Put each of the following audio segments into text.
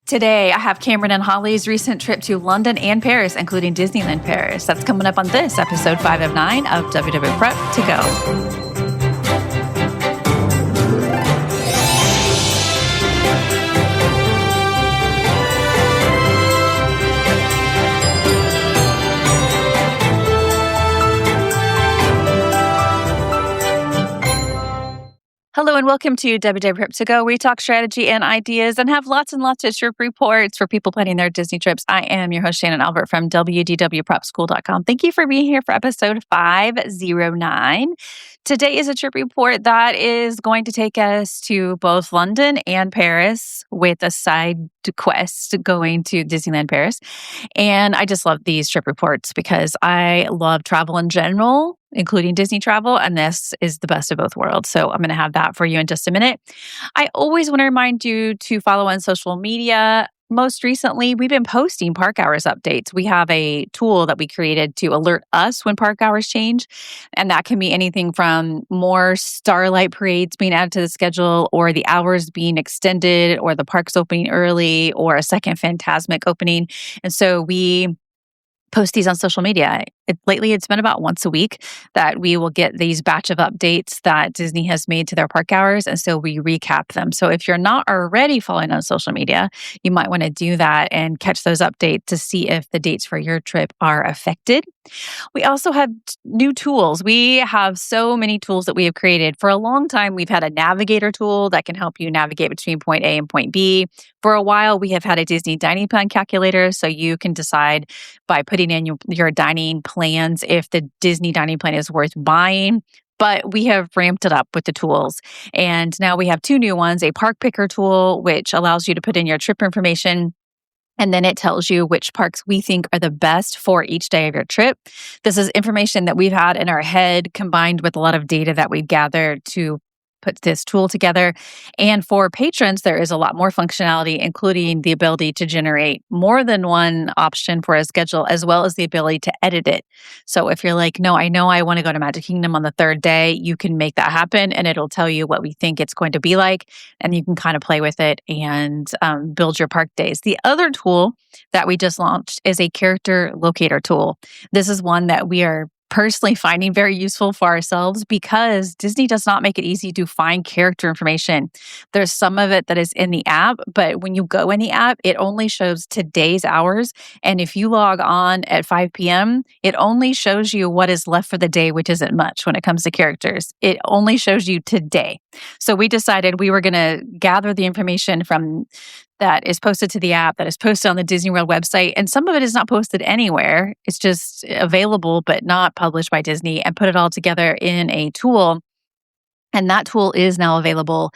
Today, I have Cameron and Holly's recent trip to London and Paris, including Disneyland Paris. That's coming up on this episode 5 of 9 of WW Prep to Go. Hello and welcome to WW Prep to Go. We talk strategy and ideas and have lots and lots of trip reports for people planning their Disney trips. I am your host, Shannon Albert from WDWPrepSchool.com. Thank you for being here for episode 509. Today is a trip report that is going to take us to both London and Paris with a side quest going to Disneyland Paris. And I just love these trip reports because I love travel in general, including Disney travel, and this is the best of both worlds. So I'm going to have that for you in just a minute. I always want to remind you to follow on social media. Most recently, we've been posting park hours updates. We have a tool that we created to alert us when park hours change, and that can be anything from more Starlight parades being added to the schedule, or the hours being extended, or the parks opening early, or a second Fantasmic opening. And so we post these on social media. Lately, it's been about once a week that we will get these batch of updates that Disney has made to their park hours. And so we recap them. So if you're not already following on social media, you might want to do that and catch those updates to see if the dates for your trip are affected. We also have new tools. We have so many tools that we have created. For a long time, we've had a navigator tool that can help you navigate between point A and point B. For a while, we have had a Disney dining plan calculator, so you can decide by putting in your dining plans if the Disney dining plan is worth buying. But we have ramped it up with the tools. And now we have two new ones, a park picker tool, which allows you to put in your trip information, and then it tells you which parks we think are the best for each day of your trip. This is information that we've had in our head combined with a lot of data that we've gathered to put this tool together. And for patrons, there is a lot more functionality, including the ability to generate more than one option for a schedule, as well as the ability to edit it. So if you're like, no, I know I want to go to Magic Kingdom on the third day, you can make that happen, and it'll tell you what we think it's going to be like, and you can kind of play with it and build your park days. The other tool that we just launched is a character locator tool. This is one that we are personally finding very useful for ourselves because Disney does not make it easy to find character information. There's some of it that is in the app, but when you go in the app, it only shows today's hours. And if you log on at 5 p.m., it only shows you what is left for the day, which isn't much when it comes to characters. It only shows you today. So we decided we were going to gather the information from that is posted to the app, that is posted on the Disney World website. And some of it is not posted anywhere. It's just available, but not published by Disney, and put it all together in a tool. And that tool is now available.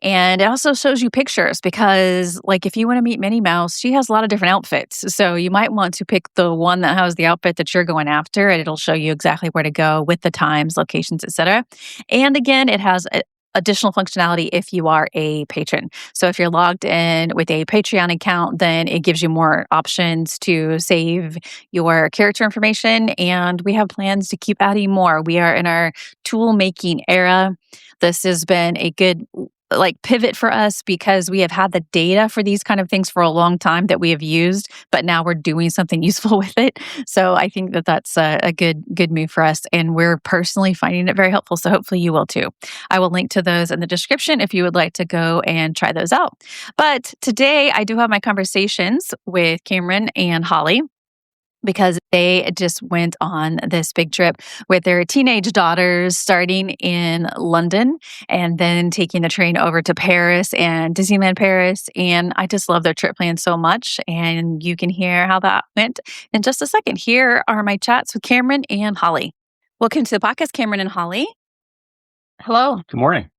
And it also shows you pictures because, like, if you want to meet Minnie Mouse, she has a lot of different outfits. So you might want to pick the one that has the outfit that you're going after, and it'll show you exactly where to go with the times, locations, etc. And again, it has additional functionality if you are a patron. So if you're logged in with a Patreon account, then it gives you more options to save your character information. And we have plans to keep adding more. We are in our tool making era. This has been a good pivot for us because we have had the data for these kind of things for a long time that we have used, but now we're doing something useful with it. So I think that that's a good move for us, and we're personally finding it very helpful. So hopefully you will too. I will link to those in the description if you would like to go and try those out. But today I do have my conversations with Cameron and Holly, because they just went on this big trip with their teenage daughters, starting in London and then taking the train over to Paris and Disneyland Paris. And I just love their trip plan so much. And you can hear how that went in just a second. Here are my chats with Cameron and Holly. Welcome to the podcast, Cameron and Holly. Hello. Good morning.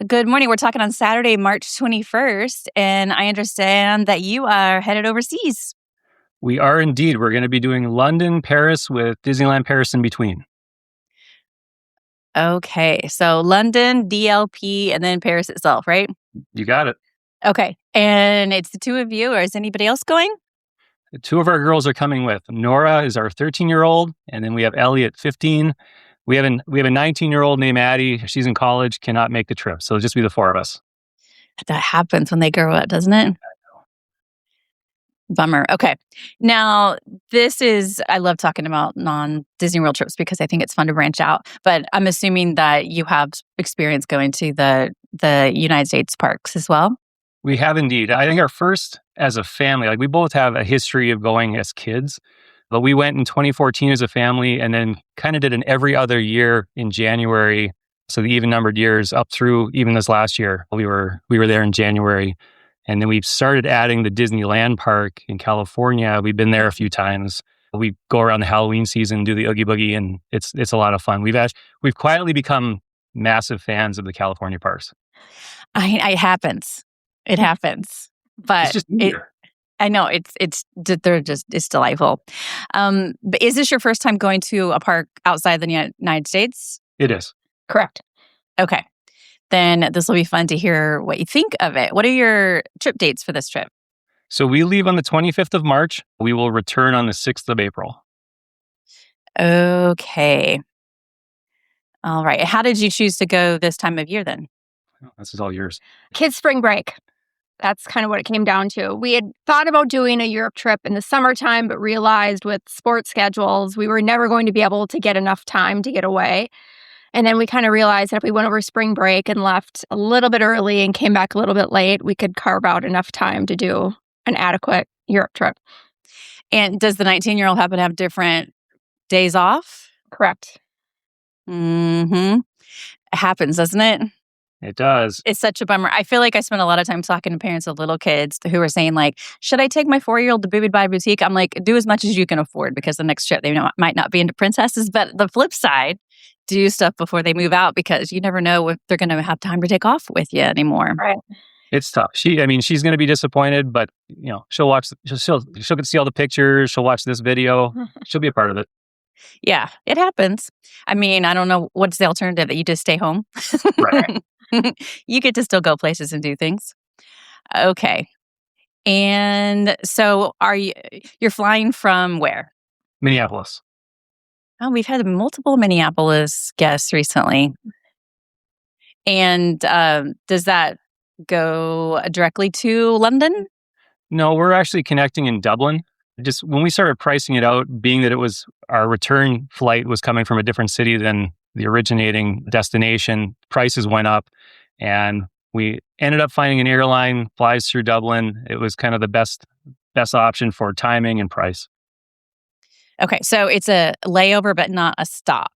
Good morning. We're talking on Saturday, March 21st. And I understand that you are headed overseas. We are indeed. We're going to be doing London, Paris with Disneyland Paris in between. Okay. So London, DLP, and then Paris itself, right? You got it. Okay. And it's the two of you, or is anybody else going? Two of our girls are coming with. Nora is our 13-year-old, and then we have Ellie at 15. We have a 19-year-old named Addie. She's in college, cannot make the trip. So it'll just be the four of us. That happens when they grow up, doesn't it? Bummer. Okay. Now, I love talking about non-Disney World trips because I think it's fun to branch out. But I'm assuming that you have experience going to the United States parks as well. We have indeed. I think our first as a family, like we both have a history of going as kids, but we went in 2014 as a family and then kind of did an every other year in January. So the even numbered years up through even this last year, we were there in January. And then we've started adding the Disneyland Park in California. We've been there a few times. We go around the Halloween season, do the Oogie Boogie, and it's a lot of fun. We've quietly become massive fans of the California parks. It happens. It happens. But It's just easier. I know it's delightful. But is this your first time going to a park outside the United States? It is. Correct. Okay. Then this will be fun to hear what you think of it. What are your trip dates for this trip? So we leave on the 25th of March. We will return on the 6th of April. Okay. All right. How did you choose to go this time of year then? This is all yours. Kids' spring break. That's kind of what it came down to. We had thought about doing a Europe trip in the summertime, but realized with sports schedules, we were never going to be able to get enough time to get away. And then we kind of realized that if we went over spring break and left a little bit early and came back a little bit late, we could carve out enough time to do an adequate Europe trip. And does the 19-year-old happen to have different days off? Correct. Mm-hmm. It happens, doesn't it? It does. It's such a bummer. I feel like I spend a lot of time talking to parents of little kids who are saying like, should I take my 4-year-old to Booby Buy Boutique? I'm like, do as much as you can afford because the next trip they might not be into princesses. But the flip side, do stuff before they move out because you never know if they're going to have time to take off with you anymore. Right. It's tough. She's going to be disappointed, but she'll watch. She'll get to see all the pictures. She'll watch this video. She'll be a part of it. Yeah, it happens. I mean, I don't know what's the alternative that you just stay home. Right. You get to still go places and do things. Okay. And so you're flying from where? Minneapolis. Oh, we've had multiple Minneapolis guests recently. And does that go directly to London? No, we're actually connecting in Dublin. Just when we started pricing it out, being that it was our return flight was coming from a different city than the originating destination, prices went up and we ended up finding an airline flies through Dublin. It was kind of the best option for timing and price. Okay, so it's a layover, but not a stop.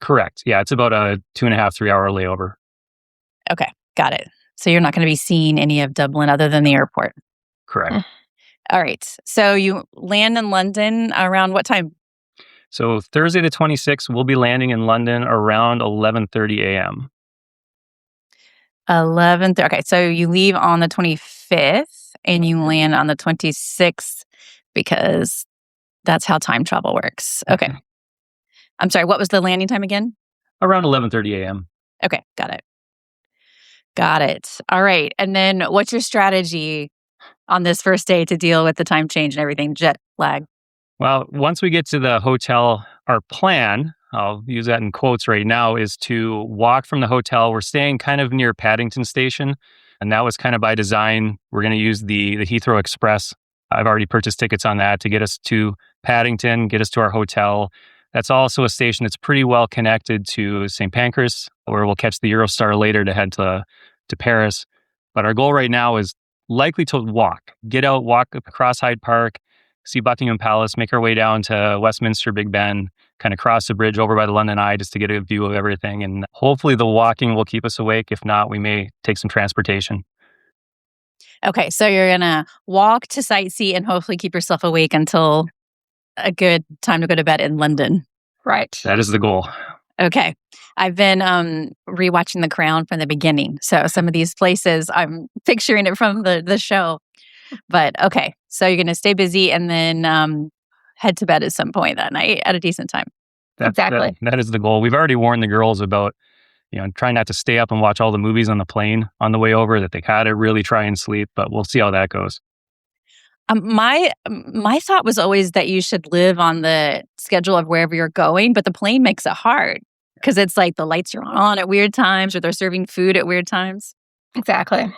Correct. Yeah, it's about a 2.5, 3 hour layover. Okay, got it. So you're not going to be seeing any of Dublin other than the airport. Correct. All right. So you land in London around what time? So Thursday the 26th, we'll be landing in London around 11:30 a.m. 11:30. Okay, so you leave on the 25th and you land on the 26th because that's how time travel works. Okay. I'm sorry, what was the landing time again? Around 11:30 a.m. Okay, got it. Got it. All right. And then what's your strategy on this first day to deal with the time change and everything, jet lag? Well, once we get to the hotel, our plan, I'll use that in quotes right now, is to walk from the hotel. We're staying kind of near Paddington Station, and that was kind of by design. We're going to use the Heathrow Express. I've already purchased tickets on that to get us to Paddington, get us to our hotel. That's also a station that's pretty well connected to St. Pancras, where we'll catch the Eurostar later to head to Paris. But our goal right now is likely to walk across Hyde Park, see Buckingham Palace, make our way down to Westminster, Big Ben, kind of cross the bridge over by the London Eye just to get a view of everything. And hopefully the walking will keep us awake. If not, we may take some transportation. Okay, so you're going to walk to sightsee and hopefully keep yourself awake until a good time to go to bed in London. Right. That is the goal. Okay. I've been rewatching The Crown from the beginning. So some of these places, I'm picturing it from the show. But okay, so you're going to stay busy and then head to bed at some point that night at a decent time. Exactly. That is the goal. We've already warned the girls about, trying not to stay up and watch all the movies on the plane on the way over, that they gotta really try and sleep, but we'll see how that goes. My thought was always that you should live on the schedule of wherever you're going, but the plane makes it hard because it's like the lights are on at weird times or they're serving food at weird times. Exactly.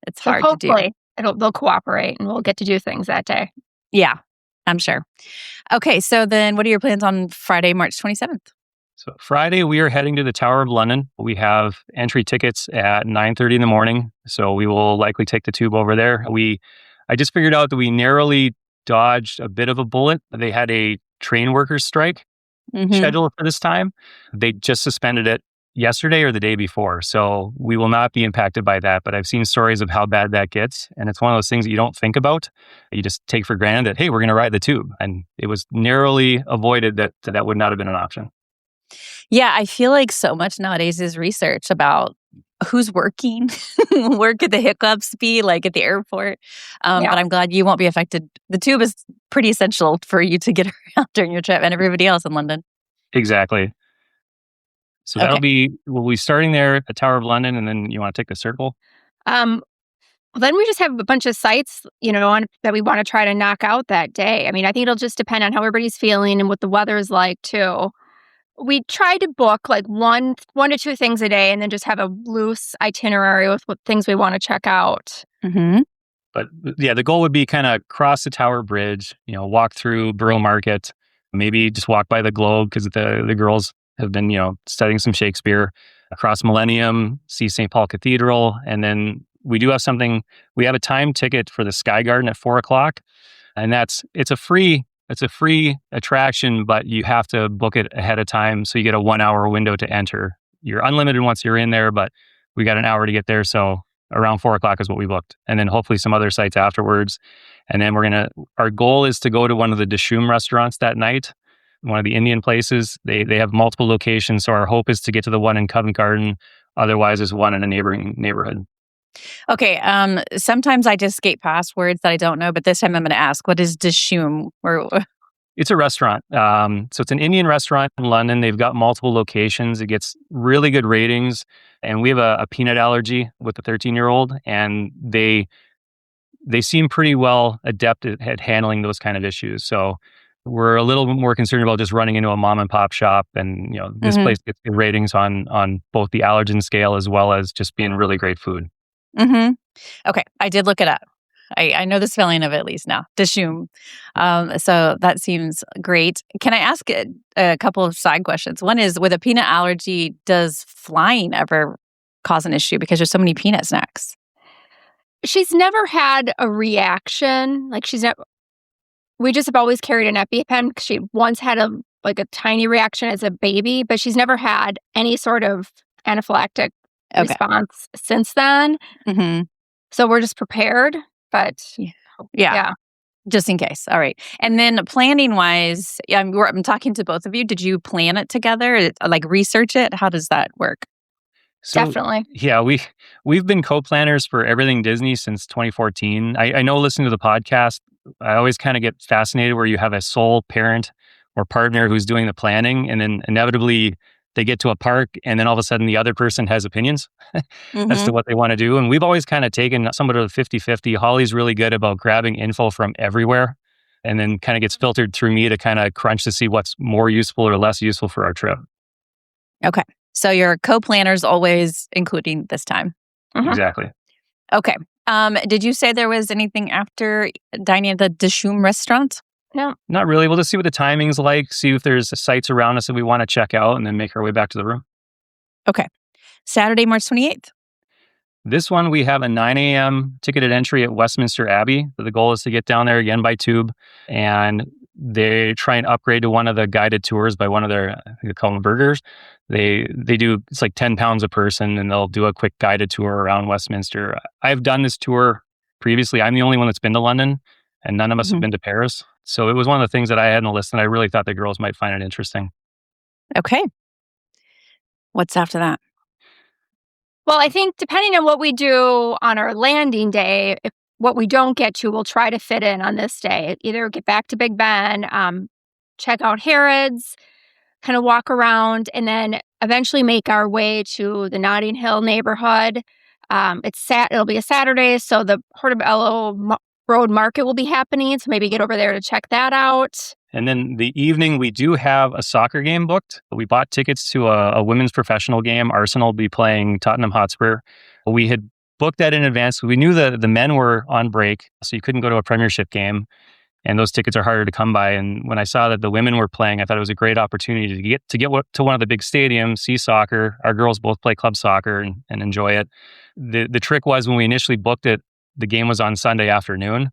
It's hard to do. they'll cooperate and we'll get to do things that day. Yeah, I'm sure. Okay, so then what are your plans on Friday, March 27th? So Friday, we are heading to the Tower of London. We have entry tickets at 9:30 in the morning. So we will likely take the tube over there. I just figured out that we narrowly dodged a bit of a bullet. They had a train workers strike scheduled for this time. They just suspended it yesterday or the day before. So we will not be impacted by that. But I've seen stories of how bad that gets. And it's one of those things that you don't think about. You just take for granted that, hey, we're going to ride the tube. And it was narrowly avoided that would not have been an option. Yeah, I feel like so much nowadays is research about who's working, where could the hiccups be, like at the airport. But I'm glad you won't be affected. The tube is pretty essential for you to get around during your trip and everybody else in London. Exactly. So we'll be starting there at the Tower of London, and then you want to take the circle? Then we just have a bunch of sites, that we want to try to knock out that day. I mean, I think it'll just depend on how everybody's feeling and what the weather is like too. We try to book like one to two things a day and then just have a loose itinerary with what things we want to check out. But yeah, the goal would be kind of cross the Tower Bridge, walk through Borough Market, maybe just walk by the Globe because the girls have been, studying some Shakespeare, across Millennium, see St. Paul Cathedral. And then we do have we have a time ticket for the Sky Garden at 4:00. And it's a free attraction, but you have to book it ahead of time. So you get a 1 hour window to enter. You're unlimited once you're in there, but we got an hour to get there. So around 4:00 is what we booked. And then hopefully some other sites afterwards. And then our goal is to go to one of the Dishoom restaurants that night, one of the Indian places. They have multiple locations. So our hope is to get to the one in Covent Garden. Otherwise, there's one in a neighboring neighborhood. Okay. Sometimes I just skate past words that I don't know, but this time I'm going to ask, what is Dishoom? It's a restaurant. So it's an Indian restaurant in London. They've got multiple locations. It gets really good ratings. And we have a peanut allergy with the 13-year-old. And they seem pretty well adept at handling those kind of issues. So we're a little bit more concerned about just running into a mom and pop shop. And, this place gets good ratings on both the allergen scale as well as just being really great food. Okay. I did look it up. I know the spelling of it at least now. Dishoom. So that seems great. Can I ask a couple of side questions? One is, with a peanut allergy, does flying ever cause an issue because there's so many peanut snacks? She's never had a reaction. Like we just have always carried an EpiPen because she once had a tiny reaction as a baby, but she's never had any sort of anaphylactic response since then. So we're just prepared. But yeah, just in case. All right. And then planning wise, I'm talking to both of you. Did you plan it together? Like research it? How does that work? So, definitely. Yeah, we've been co-planners for everything Disney since 2014. I know, listening to the podcast, I always kind of get fascinated where you have a sole parent or partner who's doing the planning, and then inevitably they get to a park and then all of a sudden the other person has opinions as to what they want to do. And we've always kind of taken somewhat of a 50-50. Holly's really good about grabbing info from everywhere and then kind of gets filtered through me to kind of crunch to see what's more useful or less useful for our trip. Okay. So your co-planners always including this time. Exactly. Okay. Did you say there was anything after dining at the Dishoom restaurant? No. Not really. We'll just see what the timing's like, see if there's sites around us that we want to check out, and then make our way back to the room. Okay. Saturday, March 28th. This one, we have a 9 a.m. ticketed entry at Westminster Abbey. The goal is to get down there again by tube, and they try and upgrade to one of the guided tours by one of their, I think they call them burgers. They do, it's like 10 pounds a person, and they'll do a quick guided tour around Westminster. I've done this tour previously. I'm the only one that's been to London, and none of us have been to Paris. So it was one of the things that I had on the list, and I really thought the girls might find it interesting. Okay. What's after that? Well, I think depending on what we do on our landing day, if what we don't get to, we'll try to fit in on this day. Either get back to Big Ben, check out Harrods, kind of walk around, and then eventually make our way to the Notting Hill neighborhood. It'll be a Saturday, so the Portobello Road Market will be happening, so maybe get over there to check that out. And then the evening, we do have a soccer game booked. We bought tickets to a women's professional game. Arsenal will be playing Tottenham Hotspur. We had booked that in advance. We knew the men were on break, so you couldn't go to a Premiership game, and those tickets are harder to come by. And when I saw that the women were playing, I thought it was a great opportunity to get to one of the big stadiums, see soccer. Our girls both play club soccer and enjoy it. The trick was when we initially booked it, the game was on Sunday afternoon,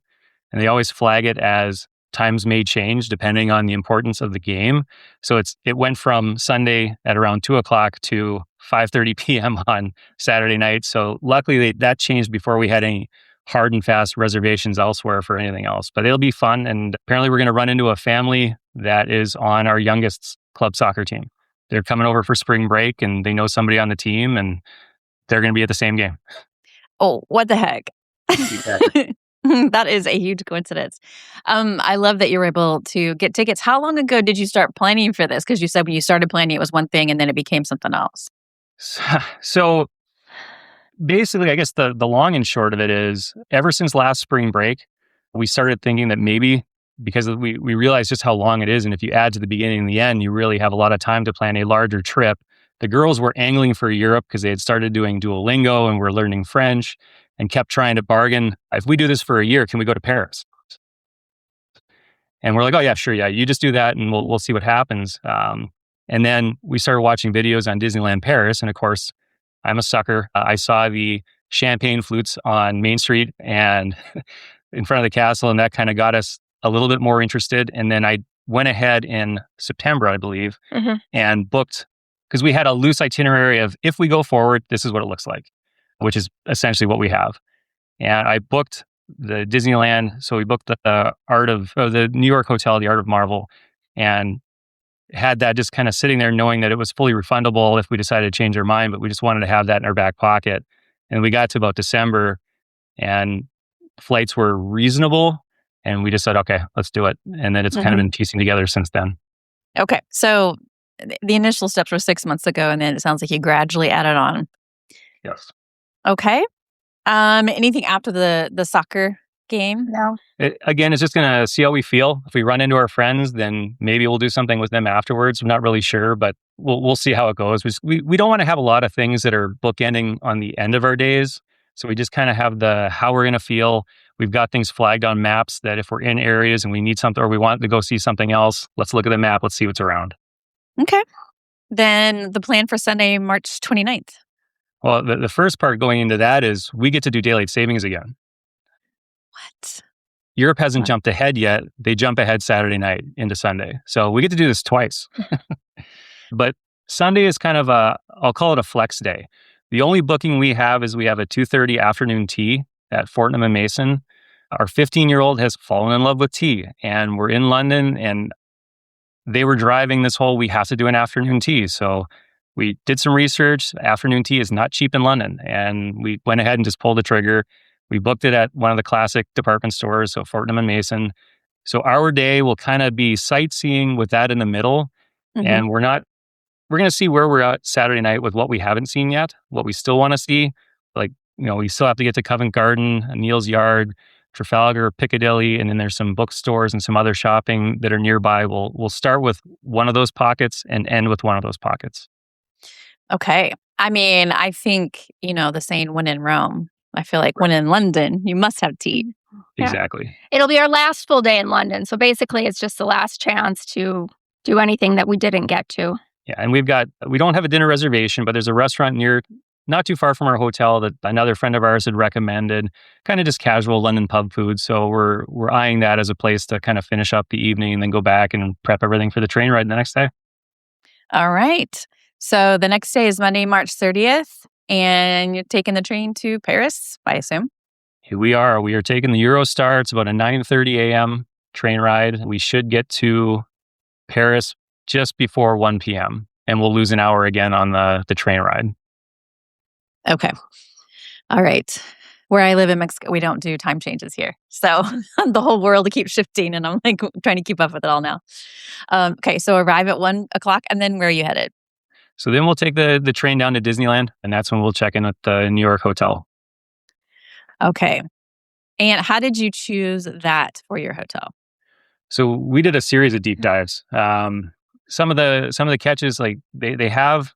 and they always flag it as times may change depending on the importance of the game. So it went from Sunday at around 2:00 to 5:30 p.m. on Saturday night. So luckily that changed before we had any hard and fast reservations elsewhere for anything else. But it'll be fun. And apparently we're going to run into a family that is on our youngest club soccer team. They're coming over for spring break and they know somebody on the team and they're going to be at the same game. Oh, what the heck? Exactly. That is a huge coincidence. I love that you were able to get tickets. How long ago did you start planning for this? Because you said when you started planning, it was one thing and then it became something else. So basically, I guess the long and short of it is ever since last spring break, we started thinking that maybe because we realized just how long it is. And if you add to the beginning and the end, you really have a lot of time to plan a larger trip. The girls were angling for Europe because they had started doing Duolingo and were learning French and kept trying to bargain. If we do this for a year, can we go to Paris? And we're like, oh yeah, sure. Yeah. You just do that and we'll see what happens. And then we started watching videos on Disneyland Paris. And of course, I'm a sucker. I saw the champagne flutes on Main Street and in front of the castle. And that kind of got us a little bit more interested. And then I went ahead in September, I believe, and booked, because we had a loose itinerary of if we go forward, this is what it looks like, which is essentially what we have. And I booked the Disneyland. So we booked the New York hotel, the Art of Marvel, and had that just kind of sitting there knowing that it was fully refundable if we decided to change our mind, but we just wanted to have that in our back pocket. And we got to about December and flights were reasonable and we just said, okay, let's do it. And then it's kind of been piecing together since then. Okay. So the initial steps were 6 months ago and then it sounds like you gradually added on. Yes. Okay. Anything after the soccer game? No. Again, it's just going to see how we feel. If we run into our friends, then maybe we'll do something with them afterwards. I'm not really sure, but we'll see how it goes. We don't want to have a lot of things that are bookending on the end of our days. So we just kind of have how we're going to feel. We've got things flagged on maps that if we're in areas and we need something or we want to go see something else, let's look at the map. Let's see what's around. Okay. Then the plan for Sunday, March 29th. Well, the first part going into that is we get to do daylight savings again. What? Europe hasn't jumped ahead yet. They jump ahead Saturday night into Sunday. So we get to do this twice. But Sunday is kind of I'll call it a flex day. The only booking we have is we have a 2:30 afternoon tea at Fortnum Mason. Our 15-year-old has fallen in love with tea and we're in London and they were driving this whole, we have to do an afternoon tea. So we did some research. Afternoon tea is not cheap in London. And we went ahead and just pulled the trigger. We booked it at one of the classic department stores, so Fortnum Mason. So our day will kind of be sightseeing with that in the middle. And we're going to see where we're at Saturday night with what we haven't seen yet, what we still want to see. Like, we still have to get to Covent Garden, Neal's Yard, Trafalgar, Piccadilly, and then there's some bookstores and some other shopping that are nearby. We'll start with one of those pockets and end with one of those pockets. Okay. I mean, I think, the saying, when in Rome. I feel like when in London, you must have tea. Exactly. Yeah. It'll be our last full day in London. So basically, it's just the last chance to do anything that we didn't get to. Yeah. And we don't have a dinner reservation, but there's a restaurant not too far from our hotel that another friend of ours had recommended, kind of just casual London pub food. So we're eyeing that as a place to kind of finish up the evening and then go back and prep everything for the train ride the next day. All right. So the next day is Monday, March 30th, and you're taking the train to Paris, I assume? Here we are. We are taking the Eurostar. It's about a 9:30 a.m. train ride. We should get to Paris just before 1 p.m. and we'll lose an hour again on the train ride. Okay. All right. Where I live in Mexico, we don't do time changes here. So the whole world keeps shifting and I'm like trying to keep up with it all now. Okay. So arrive at 1 o'clock and then where are you headed? So then we'll take the train down to Disneyland and that's when we'll check in at the New York hotel. Okay. And how did you choose that for your hotel? So we did a series of deep dives. Some of the catches, like they have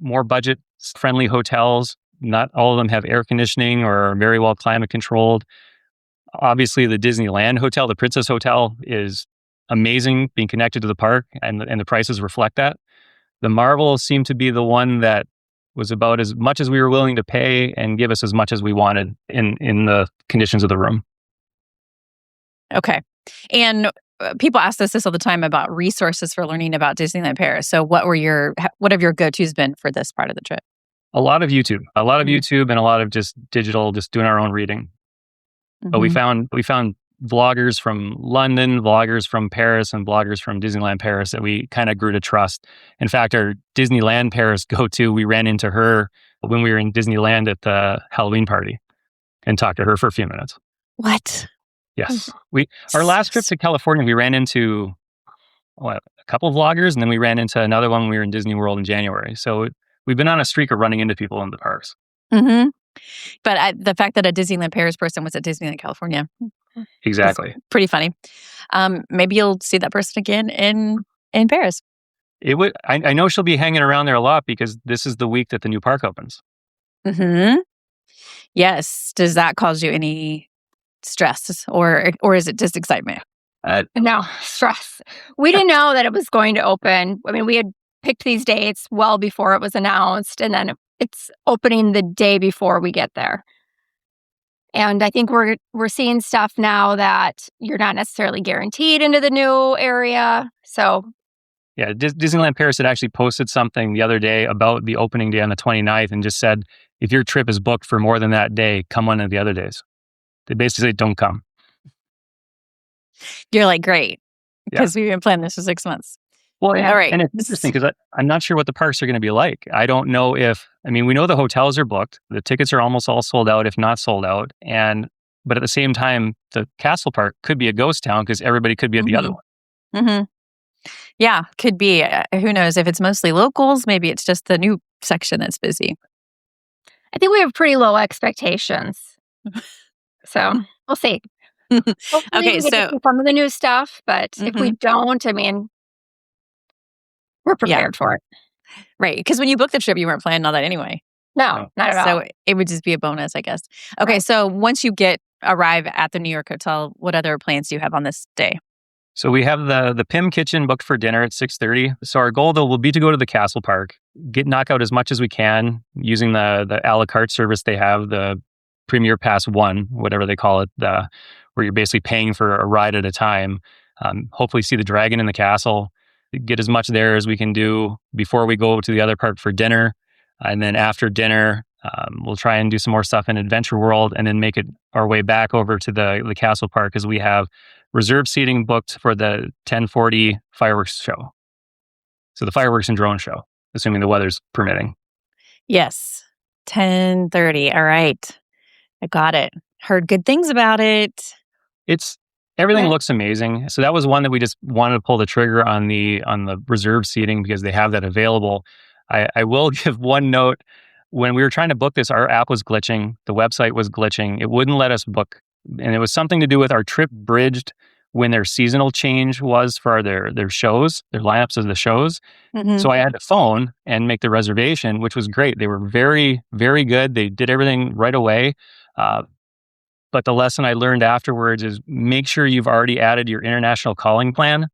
more budget friendly hotels Not all of them have air conditioning or are very well climate controlled. Obviously, the Disneyland Hotel, the Princess Hotel, is amazing being connected to the park, and the prices reflect that. The Marvel seemed to be the one that was about as much as we were willing to pay and give us as much as we wanted in the conditions of the room. Okay. And people ask us this all the time about resources for learning about Disneyland Paris. So what have your go-tos been for this part of the trip? A lot of YouTube, YouTube, and a lot of just digital, just doing our own reading. But we found vloggers from London, vloggers from Paris, and vloggers from Disneyland Paris that we kind of grew to trust. In fact, our Disneyland Paris go-to, we ran into her when we were in Disneyland at the Halloween party and talked to her for a few minutes. What? Yes. Our last trip to California, we ran into a couple of vloggers, and then we ran into another one when we were in Disney World in January. So we've been on a streak of running into people in the parks. Mm-hmm. But the fact that a Disneyland Paris person was at Disneyland California. Exactly. Pretty funny. Maybe you'll see that person again in Paris. I know she'll be hanging around there a lot because this is the week that the new park opens. Mm-hmm. Yes. Does that cause you any stress or is it just excitement? No, stress. We didn't know that it was going to open. I mean, we had picked these dates well before it was announced, and then it's opening the day before we get there. And I think we're seeing stuff now that you're not necessarily guaranteed into the new area. So yeah, Disneyland Paris had actually posted something the other day about the opening day on the 29th and just said, if your trip is booked for more than that day, come one of the other days. They basically say, don't come. You're like, great, because we've been planning this for 6 months. Well, yeah. All right. And it's interesting because I'm not sure what the parks are going to be like. I don't know we know the hotels are booked. The tickets are almost all sold out, if not sold out. But at the same time, the Castle Park could be a ghost town because everybody could be at the other one. Mm-hmm. Yeah, could be. Who knows? If it's mostly locals, maybe it's just the new section that's busy. I think we have pretty low expectations. So we'll see. Okay, so some of the new stuff, but if we don't, I mean, we're prepared for it. Right. Because when you booked the trip, you weren't planning all that anyway. No, not at all. So it would just be a bonus, I guess. Okay. Right. So once you arrive at the New York hotel, what other plans do you have on this day? So we have the Pim Kitchen booked for dinner at 6:30. So our goal, though, will be to go to the Castle Park, knock out as much as we can using the a la carte service they have, the Premier Pass 1, whatever they call it, where you're basically paying for a ride at a time. Hopefully see the dragon in the castle, get as much there as we can do before we go to the other park for dinner. And then after dinner, we'll try and do some more stuff in Adventure World and then make it our way back over to the Castle Park as we have reserved seating booked for the 10:40 fireworks show. So the fireworks and drone show, assuming the weather's permitting. Yes. 10:30. All right. I got it. Heard good things about it. Everything looks amazing. So that was one that we just wanted to pull the trigger on the reserved seating because they have that available. I will give one note. When we were trying to book this, our app was glitching. The website was glitching. It wouldn't let us book. And it was something to do with our trip bridged when their seasonal change was for their shows, their lineups of the shows. Mm-hmm. So I had to phone and make the reservation, which was great. They were very, very good. They did everything right away. But the lesson I learned afterwards is make sure you've already added your international calling plan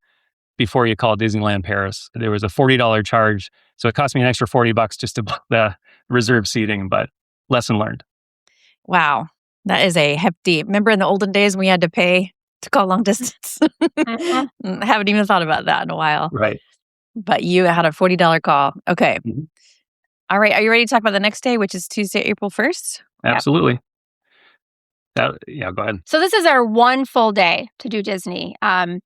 before you call Disneyland Paris. There was a $40 charge. So it cost me an extra $40 just to book the reserved seating, but lesson learned. Wow. That is a hefty. Remember in the olden days when we had to pay to call long distance? I haven't even thought about that in a while. Right. But you had a $40 call. Okay. Mm-hmm. All right. Are you ready to talk about the next day, which is Tuesday, April 1st? Absolutely. Go ahead. So this is our one full day to do Disney. And,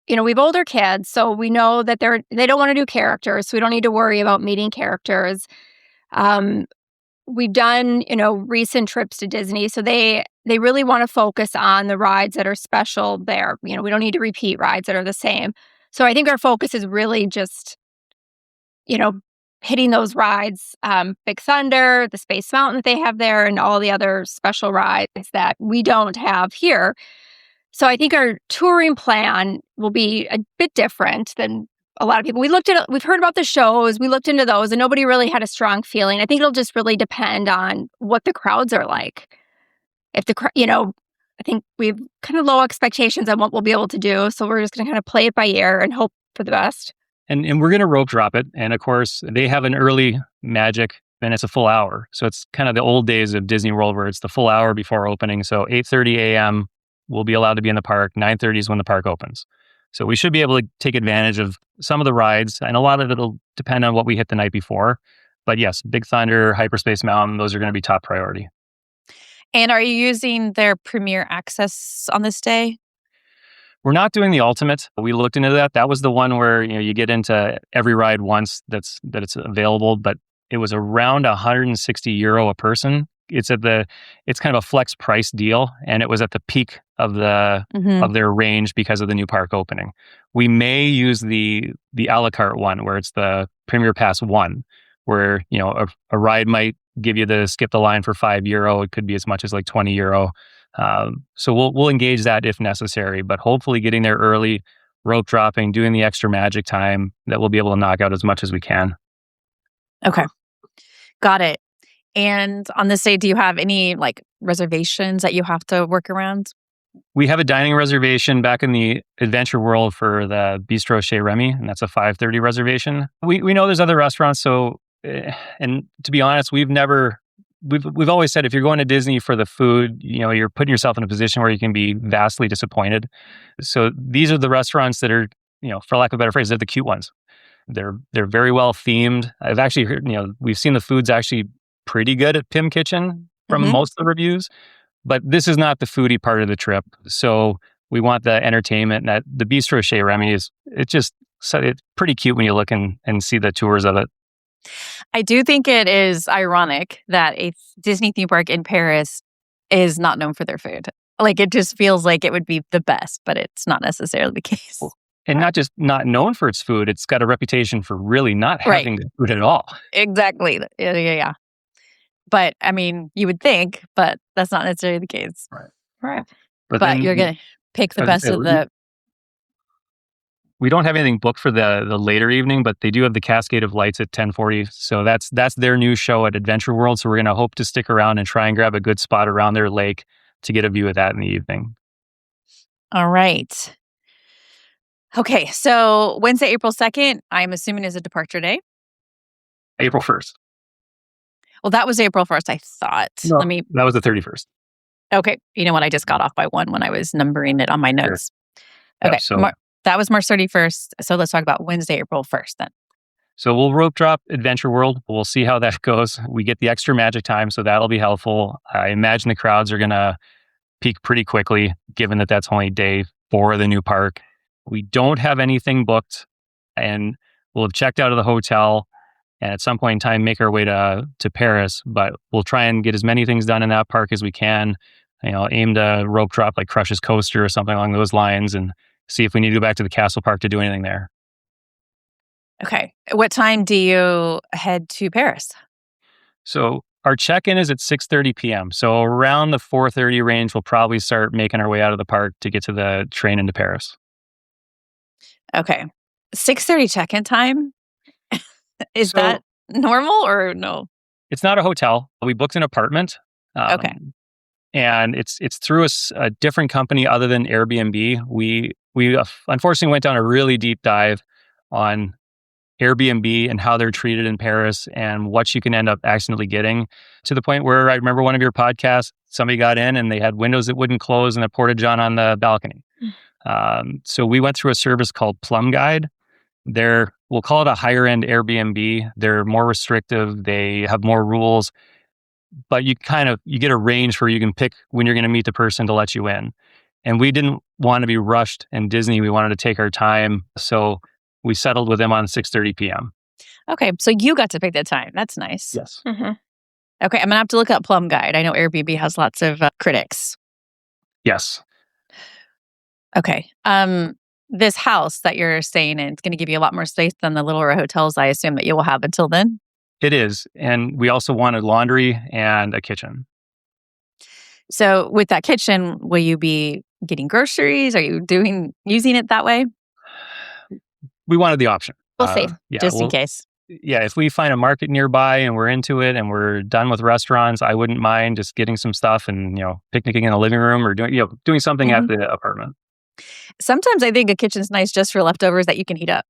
we've older kids, so we know that they don't want to do characters, so we don't need to worry about meeting characters. We've done, recent trips to Disney, so they really want to focus on the rides that are special there. We don't need to repeat rides that are the same. So I think our focus is really just, hitting those rides, Big Thunder, the Space Mountain that they have there, and all the other special rides that we don't have here. So I think our touring plan will be a bit different than a lot of people. We've heard about the shows, we looked into those, and nobody really had a strong feeling. I think it'll just really depend on what the crowds are like. If I think we've kind of low expectations on what we'll be able to do. So we're just going to kind of play it by ear and hope for the best. And we're going to rope drop it. And of course, they have an early magic and it's a full hour. So it's kind of the old days of Disney World where it's the full hour before opening. So 8:30 a.m. we'll be allowed to be in the park. 9:30 is when the park opens. So we should be able to take advantage of some of the rides. And a lot of it will depend on what we hit the night before. But yes, Big Thunder, Hyperspace Mountain, those are going to be top priority. And are you using their Premier Access on this day? We're not doing the ultimate. We looked into that. That was the one where you get into every ride once that it's available, but it was around €160 a person. It's kind of a flex price deal, and it was at the peak of of their range because of the new park opening. We may use the a la carte one where it's the Premier Pass 1, where a ride might give you the skip the line for €5. It could be as much as like €20. So we'll engage that if necessary, but hopefully getting there early, rope dropping, doing the extra magic time, that we'll be able to knock out as much as we can. Okay. Got it. And on this day, do you have any reservations that you have to work around? We have a dining reservation back in the Adventure World for the Bistro Chez Remy, and that's a 5:30 reservation. We know there's other restaurants, so and to be honest, we've always said if you're going to Disney for the food, you're putting yourself in a position where you can be vastly disappointed. So these are the restaurants that are, for lack of a better phrase, they're the cute ones. They're very well themed. I've actually heard, we've seen the food's actually pretty good at Pim Kitchen from most of the reviews, but this is not the foodie part of the trip. So we want the entertainment. And the Bistro Chez Remy it's pretty cute when you look and see the tours of it. I do think it is ironic that a Disney theme park in Paris is not known for their food. It just feels like it would be the best, but it's not necessarily the case. And not just not known for its food, it's got a reputation for really not having the food at all. Exactly. Yeah. But I mean, you would think, but that's not necessarily the case. Right. But you're going to pick the best of the... We don't have anything booked for the later evening, but they do have the Cascade of Lights at 10:40. So that's their new show at Adventure World. So we're going to hope to stick around and try and grab a good spot around their lake to get a view of that in the evening. All right. Okay, so Wednesday, April 2nd, I'm assuming is a departure day? April 1st. Well, that was April 1st, I thought. No, that was the 31st. Okay. You know what? I just got off by one when I was numbering it on my notes. Sure. Okay. Yeah, so that was March 31st. So let's talk about Wednesday, April 1st then. So we'll rope drop Adventure World. We'll see how that goes. We get the extra magic time, so that'll be helpful. I imagine the crowds are going to peak pretty quickly, given that that's only day 4 of the new park. We don't have anything booked, and we'll have checked out of the hotel and at some point in time make our way to Paris, but we'll try and get as many things done in that park as we can. Aim to rope drop like Crush's Coaster or something along those lines and see if we need to go back to the Castle Park to do anything there. Okay. What time do you head to Paris? So our check-in is at 6:30 p.m. So around the 4:30 range, we'll probably start making our way out of the park to get to the train into Paris. Okay. 6:30 check-in time? Is that normal or no? It's not a hotel. We booked an apartment. Okay. And it's through a different company other than Airbnb. We unfortunately went down a really deep dive on Airbnb and how they're treated in Paris and what you can end up accidentally getting, to the point where I remember one of your podcasts, somebody got in and they had windows that wouldn't close and a porta-john on the balcony. So we went through a service called Plum Guide. We'll call it a higher end Airbnb. They're more restrictive. They have more rules, but you get a range where you can pick when you're going to meet the person to let you in. And we didn't want to be rushed in Disney. We wanted to take our time. So we settled with them on 6:30 p.m. Okay. So you got to pick that time. That's nice. Yes. Mm-hmm. Okay. I'm going to have to look up Plum Guide. I know Airbnb has lots of critics. Yes. Okay. This house that you're staying in is going to give you a lot more space than the littler hotels I assume that you will have until then. It is. And we also wanted laundry and a kitchen. So with that kitchen, will you be getting groceries? Are you using it that way? we wanted the option. We'll see. Just in case. Yeah, if we find a market nearby and we're into it and we're done with restaurants, I wouldn't mind just getting some stuff and, picnicking in the living room or doing something at the apartment. Sometimes I think a kitchen's nice just for leftovers that you can heat up.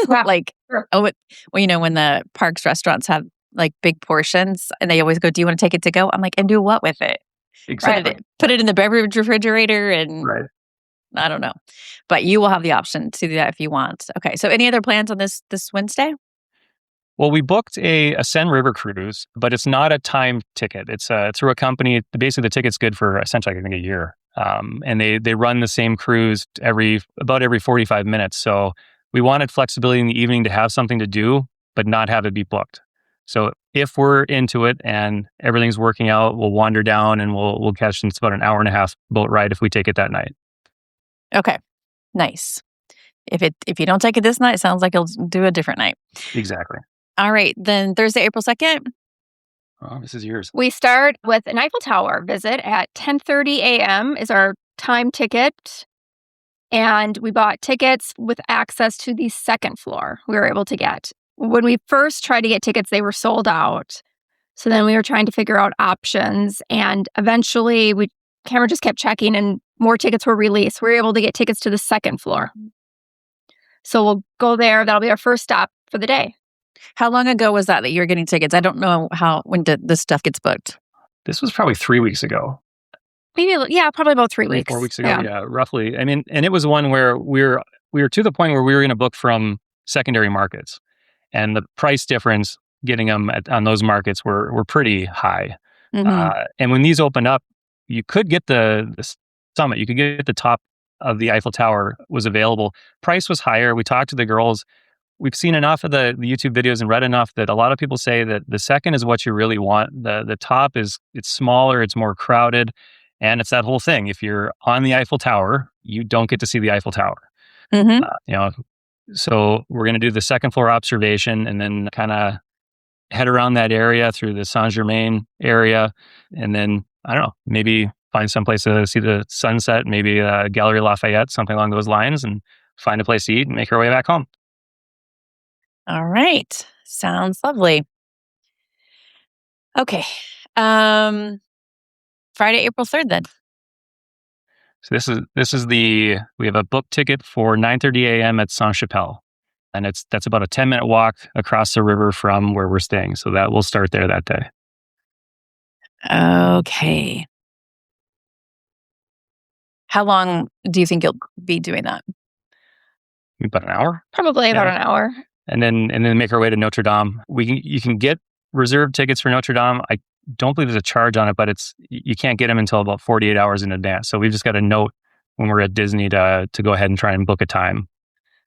Yeah, Like, sure. when the parks restaurants have like big portions and they always go, "Do you want to take it to go?" I'm like, "And do what with it?" Exactly. Put it in the beverage refrigerator and Right. I don't know. But you will have the option to do that if you want. Okay. So any other plans on this Wednesday? Well, we booked a Seine River cruise, but it's not a timed ticket. It's through a company. Basically, the ticket's good for essentially, I think, a year. And they run the same cruise about every 45 minutes. So we wanted flexibility in the evening to have something to do, but not have it be booked. So if we're into it and everything's working out, we'll wander down and we'll catch. It's about an hour and a half boat ride if we take it that night. Okay. Nice. If you don't take it this night, it sounds like you'll do a different night. Exactly. All right. Then Thursday, April 2nd. Oh, this is yours. We start with an Eiffel Tower visit at 10:30 a.m. is our time ticket. And we bought tickets with access to the second floor we were able to get. When we first tried to get tickets, they were sold out. So then we were trying to figure out options. And eventually, Cameron just kept checking and more tickets were released. We were able to get tickets to the second floor. So we'll go there. That'll be our first stop for the day. How long ago was that you were getting tickets? I don't know when this stuff gets booked. This was probably 3 weeks ago. Probably about 3 weeks. 4 weeks ago, yeah, roughly. I mean, and it was one where we were to the point where we were going to book from secondary markets, and the price difference getting them on those markets were pretty high. Mm-hmm. And when these opened up, you could get the summit, you could get the top of the Eiffel Tower was available. Price was higher. We talked to the girls. We've seen enough of the YouTube videos and read enough that a lot of people say that the second is what you really want. The top it's smaller, it's more crowded. And it's that whole thing. If you're on the Eiffel Tower, you don't get to see the Eiffel Tower. Mm-hmm. So we're going to do the second floor observation and then kind of head around that area through the Saint-Germain area. And then, I don't know, maybe find someplace to see the sunset, maybe Galerie Lafayette, something along those lines, and find a place to eat and make our way back home. All right. Sounds lovely. Okay. Friday, April 3rd then. So this is we have a book ticket for 9:30 a.m. at Saint-Chapelle. And that's about a 10-minute walk across the river from where we're staying. So that we'll start there that day. Okay. How long do you think you'll be doing that? About an hour. Probably about an hour. And then make our way to Notre Dame. You can get reserved tickets for Notre Dame. I don't believe there's a charge on it, but you can't get them until about 48 hours in advance. So we've just got a note when we're at Disney to go ahead and try and book a time.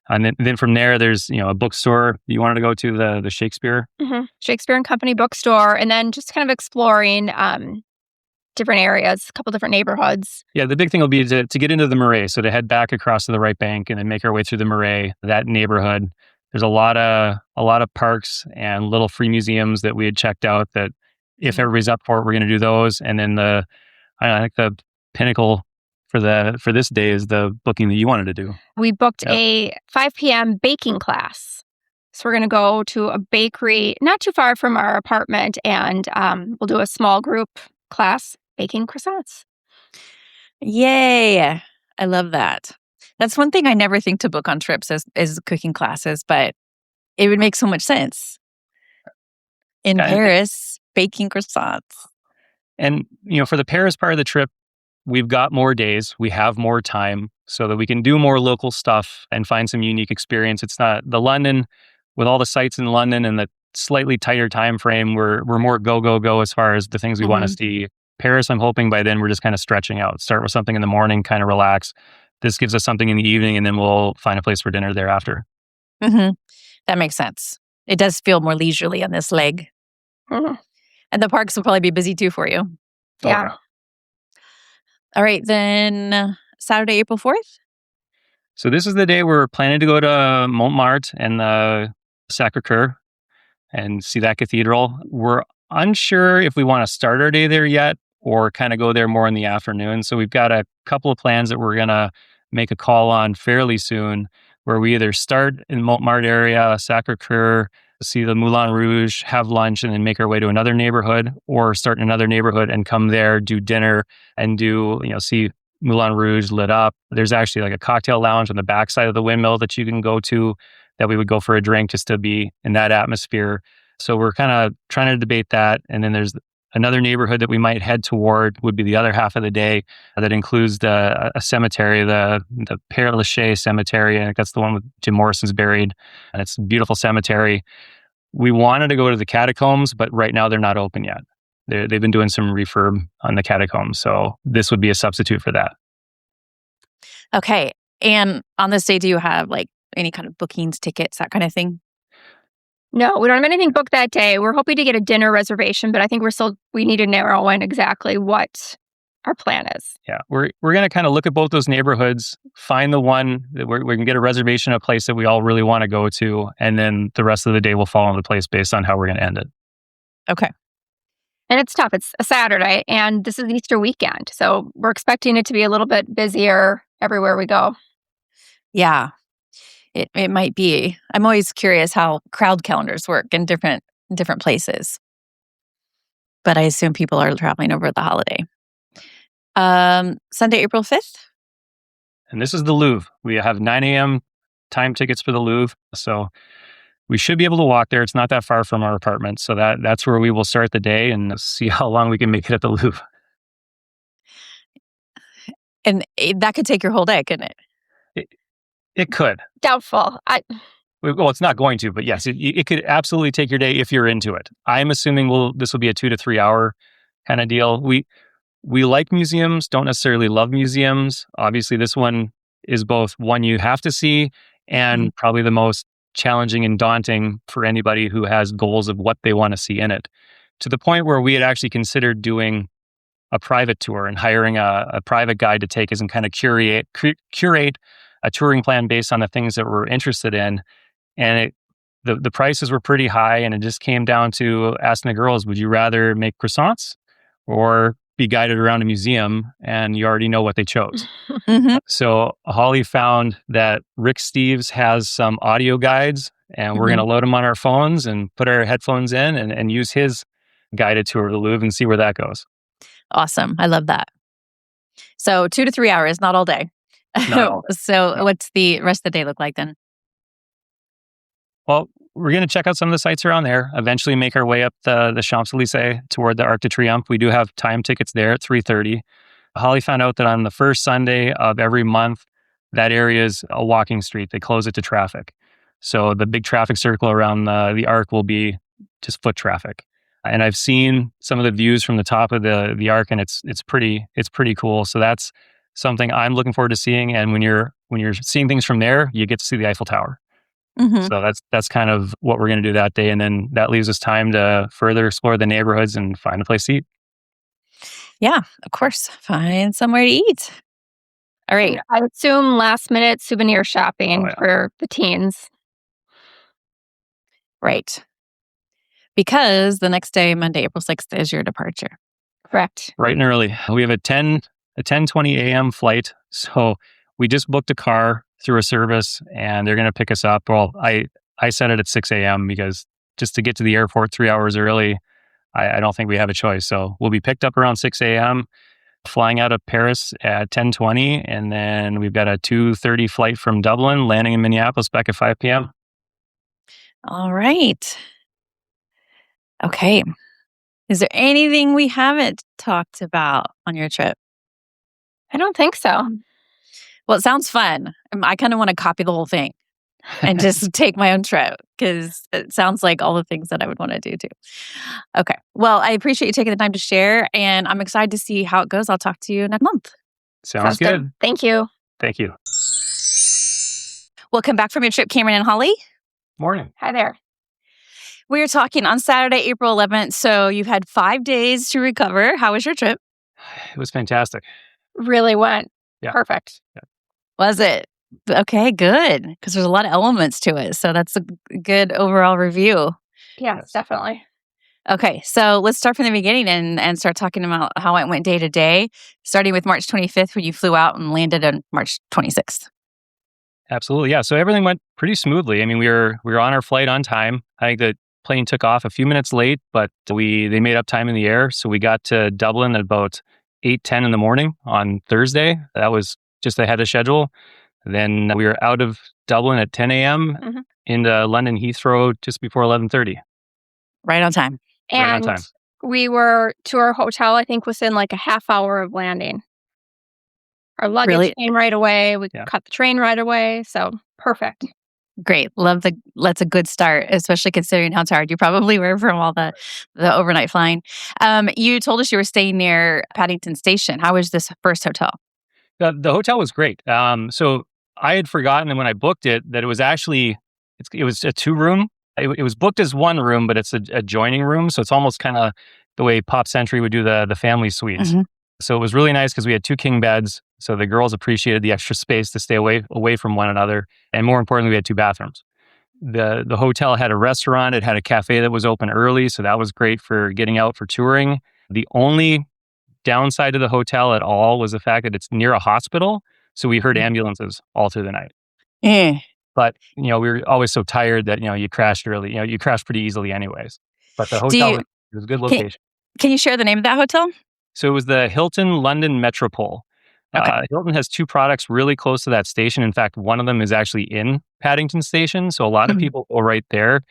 And then from there, there's a bookstore you wanted to go to, the Shakespeare. Mm-hmm. Shakespeare and Company bookstore, and then just kind of exploring different areas, a couple different neighborhoods. Yeah, the big thing will be to get into the Marais. So to head back across to the right bank and then make our way through the Marais, that neighborhood. There's a lot of parks and little free museums that we had checked out that if everybody's up for it, we're going to do those. And then I think the pinnacle for this day is the booking that you wanted to do. We booked a 5 p.m. baking class. So we're going to go to a bakery not too far from our apartment, and we'll do a small group class baking croissants. Yay. I love that. That's one thing I never think to book on trips is cooking classes, but it would make so much sense. In Paris, baking croissants. And, for the Paris part of the trip, we've got more days, we have more time so that we can do more local stuff and find some unique experience. It's not the London, with all the sites in London and the slightly tighter time frame, we're more go as far as the things we want to see. Paris, I'm hoping by then we're just kind of stretching out. Start with something in the morning, kind of relax. This gives us something in the evening, and then we'll find a place for dinner thereafter. Mm-hmm. That makes sense. It does feel more leisurely on this leg. Mm-hmm. And the parks will probably be busy too for you. Yeah. All right, then Saturday, April 4th? So this is the day we're planning to go to Montmartre and the Sacré-Cœur and see that cathedral. We're unsure if we want to start our day there yet or kind of go there more in the afternoon. So we've got a couple of plans that we're going to make a call on fairly soon. where we either start in Montmartre area, Sacre-Cœur, see the Moulin Rouge, have lunch, and then make our way to another neighborhood, or start in another neighborhood and come there, do dinner, and see Moulin Rouge lit up. There's actually like a cocktail lounge on the backside of the windmill that you can go to, that we would go for a drink just to be in that atmosphere. So we're kind of trying to debate that. And then there's another neighborhood that we might head toward, would be the other half of the day, that includes a cemetery, the Père Lachaise Cemetery. I think that's the one with Jim Morrison's buried, and it's a beautiful cemetery. We wanted to go to the catacombs, but right now they're not open yet. They've been doing some refurb on the catacombs, so this would be a substitute for that. Okay. And on this day, do you have like any kind of bookings, tickets, that kind of thing? No, we don't have anything booked that day. We're hoping to get a dinner reservation, but I think we need to narrow in exactly what our plan is. Yeah, we're going to kind of look at both those neighborhoods, find the one that we can get a reservation, a place that we all really want to go to, and then the rest of the day will fall into place based on how we're going to end it. Okay. And it's tough. It's a Saturday, and this is Easter weekend, so we're expecting it to be a little bit busier everywhere we go. Yeah, it might be. I'm always curious how crowd calendars work in different places, but I assume people are traveling over the holiday. Sunday, April 5th. And this is the Louvre. We have 9 a.m. time tickets for the Louvre. So we should be able to walk there. It's not that far from our apartment. So that's where we will start the day and see how long we can make it at the Louvre. And that could take your whole day, couldn't it? It could. Doubtful. Well, it's not going to, but yes, it could absolutely take your day if you're into it. I'm assuming this will be a 2 to 3 hour kind of deal. We like museums, don't necessarily love museums. Obviously, this one is both one you have to see and probably the most challenging and daunting for anybody who has goals of what they want to see in it. To the point where we had actually considered doing a private tour and hiring a private guide to take us and kind of curate a touring plan based on the things that we're interested in. And the prices were pretty high, and it just came down to asking the girls, would you rather make croissants or be guided around a museum? And you already know what they chose. Mm-hmm. So Holly found that Rick Steves has some audio guides, and we're going to load them on our phones and put our headphones in and use his guided tour of the Louvre and see where that goes. Awesome. I love that. So 2 to 3 hours, not all day. No. So what's the rest of the day look like then? Well, we're going to check out some of the sites around there, eventually make our way up the Champs-Élysées toward the Arc de Triomphe. We do have time tickets there at 3:30. Holly found out that on the first Sunday of every month, that area is a walking street. They close it to traffic. So the big traffic circle around the Arc will be just foot traffic. And I've seen some of the views from the top of the Arc, and it's pretty cool. So that's something I'm looking forward to seeing. And when you're seeing things from there, you get to see the Eiffel Tower. Mm-hmm. So that's kind of what we're going to do that day. And then that leaves us time to further explore the neighborhoods and find a place to eat. Yeah, of course. Find somewhere to eat. All right. I assume last minute souvenir shopping for the teens. Right. Because the next day, Monday, April 6th, is your departure. Correct. Bright and early. We have a 10:20 a.m. flight. So we just booked a car through a service, and they're going to pick us up. Well, I set it at 6 a.m. because just to get to the airport 3 hours early, I don't think we have a choice. So we'll be picked up around 6 a.m., flying out of Paris at 10:20, and then we've got a 2:30 flight from Dublin, landing in Minneapolis back at 5 p.m. All right. Okay. Is there anything we haven't talked about on your trip? I don't think so. Well, it sounds fun. I kind of want to copy the whole thing and just take my own trip because it sounds like all the things that I would want to do too. Okay. Well, I appreciate you taking the time to share, and I'm excited to see how it goes. I'll talk to you next month. Sounds good. Thank you. Thank you. Welcome back from your trip, Cameron and Holly. Morning. Hi there. We were talking on Saturday, April 11th. So you've had 5 days to recover. How was your trip? It was fantastic. Really went perfect. Yeah. Was it? Okay, good. Because there's a lot of elements to it. So that's a good overall review. Yes, definitely. Okay, so let's start from the beginning and start talking about how it went day to day, starting with March 25th when you flew out and landed on March 26th. Absolutely. Yeah. So everything went pretty smoothly. I mean, we were on our flight on time. I think the plane took off a few minutes late, but they made up time in the air. So we got to Dublin at about 8:10 in the morning on Thursday. That was just ahead of schedule. Then we were out of Dublin at 10 a.m. into London Heathrow just before 11:30. Right on time. And Right on time. we were to our hotel, I think, within like a half hour of landing. Our luggage Really? came right away. We Yeah. cut the train right away. So perfect. Great. That's a good start, especially considering how tired you probably were from all the overnight flying. You told us you were staying near Paddington Station. How was this first hotel? The hotel was great. So I had forgotten when I booked it that it was actually it was a 2-room. It was booked as 1 room, but it's a adjoining room. So it's almost kind of the way Pop Century would do the family suites. So it was really nice because we had 2 king beds. So the girls appreciated the extra space to stay away from one another. And more importantly, we had 2 bathrooms. The hotel had a restaurant. It had a cafe that was open early. So that was great for getting out for touring. The only downside to the hotel at all was the fact that it's near a hospital. So we heard ambulances all through the night. Eh. But, we were always so tired that, you crashed early. You crashed pretty easily anyways. But the Do hotel you- was a good location. Can you share the name of that hotel? So it was the Hilton London Metropole. Okay. Hilton has 2 products really close to that station. In fact, one of them is actually in Paddington Station. So a lot of people go right there.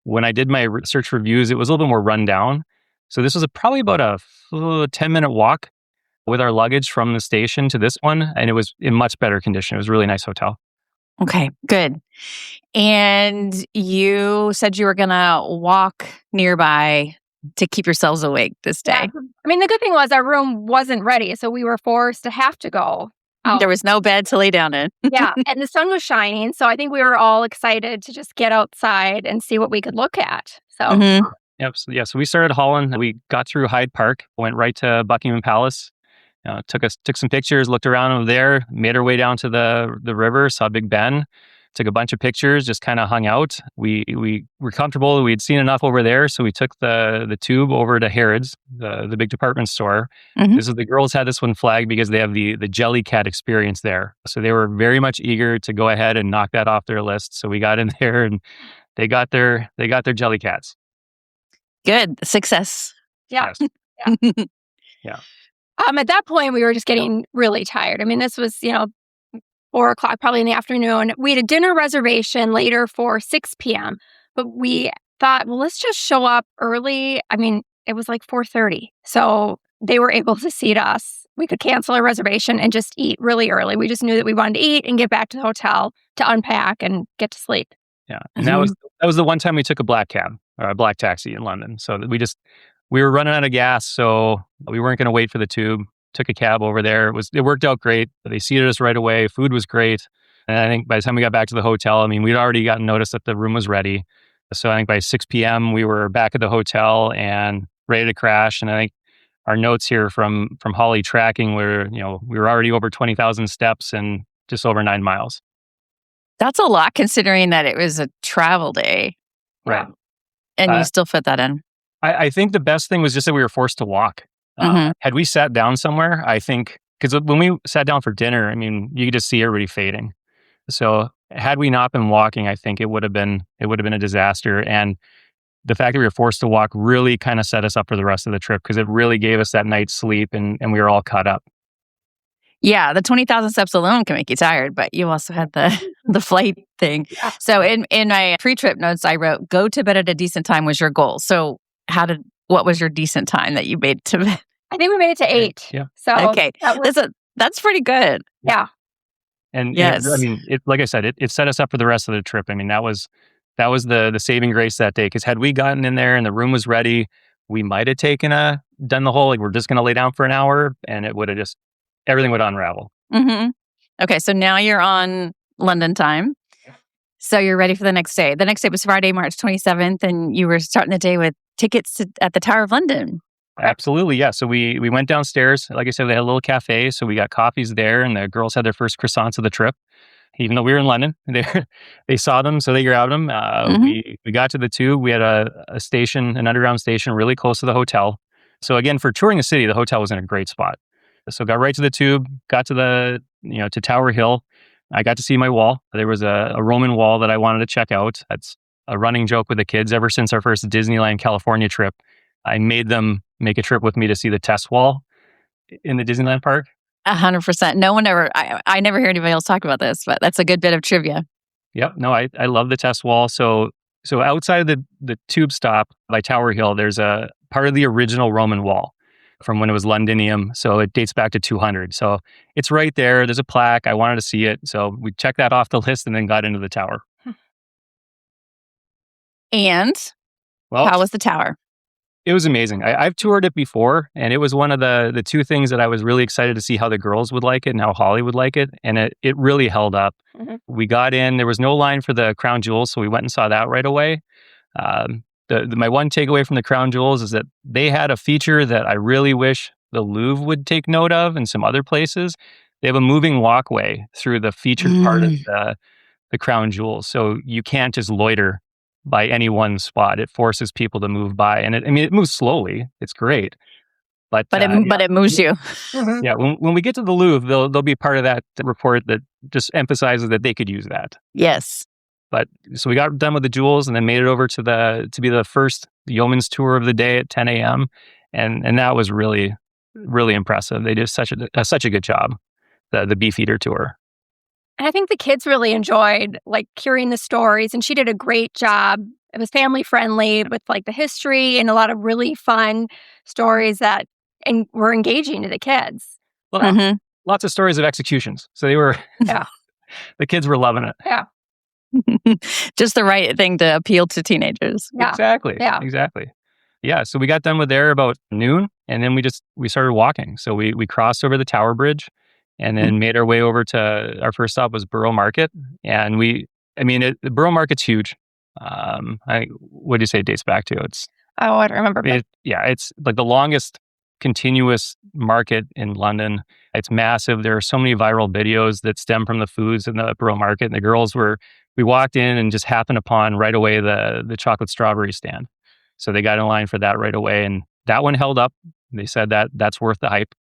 When I did my search reviews, it was a little bit more run down. So this was probably about a 10-minute walk with our luggage from the station to this one. And it was in much better condition. It was a really nice hotel. Okay, good. And you said you were going to walk nearby to keep yourselves awake this day. Yeah. I mean, the good thing was our room wasn't ready. So we were forced to have to go out. There was no bed to lay down in. Yeah. And the sun was shining. So I think we were all excited to just get outside and see what we could look at. So Yep. So we started hauling. We got through Hyde Park, went right to Buckingham Palace. Took some pictures, looked around over there, made our way down to the river, saw Big Ben, took a bunch of pictures, just kind of hung out. We were comfortable. We had seen enough over there, so we took the tube over to Harrods, the big department store. This is the girls had this one flagged because they have the Jelly Cat experience there, so they were very much eager to go ahead and knock that off their list. So we got in there and they got their Jelly Cats. Good. Success. yeah. Yes. Yeah. Yeah. At that point, we were just getting really tired. I mean, this was, 4:00, probably in the afternoon. We had a dinner reservation later for 6 p.m., but we thought, well, let's just show up early. I mean, it was like 4:30. So they were able to seat us. We could cancel our reservation and just eat really early. We just knew that we wanted to eat and get back to the hotel to unpack and get to sleep. Yeah. And that was the one time we took a black cab or a black taxi in London. So that we were running out of gas, so we weren't going to wait for the tube. Took a cab over there. It worked out great. They seated us right away. Food was great. And I think by the time we got back to the hotel, I mean, we'd already gotten notice that the room was ready. So I think by 6 p.m. we were back at the hotel and ready to crash. And I think our notes here from Holly tracking were, we were already over 20,000 steps and just over 9 miles. That's a lot considering that it was a travel day. Right. And you still fit that in. I think the best thing was just that we were forced to walk. Had we sat down somewhere, I think, because when we sat down for dinner, I mean, you could just see everybody fading. So had we not been walking, I think it would have been a disaster. And the fact that we were forced to walk really kind of set us up for the rest of the trip because it really gave us that night's sleep and we were all caught up. Yeah, the 20,000 steps alone can make you tired, but you also had the flight thing. Yeah. So in my pre-trip notes, I wrote, go to bed at a decent time was your goal. So what was your decent time that you made to bed? I think we made it to 8. Yeah. So Okay. That's pretty good. Yeah. And yes. I mean, like I said, it set us up for the rest of the trip. I mean, that was the saving grace that day. Because had we gotten in there and the room was ready, we might have done the whole, like, we're just going to lay down for an hour and it would have everything would unravel. Okay. So now you're on London time. So you're ready for the next day. The next day was Friday, March 27th, and you were starting the day with tickets at the Tower of London. Absolutely, yeah. So we went downstairs. Like I said, they had a little cafe, so we got coffees there, and the girls had their first croissants of the trip. Even though we were in London, they saw them, so they grabbed them. We got to the tube. We had a station, an underground station, really close to the hotel. So again, for touring the city, the hotel was in a great spot. So got right to the tube, got to to Tower Hill. I got to see my wall. There was a Roman wall that I wanted to check out. That's a running joke with the kids ever since our first Disneyland California trip. I made them make a trip with me to see the test wall in the Disneyland park. 100%. No one ever, I never hear anybody else talk about this, but that's a good bit of trivia. Yep. No, I love the test wall. So outside of the tube stop by Tower Hill, there's a part of the original Roman wall from when it was Londinium. So it dates back to 200. So it's right there. There's a plaque. I wanted to see it. So we checked that off the list and then got into the tower. And how was the tower? It was amazing. I've toured it before, and it was one of the two things that I was really excited to see how the girls would like it and how Holly would like it. And it really held up. Mm-hmm. We got in. There was no line for the crown jewels, so we went and saw that right away. My one takeaway from the crown jewels is that they had a feature that I really wish the Louvre would take note of and some other places. They have a moving walkway through the featured part of the crown jewels, so you can't just loiter by any one spot. It forces people to move by, and it moves slowly. It's great, but it moves you. Yeah, when we get to the Louvre, they'll be part of that report that just emphasizes that they could use that. Yes. But so we got done with the jewels, and then made it over to be the first yeoman's tour of the day at 10 a.m. and that was really, really impressive. They did such a good job. The Beefeater tour. And I think the kids really enjoyed hearing the stories, and she did a great job. It was family friendly with the history and a lot of really fun stories that were engaging to the kids. Well, lots of stories of executions. So they were, the kids were loving it. Yeah. Just the right thing to appeal to teenagers. Yeah. Exactly. Yeah. Exactly. Yeah. So we got done with there about noon, and then we started walking. So we crossed over the Tower Bridge. And then made our way over to our first stop was Borough Market. And the Borough Market's huge. What do you say it dates back to? I don't remember. It's like the longest continuous market in London. It's massive. There are so many viral videos that stem from the foods in the Borough Market. And the girls we walked in and just happened upon right away the chocolate strawberry stand. So they got in line for that right away. And that one held up. They said that's worth the hype.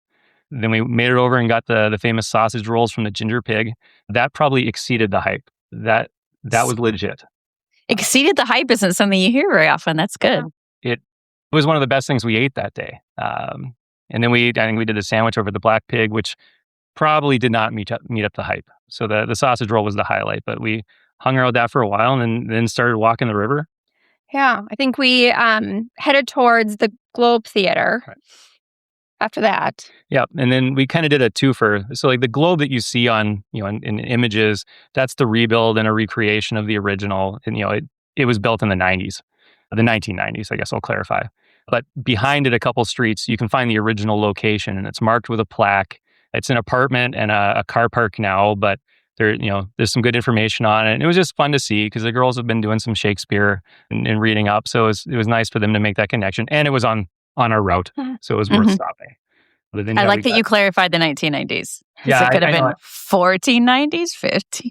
Then we made it over and got the famous sausage rolls from the Ginger Pig. That probably exceeded the hype. That was legit. Exceeded the hype isn't something you hear very often. That's good. It was one of the best things we ate that day. And then I think we did a sandwich over the Black Pig, which probably did not meet up the hype. So the sausage roll was the highlight, but we hung around that for a while and then started walking the river. Yeah, I think we headed towards the Globe Theater. Right. After that. Yeah. And then we kind of did a twofer. So the globe that you see on, in images, that's the rebuild and a recreation of the original. And, it was built in the 1990s, I guess I'll clarify. But behind it, a couple streets, you can find the original location, and it's marked with a plaque. It's an apartment and a car park now, but there's some good information on it. And it was just fun to see because the girls have been doing some Shakespeare and reading up. So it was nice for them to make that connection. And it was on our route, so it was worth stopping. But then, I like that you clarified the 1990s. Yeah, it could have been 1490s, 15.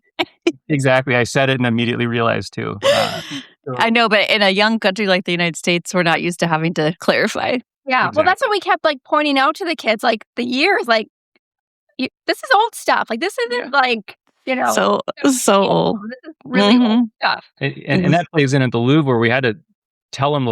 Exactly. I said it and immediately realized too. I know, but in a young country like the United States, we're not used to having to clarify. Yeah, exactly. Well, that's what we kept pointing out to the kids, the years, this is old stuff. This isn't so old. This is really old stuff. And that plays in at the Louvre where we had to tell them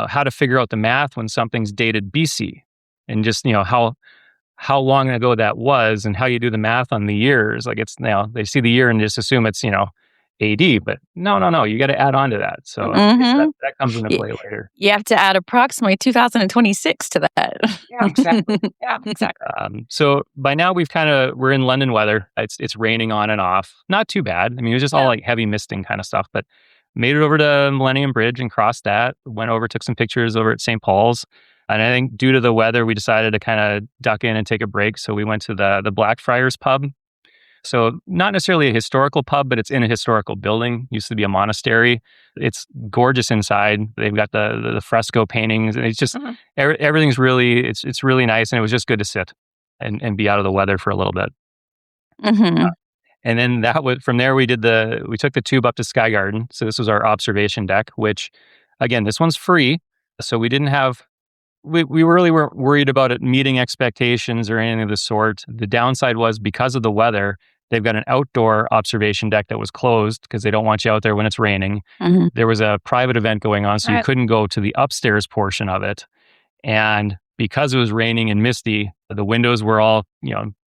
how to figure out the math when something's dated BC, and just how long ago that was and how you do the math on the years. It's they see the year and just assume it's AD, but no, you got to add on to that. So that comes into play later. You have to add approximately 2026 to that. Yeah, exactly. Yeah, exactly. So by now we're in London weather. It's raining on and off. Not too bad. It was just all heavy misting kind of stuff, but. Made it over to Millennium Bridge and crossed that. Went over, took some pictures over at St. Paul's. And I think due to the weather, we decided to kind of duck in and take a break. So we went to the Blackfriars pub. So not necessarily a historical pub, but it's in a historical building. Used to be a monastery. It's gorgeous inside. They've got the fresco paintings, and it's just everything's really it's really nice. And it was just good to sit and be out of the weather for a little bit. Mm-hmm. And then from there we took the tube up to Sky Garden. So this was our observation deck, which again, this one's free. So we really weren't worried about it meeting expectations or anything of the sort. The downside was because of the weather, They've got an outdoor observation deck that was closed because they don't want you out there when it's raining. Mhm. There was a private event going on, so you Right. couldn't go to the upstairs portion of it. And because it was raining and misty, the windows were all,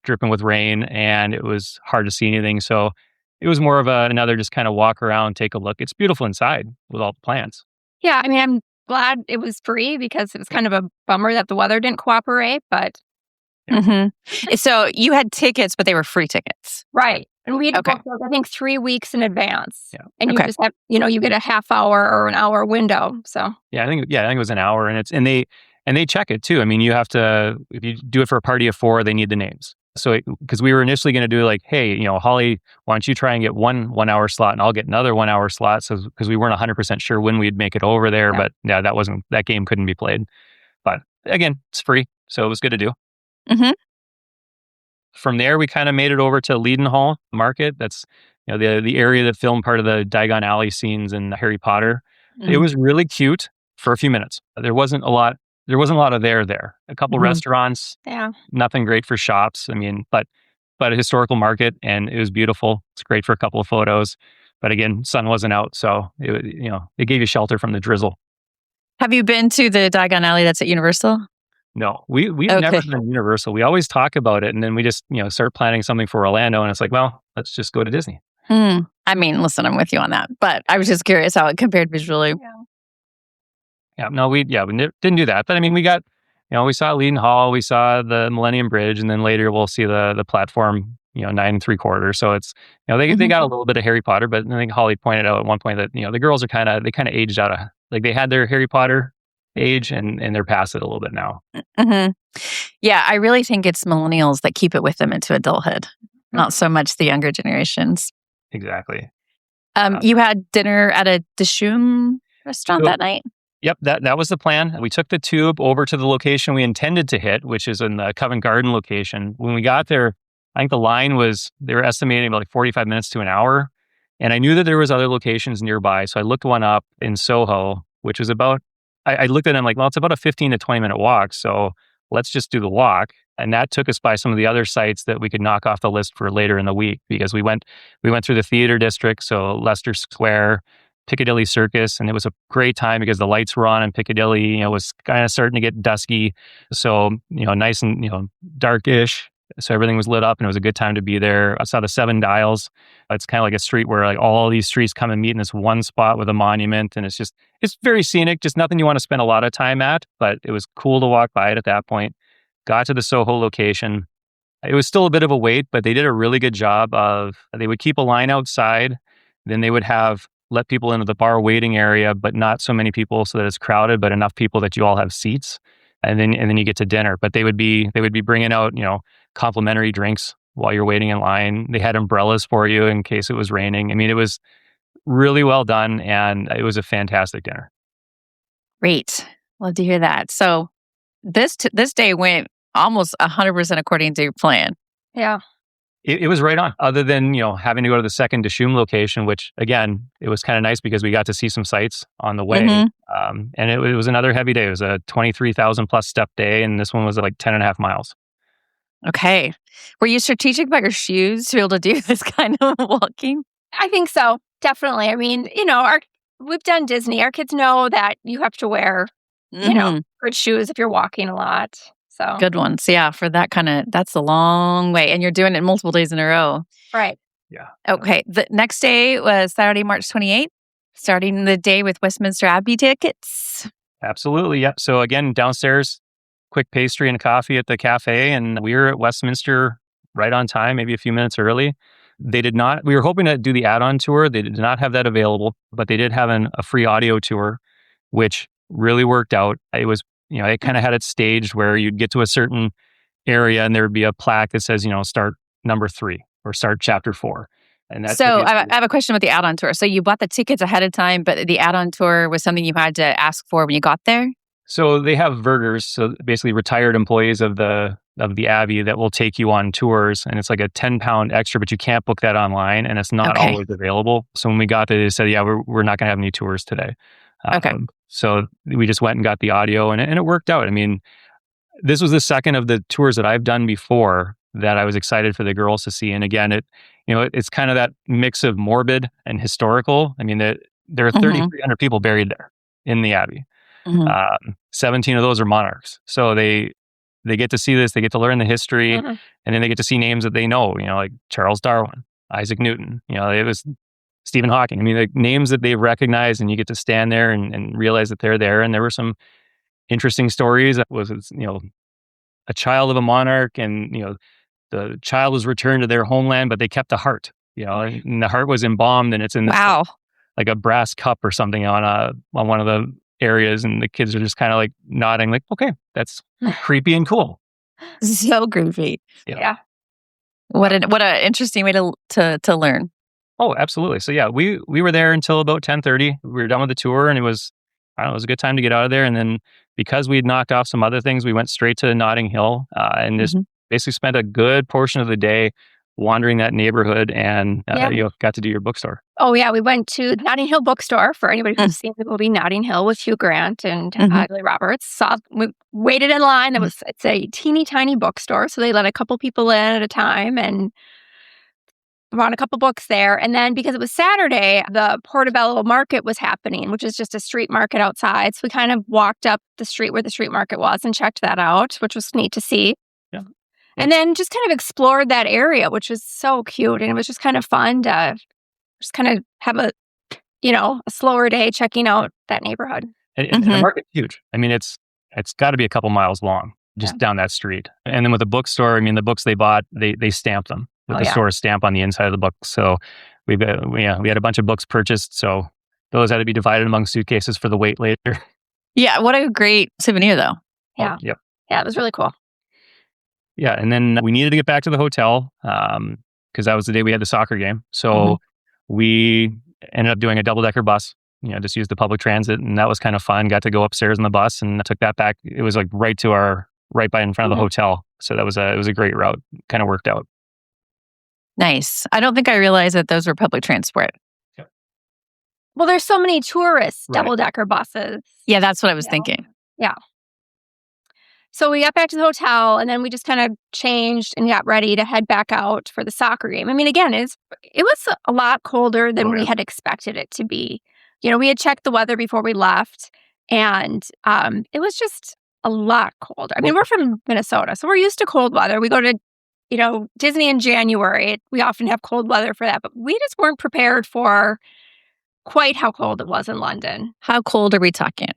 dripping with rain, and it was hard to see anything. So it was more of another just kind of walk around, take a look. It's beautiful inside with all the plants. Yeah, I mean, I'm glad it was free because it was kind of a bummer that the weather didn't cooperate, but Mhm. So you had tickets, but they were free tickets. right. And we had Okay. booked those, I think, 3 weeks in advance. Yeah. And you Okay. just have, you get a half hour or an hour window. So, I think it was an hour, and they check it too. I mean, you have to, if you do it for a party of 4, they need the names. So because we were initially going to do like, hey, Holly, why don't you try and get one 1 hour slot, and I'll get another 1 hour slot. So because we weren't 100% sure when we'd make it over there, Yeah. but yeah, that game couldn't be played. But again, it's free, so it was good to do. Mhm. From there, we kind of made it over to Leadenhall Market. That's the area that filmed part of the Diagon Alley scenes in Harry Potter. It Mhm. was really cute for a few minutes. There wasn't a lot. There wasn't a lot of there. A couple Mhm. restaurants, yeah. nothing great for shops. I mean, but a historical market, and it was beautiful. It's great for a couple of photos. But again, sun wasn't out, so it gave you shelter from the drizzle. Have you been to the Diagon Alley that's at Universal? No, we've Okay. never done Universal. We always talk about it, and then we just start planning something for Orlando, and it's like, well, let's just go to Disney. I mean, listen, I'm with you on that, but I was just curious how it compared visually. Yeah, no, didn't do that. But I mean, we got, we saw Leadenhall, we saw the Millennium Bridge, and then later we'll see the platform, 9 3/4. So it's, they got a little bit of Harry Potter, but I think Holly pointed out at one point that, the girls are kind of aged out of, like they had their Harry Potter age and they're past it a little bit now. Mhm. Yeah, I really think it's millennials that keep it with them into adulthood, not so much the younger generations. Exactly. You had dinner at a Dishoom restaurant that night? Yep, that was the plan. We took the tube over to the location we intended to hit, which is in the Covent Garden location. When we got there, I think the line they were estimating about like 45 minutes to an hour. And I knew that there was other locations nearby. So I looked one up in Soho, which was about, I looked at it and I'm like, well, it's about a 15 to 20 minute walk. So let's just do the walk. And that took us by some of the other sites that we could knock off the list for later in the week, because we went through the theater district. So Leicester Square, Piccadilly Circus, and it was a great time because the lights were on in Piccadilly. It was kind of starting to get dusky, so nice and darkish. So everything was lit up, and it was a good time to be there. I saw the Seven Dials. It's kind of like a street where like all these streets come and meet in this one spot with a monument, and it's very scenic. Just nothing you want to spend a lot of time at, but it was cool to walk by it at that point. Got to the Soho location. It was still a bit of a wait, but they did a really good job they would keep a line outside, then they would let people into the bar waiting area, but not so many people so that it's crowded, but enough people that you all have seats, and then you get to dinner. But they would be bringing out complimentary drinks while you're waiting in line. They had umbrellas for you in case it was raining. I mean, it was really well done, and it was a fantastic dinner. Great. Love to hear that. So this day went almost 100% according to your plan. Yeah. It was right on, other than, having to go to the second Dishoom location, which again, it was kind of nice because we got to see some sights on the way. Mhm. And it was another heavy day. It was a 23,000 plus step day. And this one was like 10 and a half miles. Okay. Were you strategic about your shoes to be able to do this kind of walking? I think so. Definitely. I mean, we've done Disney. Our kids know that you have to wear, Mhm. good shoes if you're walking a lot. So Good ones. Yeah, for that's a long way. And you're doing it multiple days in a row. right. Yeah. Okay. The next day was Saturday, March 28th, starting the day with Westminster Abbey tickets. Absolutely. Yeah. So again, downstairs, quick pastry and coffee at the cafe. And we were at Westminster right on time, maybe a few minutes early. They did not, we were hoping to do the add-on tour. They did not have that available, but they did have a free audio tour, which really worked out. It was, it kind of had it staged where you'd get to a certain area and there would be a plaque that says, start number 3 or start chapter 4. And that's So I have a question about the add-on tour. So you bought the tickets ahead of time, but the add-on tour was something you had to ask for when you got there? So they have vergers, so basically retired employees of the Abbey that will take you on tours, and it's like a 10-pound extra, but you can't book that online, and it's not Okay. always available. So when we got there, they said, "Yeah, we're not going to have any tours today." Okay. So we just went and got the audio, and it worked out. I mean, this was the second of the tours that I've done before that I was excited for the girls to see. And again, it's kind of that mix of morbid and historical. I mean, there are 3,300 people buried there in the Abbey. 17 of those are monarchs. So they get to see this, they get to learn the history, and then they get to see names that they know, like Charles Darwin, Isaac Newton, it was Stephen Hawking. I mean, like names that they recognize, and you get to stand there and realize that they're there. And there were some interesting stories. That was, a child of a monarch, and, the child was returned to their homeland, but they kept the heart, and the heart was embalmed, and it's in this, like a brass cup or something on one of the areas, and the kids are just kind of like nodding, like, okay, that's creepy and cool. So creepy. Yeah. What an interesting way to learn. Oh, absolutely. So yeah, we were there until about 10:30. We were done with the tour, and it was a good time to get out of there. And then because we had knocked off some other things, we went straight to Notting Hill and just basically spent a good portion of the day wandering that neighborhood, and got to do your bookstore. Oh yeah, we went to Notting Hill Bookstore, for anybody who's seen the movie Notting Hill with Hugh Grant and Julia Roberts. We waited in line. It's a teeny tiny bookstore, so they let a couple people in at a time, and bought a couple books there. And then because it was Saturday, the Portobello Market was happening, which is just a street market outside. So we kind of walked up the street where the street market was and checked that out, which was neat to see. Yeah. And then just kind of explored that area, which was so cute. And it was just kind of fun to just kind of have a slower day checking out that neighborhood. And the market's huge. I mean, it's got to be a couple miles long just down that street. And then with the bookstore, I mean, the books they bought, they stamped them with the store stamp on the inside of the book. So we had a bunch of books purchased. So those had to be divided among suitcases for the wait later. Yeah, what a great souvenir, though. Yeah. Oh, yep. Yeah, it was really cool. Yeah, and then we needed to get back to the hotel because that was the day we had the soccer game. So we ended up doing a double-decker bus, just used the public transit, and that was kind of fun. Got to go upstairs in the bus and took that back. It was like right by in front of the hotel. So it was a great route. Kind of worked out. Nice. I don't think I realized that those were public transport. Yep. Well, there's so many tourist double-decker buses. Yeah, that's what I was thinking. Yeah. So we got back to the hotel, and then we just kind of changed and got ready to head back out for the soccer game. I mean, again, it was a lot colder than we had expected it to be. We had checked the weather before we left, and it was just a lot colder. I mean, we're from Minnesota, so we're used to cold weather. We go to Disney in January. We often have cold weather for that, but we just weren't prepared for quite how cold it was in London. How cold are we talking?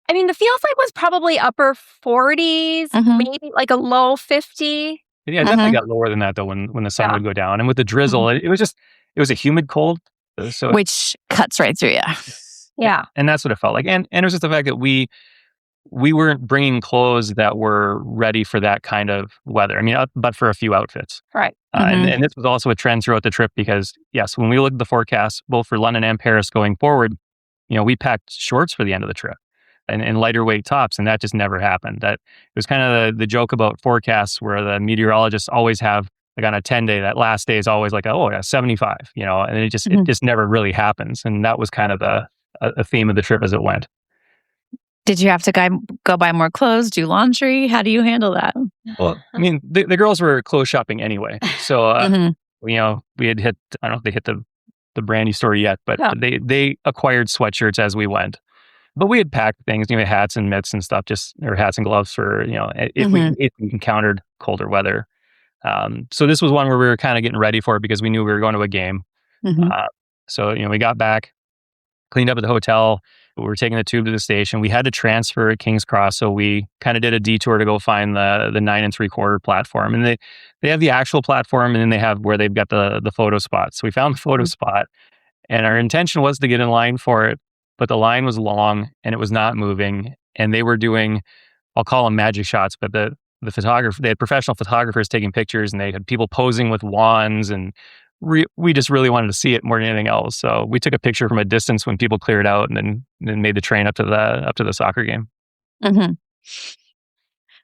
I mean, the feels like was probably upper 40s, maybe like a low 50. Yeah, it definitely got lower than that, though, when the sun would go down. And with the drizzle, it was a humid cold. Which cuts right through you. Yeah. And that's what it felt like. And it was just the fact that we weren't bringing clothes that were ready for that kind of weather. I mean, but for a few outfits. Right. And this was also a trend throughout the trip because, yes, when we looked at the forecast, both for London and Paris going forward, we packed shorts for the end of the trip and lighter weight tops, and that just never happened. That it was kind of the joke about forecasts where the meteorologists always have, like on a 10-day, that last day is always like, 75, and it just never really happens. And that was kind of a theme of the trip as it went. Did you have to go buy more clothes, do laundry? How do you handle that? Well, I mean, the girls were clothes shopping anyway. So, we had hit, I don't know if they hit the Brandy store yet, but they acquired sweatshirts as we went. But we had packed things, hats and mitts and stuff, or hats and gloves for, if we encountered colder weather. So this was one where we were kind of getting ready for it because we knew we were going to a game. So, we got back, cleaned up at the hotel. We were taking the tube to the station. We had to transfer at King's Cross, so we kind of did a detour to go find the 9 3/4 platform. And they have the actual platform, and then they have where they've got the photo spot. So we found the photo spot, and our intention was to get in line for it, but the line was long and it was not moving. And they were doing, I'll call them magic shots, but the photographer, they had professional photographers taking pictures, and they had people posing with wands, and we just really wanted to see it more than anything else. So we took a picture from a distance when people cleared out, and then made the train up to the soccer game.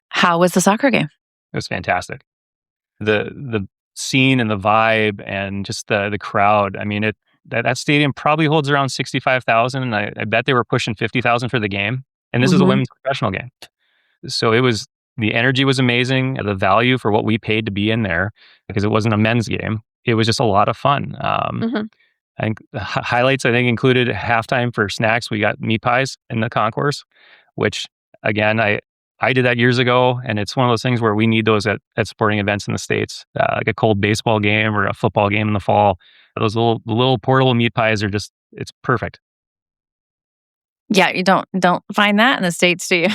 How was the soccer game? It was fantastic. The scene and the vibe and just the crowd. I mean, that stadium probably holds around 65,000, and I bet they were pushing 50,000 for the game. And this is a women's professional game. So it was The energy was amazing. The value for what we paid to be in there, because it wasn't a men's game. It was just a lot of fun. I think the highlights, included halftime for snacks. We got meat pies in the concourse, which again, I did that years ago. And it's one of those things where we need those at sporting events in the States, like a cold baseball game or a football game in the fall. Those little portable meat pies are just, it's perfect. Yeah, you don't find that in the States, do you?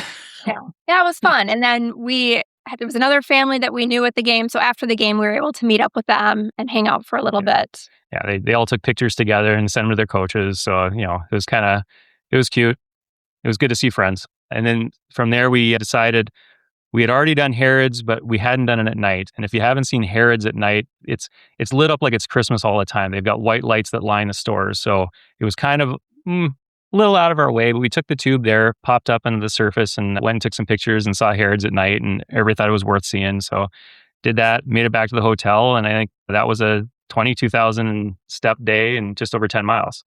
Yeah, it was fun. And then there was another family that we knew at the game. So after the game, we were able to meet up with them and hang out for a little bit. Yeah, they all took pictures together and sent them to their coaches. So, it was cute. It was good to see friends. And then from there, we decided we had already done Harrods, but we hadn't done it at night. And if you haven't seen Harrods at night, it's lit up like it's Christmas all the time. They've got white lights that line the stores. So it was kind of a little out of our way, but we took the tube there, popped up into the surface and went and took some pictures and saw Harrods at night, and everybody thought it was worth seeing. So did that, made it back to the hotel. And I think that was a 22,000 step day and just over 10 miles.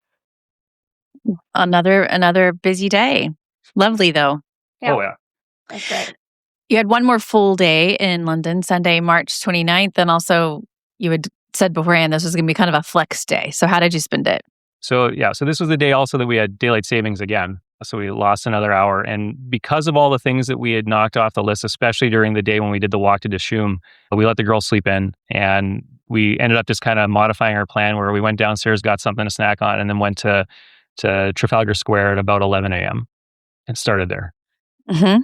Another busy day. Lovely though. Yeah. Oh yeah. That's great. You had one more full day in London, Sunday, March 29th. And also you had said beforehand this was going to be kind of a flex day. So how did you spend it? So this was the day also that we had daylight savings again. So we lost another hour. And because of all the things that we had knocked off the list, especially during the day when we did the walk to Dishoom, we let the girls sleep in, and we ended up just kind of modifying our plan where we went downstairs, got something to snack on, and then went to Trafalgar Square at about 11 a.m. and started there. Mm-hmm.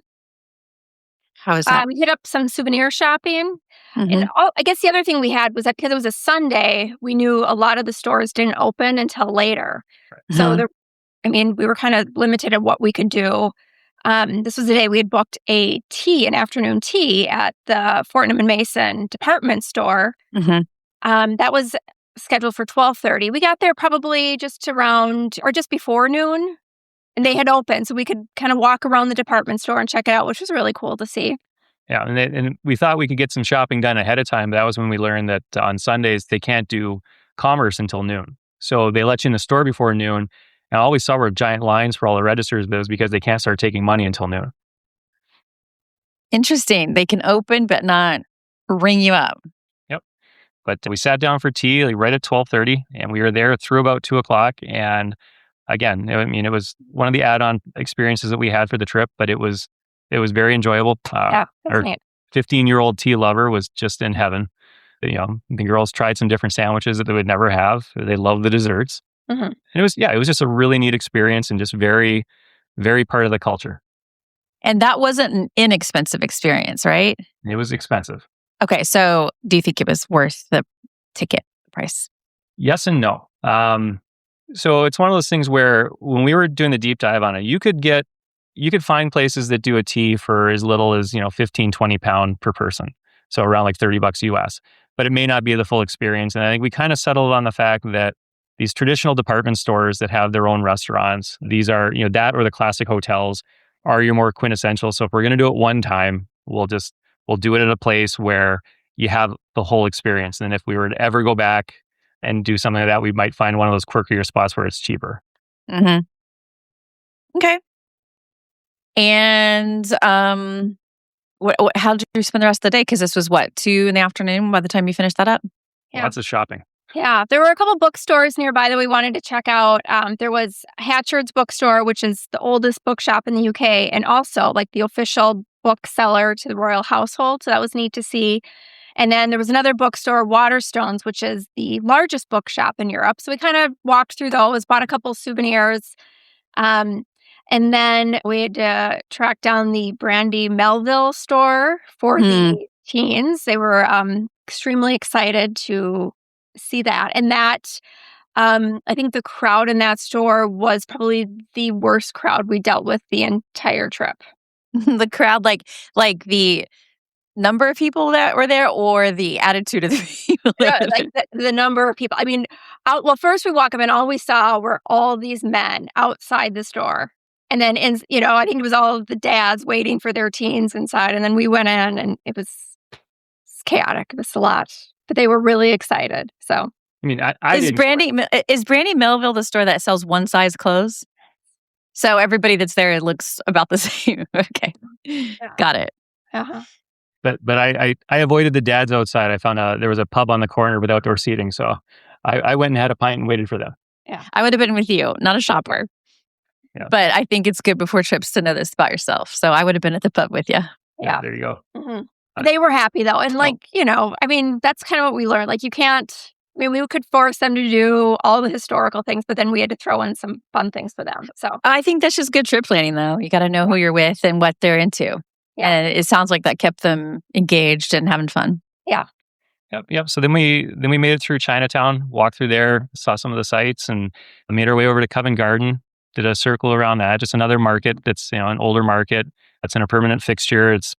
How was that? We hit up some souvenir shopping. Mm-hmm. And I guess the other thing we had was that because it was a Sunday, we knew a lot of the stores didn't open until later. Right. So we were kind of limited at what we could do. This was the day we had booked an afternoon tea at the Fortnum Mason department store. Mm-hmm. That was scheduled for 12:30. We got there probably just around or just before noon, and they had opened, so we could kind of walk around the department store and check it out, which was really cool to see. Yeah, and we thought we could get some shopping done ahead of time, but that was when we learned that on Sundays they can't do commerce until noon. So they let you in the store before noon, and all we saw were giant lines for all the registers, but it was because they can't start taking money until noon. Interesting. They can open but not ring you up. Yep. But we sat down for tea right at 12:30, and we were there through about 2:00. And again, it was one of the add-on experiences that we had for the trip, but it was very enjoyable. Our neat. 15-year-old tea lover was just in heaven. The girls tried some different sandwiches that they would never have. They loved the desserts. Mm-hmm. And it was just a really neat experience and just very, very part of the culture. And that wasn't an inexpensive experience, right? It was expensive. Okay, so do you think it was worth the ticket price? Yes and no. So it's one of those things where when we were doing the deep dive on it, you could find places that do a tea for as little as, 15, 20 pound per person. So around like $30 US, but it may not be the full experience. And I think we kind of settled on the fact that these traditional department stores that have their own restaurants, these are, that or the classic hotels are your more quintessential. So if we're going to do it one time, we'll do it at a place where you have the whole experience. And if we were to ever go back and do something like that, we might find one of those quirkier spots where it's cheaper. Mm-hmm. Okay. And how did you spend the rest of the day? Because this was 2 p.m. by the time you finished that up? Yeah. Lots of shopping. Yeah, there were a couple bookstores nearby that we wanted to check out. There was Hatchard's bookstore, which is the oldest bookshop in the UK, and also like the official bookseller to the royal household. So that was neat to see. And then there was another bookstore, Waterstones, which is the largest bookshop in Europe. So we kind of walked through those, bought a couple souvenirs. And then we had to track down the Brandy Melville store for the teens. They were extremely excited to see that. And that, I think the crowd in that store was probably the worst crowd we dealt with the entire trip. The crowd, like the number of people that were there or the attitude of the people? Yeah, like the number of people. I mean, first we walk up and all we saw were all these men outside the store. And then, I think it was all of the dads waiting for their teens inside. And then we went in and it was chaotic. It was a lot. But they were really excited. So, I mean, is Brandy Melville the store that sells one size clothes? So everybody that's there looks about the same. Okay, got it. Uh-huh. But I avoided the dads outside. I found there was a pub on the corner with outdoor seating, so I went and had a pint and waited for them. Yeah. I would have been with you, not a shopper. Yeah. But I think it's good before trips to know this about yourself. So I would have been at the pub with you. Yeah. There you go. Mm-hmm. They were happy though. And I mean, that's kind of what we learned. Like we could force them to do all the historical things, but then we had to throw in some fun things for them. So I think that's just good trip planning though. You got to know who you're with and what they're into. Yeah. And it sounds like that kept them engaged and having fun. Yeah. Yep. So then we made it through Chinatown, walked through there, saw some of the sights, and made our way over to Covent Garden. Did a circle around that. Just another market that's an older market that's in a permanent fixture. It's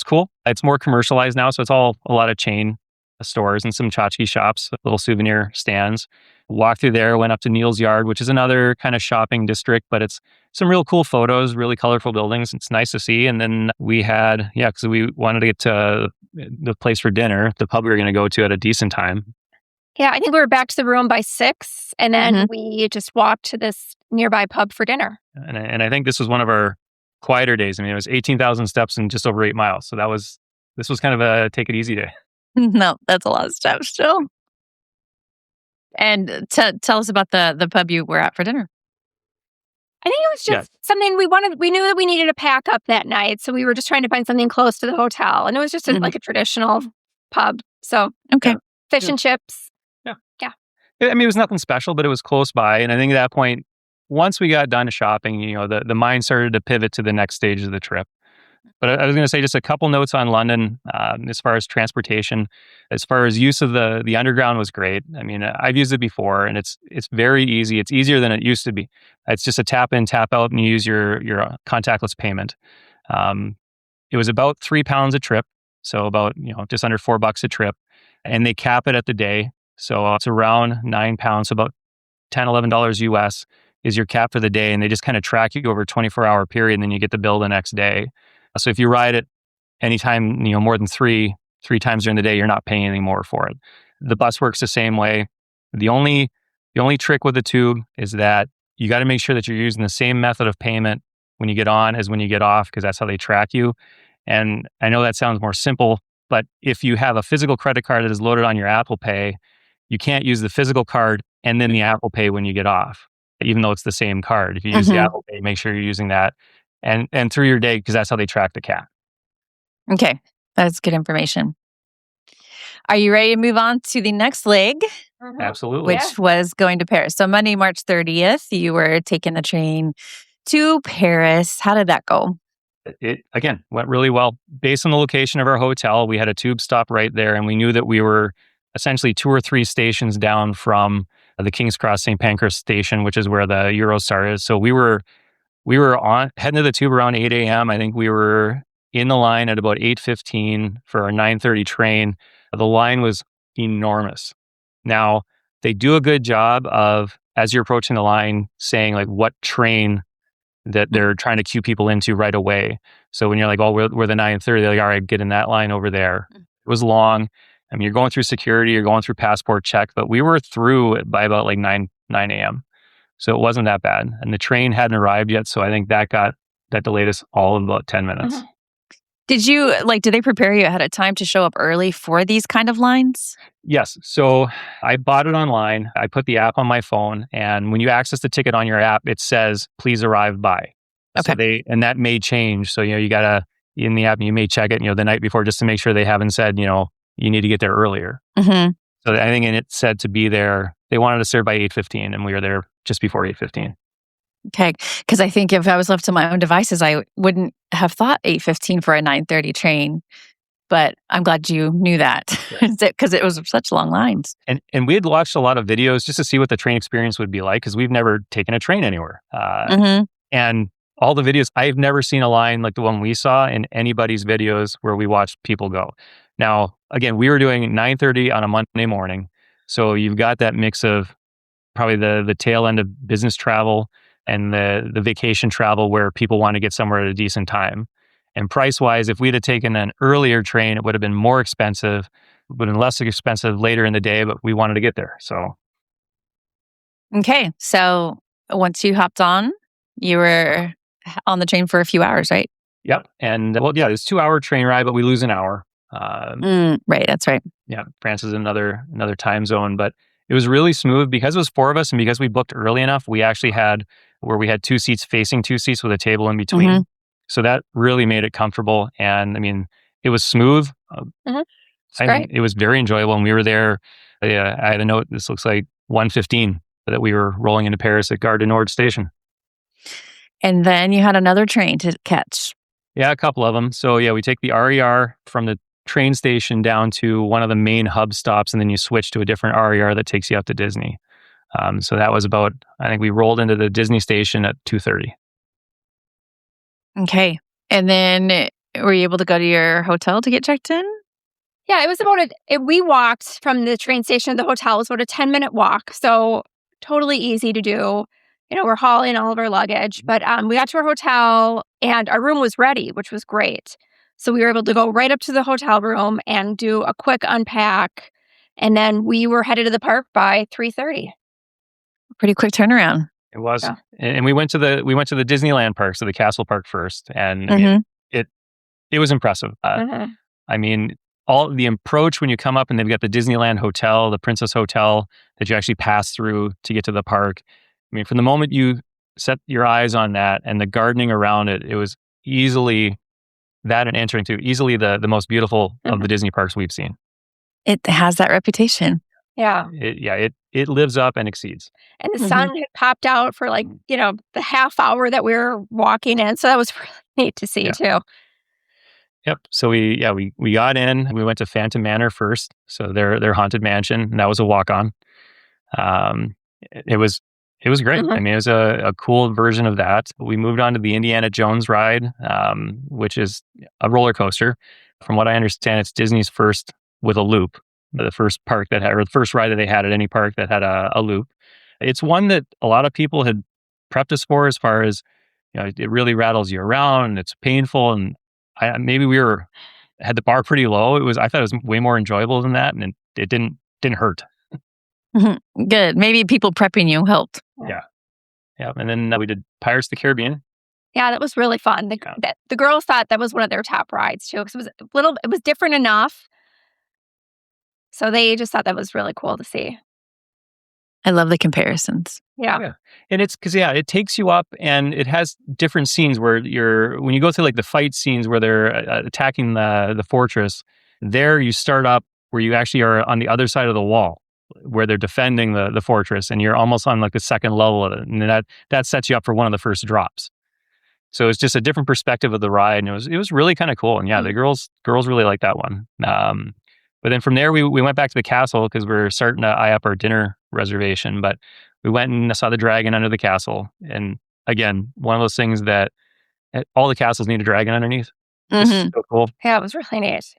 cool. It's more commercialized now, so it's all a lot of chain stores and some tchotchke shops, little souvenir stands. Walked through there, went up to Neal's Yard, which is another kind of shopping district, but it's some real cool photos, really colorful buildings. It's nice to see. And then we had, because we wanted to get to the place for dinner, the pub we were going to go to at a decent time. Yeah, I think we were back to the room by 6, and then we just walked to this nearby pub for dinner. And I think this was one of our quieter days. I mean, it was 18,000 steps and just over 8 miles. So this was kind of a take it easy day. No, that's a lot of steps still. And tell us about the pub you were at for dinner. I think it was just something we wanted. We knew that we needed to pack up that night, so we were just trying to find something close to the hotel, and it was just like a traditional pub. So fish and chips. Yeah. I mean, it was nothing special, but it was close by, and I think at that point, once we got done shopping, the mind started to pivot to the next stage of the trip. But I was going to say just a couple notes on London as far as transportation. As far as use of the underground was great. I mean, I've used it before, and it's very easy. It's easier than it used to be. It's just a tap in, tap out, and you use your contactless payment. It was about £3 a trip, so about just under $4 a trip, and they cap it at the day, so it's around £9, so about $10-11 US is your cap for the day, and they just kind of track you over a 24-hour period, and then you get the bill the next day. So if you ride it anytime, more than three times during the day, you're not paying anything more for it. The bus works the same way. The only trick with the tube is that you got to make sure that you're using the same method of payment when you get on as when you get off, because that's how they track you. And I know that sounds more simple, but if you have a physical credit card that is loaded on your Apple Pay, you can't use the physical card and then the Apple Pay when you get off, even though it's the same card. If you use the Apple Pay, make sure you're using that. And through your day, because that's how they track the cap. Okay, that's good information. Are you ready to move on to the next leg? Absolutely. Which was going to Paris. So Monday, March 30th, you were taking the train to Paris. How did that go? It, again, went really well. Based on the location of our hotel, we had a tube stop right there, and we knew that we were essentially 2 or 3 stations down from the King's Cross St. Pancras station, which is where the Eurostar is. So we were heading to the tube around 8 a.m. I think we were in the line at about 8:15 for our 9:30 train. The line was enormous. Now, they do a good job of, as you're approaching the line, saying like what train that they're trying to queue people into right away. So when you're like, oh, we're the 9:30, they're like, all right, get in that line over there. It was long. I mean, you're going through security, you're going through passport check, but we were through by about like 9 a.m. So it wasn't that bad. And the train hadn't arrived yet. So I think that delayed us all of about 10 minutes. Did they prepare you ahead of time to show up early for these kind of lines? Yes. So I bought it online. I put the app on my phone. And when you access the ticket on your app, it says, please arrive by. Okay. So and that may change. So, you got to, in the app, you may check it, the night before just to make sure they haven't said, you need to get there earlier. Mm-hmm. So I think it said to be there. They wanted us there by 8:15, and we were there just before 8:15. Okay, because I think if I was left to my own devices, I wouldn't have thought 8:15 for a 9:30 train. But I'm glad you knew that because it was such long lines. And we had watched a lot of videos just to see what the train experience would be like, because we've never taken a train anywhere. And all the videos, I've never seen a line like the one we saw in anybody's videos where we watched people go. Now, again, we were doing 9:30 on a Monday morning. So you've got that mix of probably the tail end of business travel and the vacation travel where people want to get somewhere at a decent time. And price-wise, if we'd have taken an earlier train, it would have been more expensive. It would have been less expensive later in the day, but we wanted to get there. So, okay. So once you hopped on, you were on the train for a few hours, right? Yep. And well, yeah, it's 2-hour train ride, but we lose an hour. Right, that's right. Yeah, France is another time zone, but it was really smooth because it was 4 of us, and because we booked early enough. We actually had where we had 2 seats facing 2 seats with a table in between, so that really made it comfortable. And I mean, it was smooth. It was very enjoyable, and we were there. I had a note. This looks like 1:15 that we were rolling into Paris at Gare du Nord station. And then you had another train to catch. Yeah, a couple of them. So yeah, we take the RER from the train station down to one of the main hub stops, and then you switch to a different RER that takes you up to Disney. So that was about, I think we rolled into the Disney station at 2:30. Okay. And then were you able to go to your hotel to get checked in? Yeah, it was about we walked from the train station to the hotel. It was about a 10-minute walk. So totally easy to do. We're hauling all of our luggage, but we got to our hotel and our room was ready, which was great. So we were able to go right up to the hotel room and do a quick unpack. And then we were headed to the park by 3:30. Pretty quick turnaround. It was. Yeah. And we went to the Disneyland park, so the Castle Park first. And I mean, it was impressive. I mean, all the approach when you come up and they've got the Disneyland Hotel, the Princess Hotel that you actually pass through to get to the park. I mean, from the moment you set your eyes on that and the gardening around it, it was easily that and entering to easily the most beautiful of the Disney parks we've seen. It has that reputation. Yeah. It lives up and exceeds. And the sun had popped out for the half hour that we were walking in. So that was really neat to see too. Yep. So we got in. We went to Phantom Manor first. So their haunted mansion, and that was a walk on. It was great. I mean, it was a cool version of that. We moved on to the Indiana Jones ride, which is a roller coaster. From what I understand, it's Disney's first with a loop. The first park that had, or the first ride that they had at any park that had a loop. It's one that a lot of people had prepped us for, as far as it really rattles you around. It's painful, and maybe we had the bar pretty low. I thought it was way more enjoyable than that, and it didn't hurt. Good. Maybe people prepping you helped. Yeah. And then we did Pirates of the Caribbean. Yeah, that was really fun. The girls thought that was one of their top rides too, because it was different enough. So they just thought that was really cool to see. I love the comparisons. Yeah. And it's because, it takes you up, and it has different scenes where when you go through the fight scenes where they're attacking the fortress, there you start up where you actually are on the other side of the wall, where they're defending the fortress, and you're almost on the second level of it. And that sets you up for one of the first drops. So it's just a different perspective of the ride. And it was really kind of cool. And the girls really liked that one. But then from there, we went back to the castle because we were starting to eye up our dinner reservation. But we went and saw the dragon under the castle. And again, one of those things that all the castles need a dragon underneath. It's so cool. Yeah, it was really neat.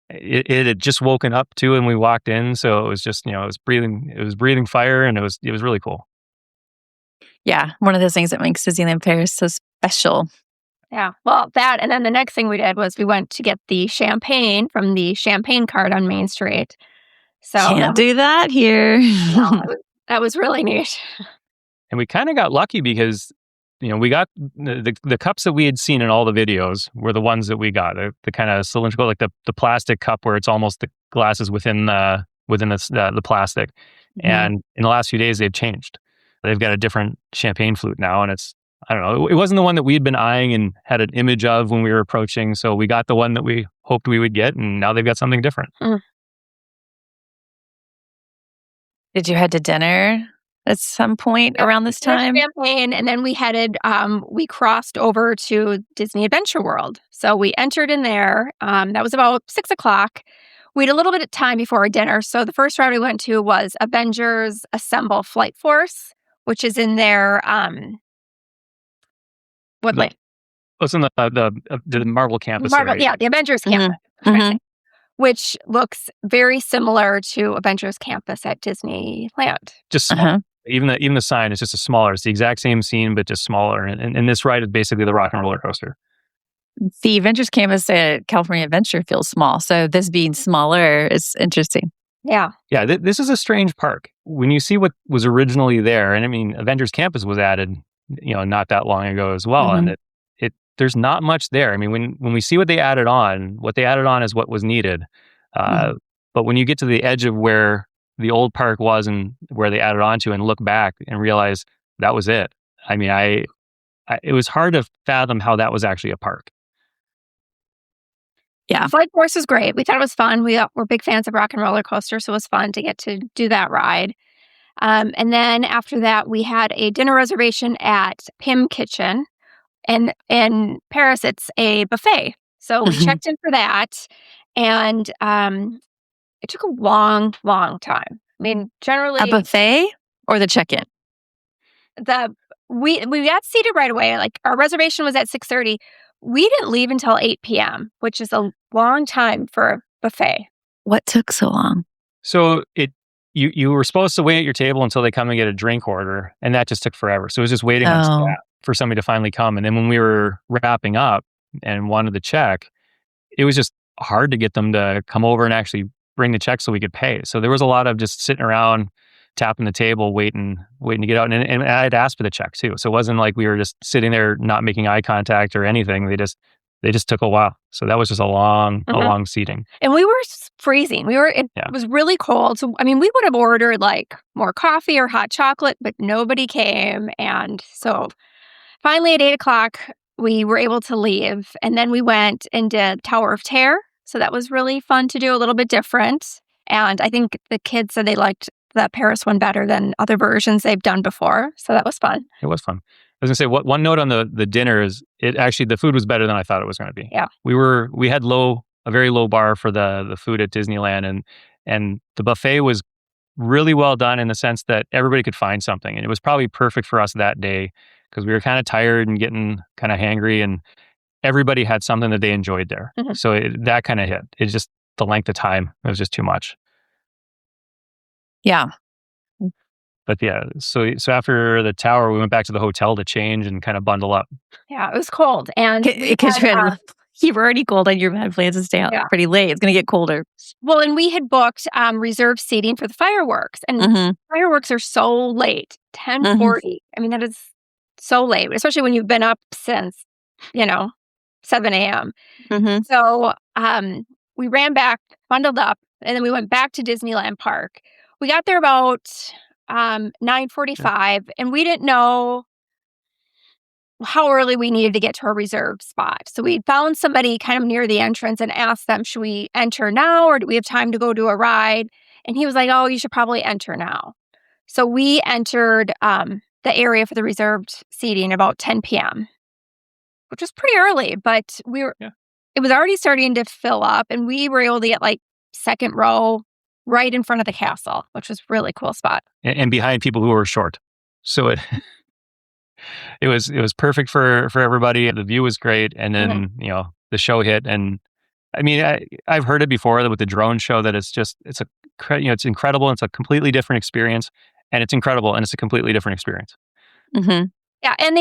It had just woken up too, and we walked in. So it was just, it was breathing fire, and it was really cool. Yeah. One of those things that makes Disneyland Paris so special. Yeah. Well, that, and then the next thing we did was we went to get the champagne from the champagne cart on Main Street. So can't do that here. That was really neat. And we kind of got lucky because, we got the cups that we had seen in all the videos were the ones that we got. The kind of cylindrical, like the plastic cup where it's almost the glass is within the plastic. And in the last few days, they've changed. They've got a different champagne flute now, and I don't know. It wasn't the one that we had been eyeing and had an image of when we were approaching. So we got the one that we hoped we would get, and now they've got something different. Did you head to dinner at some point around this time? Champagne, and then we headed. We crossed over to Disney Adventure World. So we entered in there. That was about 6:00. We had a little bit of time before our dinner. So the first ride we went to was Avengers Assemble Flight Force, which is in their It's in the Marvel campus. Right? Yeah, the Avengers campus, which looks very similar to Avengers campus at Disneyland. Just small. Even the sign is just a smaller. It's the exact same scene, but just smaller. And this ride is basically the rock and roller coaster. The Avengers campus at California Adventure feels small. So this being smaller is interesting. Yeah. Yeah, this is a strange park. When you see what was originally there, and I mean, Avengers Campus was added, not that long ago as well. And there's not much there. I mean, when we see what they added on is what was needed. But when you get to the edge of where the old park was and where they added on to, and look back and realize that was it. I mean, it was hard to fathom how that was actually a park. Yeah, Flight Force was great. We thought it was fun. We're big fans of rock and roller coasters, so it was fun to get to do that ride. And then after that, we had a dinner reservation at Pim Kitchen. And in Paris, it's a buffet. So we checked in for that. And it took a long, long time. I mean, generally... A buffet or the check-in? We got seated right away. Like, our reservation was at 6:30. We didn't leave until 8 p.m., which is a long time for a buffet. What took so long? So you were supposed to wait at your table until they come and get a drink order, and that just took forever. So it was just waiting on staff for somebody to finally come. And then when we were wrapping up and wanted the check, it was just hard to get them to come over and actually bring the check so we could pay. So there was a lot of just sitting around, tapping the table, waiting to get out. And I had asked for the check too. So it wasn't like we were just sitting there not making eye contact or anything. They just took a while. So that was just a long seating. And we were freezing. It was really cold. So, I mean, we would have ordered like more coffee or hot chocolate, but nobody came. And so finally at 8 o'clock, we were able to leave. And then we went and did Tower of Terror. So that was really fun to do, a little bit different. And I think the kids said they liked the Paris one better than other versions they've done before. So that was fun. It was fun. I was going to say, one note on the dinner is the food was better than I thought it was going to be. Yeah. We had a very low bar for the food at Disneyland, and the buffet was really well done in the sense that everybody could find something. And it was probably perfect for us that day because we were kind of tired and getting kind of hangry, and everybody had something that they enjoyed there. Mm-hmm. So that kind of hit. It's just the length of time. It was just too much. Yeah. But yeah, so after the tower, we went back to the hotel to change and kind of bundle up. Yeah, it was cold. And because you were already cold and you had plans to stay out pretty late. It's going to get colder. Well, and we had booked reserved seating for the fireworks. And fireworks are so late, 10:40. I mean, that is so late, especially when you've been up since, 7 a.m. So we ran back, bundled up, and then we went back to Disneyland Park. We got there about 9:45, and we didn't know how early we needed to get to a reserved spot. So we found somebody kind of near the entrance and asked them, should we enter now or do we have time to go do a ride? And he was like, oh, you should probably enter now. So we entered the area for the reserved seating about 10 p.m., which was pretty early, but it was already starting to fill up, and we were able to get like second row right in front of the castle, which was a really cool spot. And behind people who were short. So it was perfect for everybody. The view was great. And then, the show hit. And I mean, I've heard it before with the drone show that it's incredible. It's a completely different experience, and it's incredible. And it's a completely different experience. Mm-hmm. Yeah. And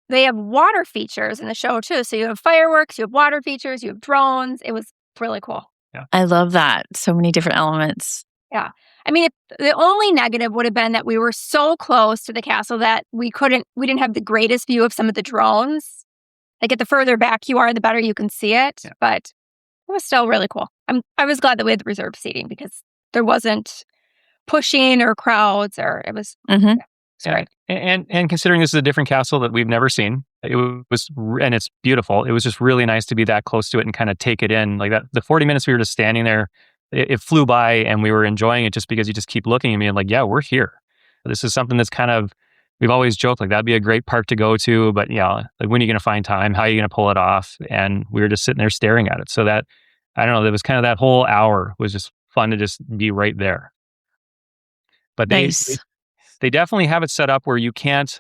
they have water features in the show too. So you have fireworks, you have water features, you have drones. It was really cool. Yeah. I love that. So many different elements. Yeah. I mean, the only negative would have been that we were so close to the castle that we didn't have the greatest view of some of the drones. Like, the further back you are, the better you can see it. Yeah. But it was still really cool. I was glad that we had the reserved seating because there wasn't pushing or crowds, or it was great. And considering this is a different castle that we've never seen, and it's beautiful. It was just really nice to be that close to it and kind of take it in. Like that, the 40 minutes we were just standing there, it flew by, and we were enjoying it just because you just keep looking at me and like, yeah, we're here. This is something that's kind of, we've always joked like that'd be a great park to go to, but like when are you going to find time? How are you going to pull it off? And we were just sitting there staring at it. So that, I don't know, it was kind of that whole hour was just fun to just be right there. But they definitely have it set up where you can't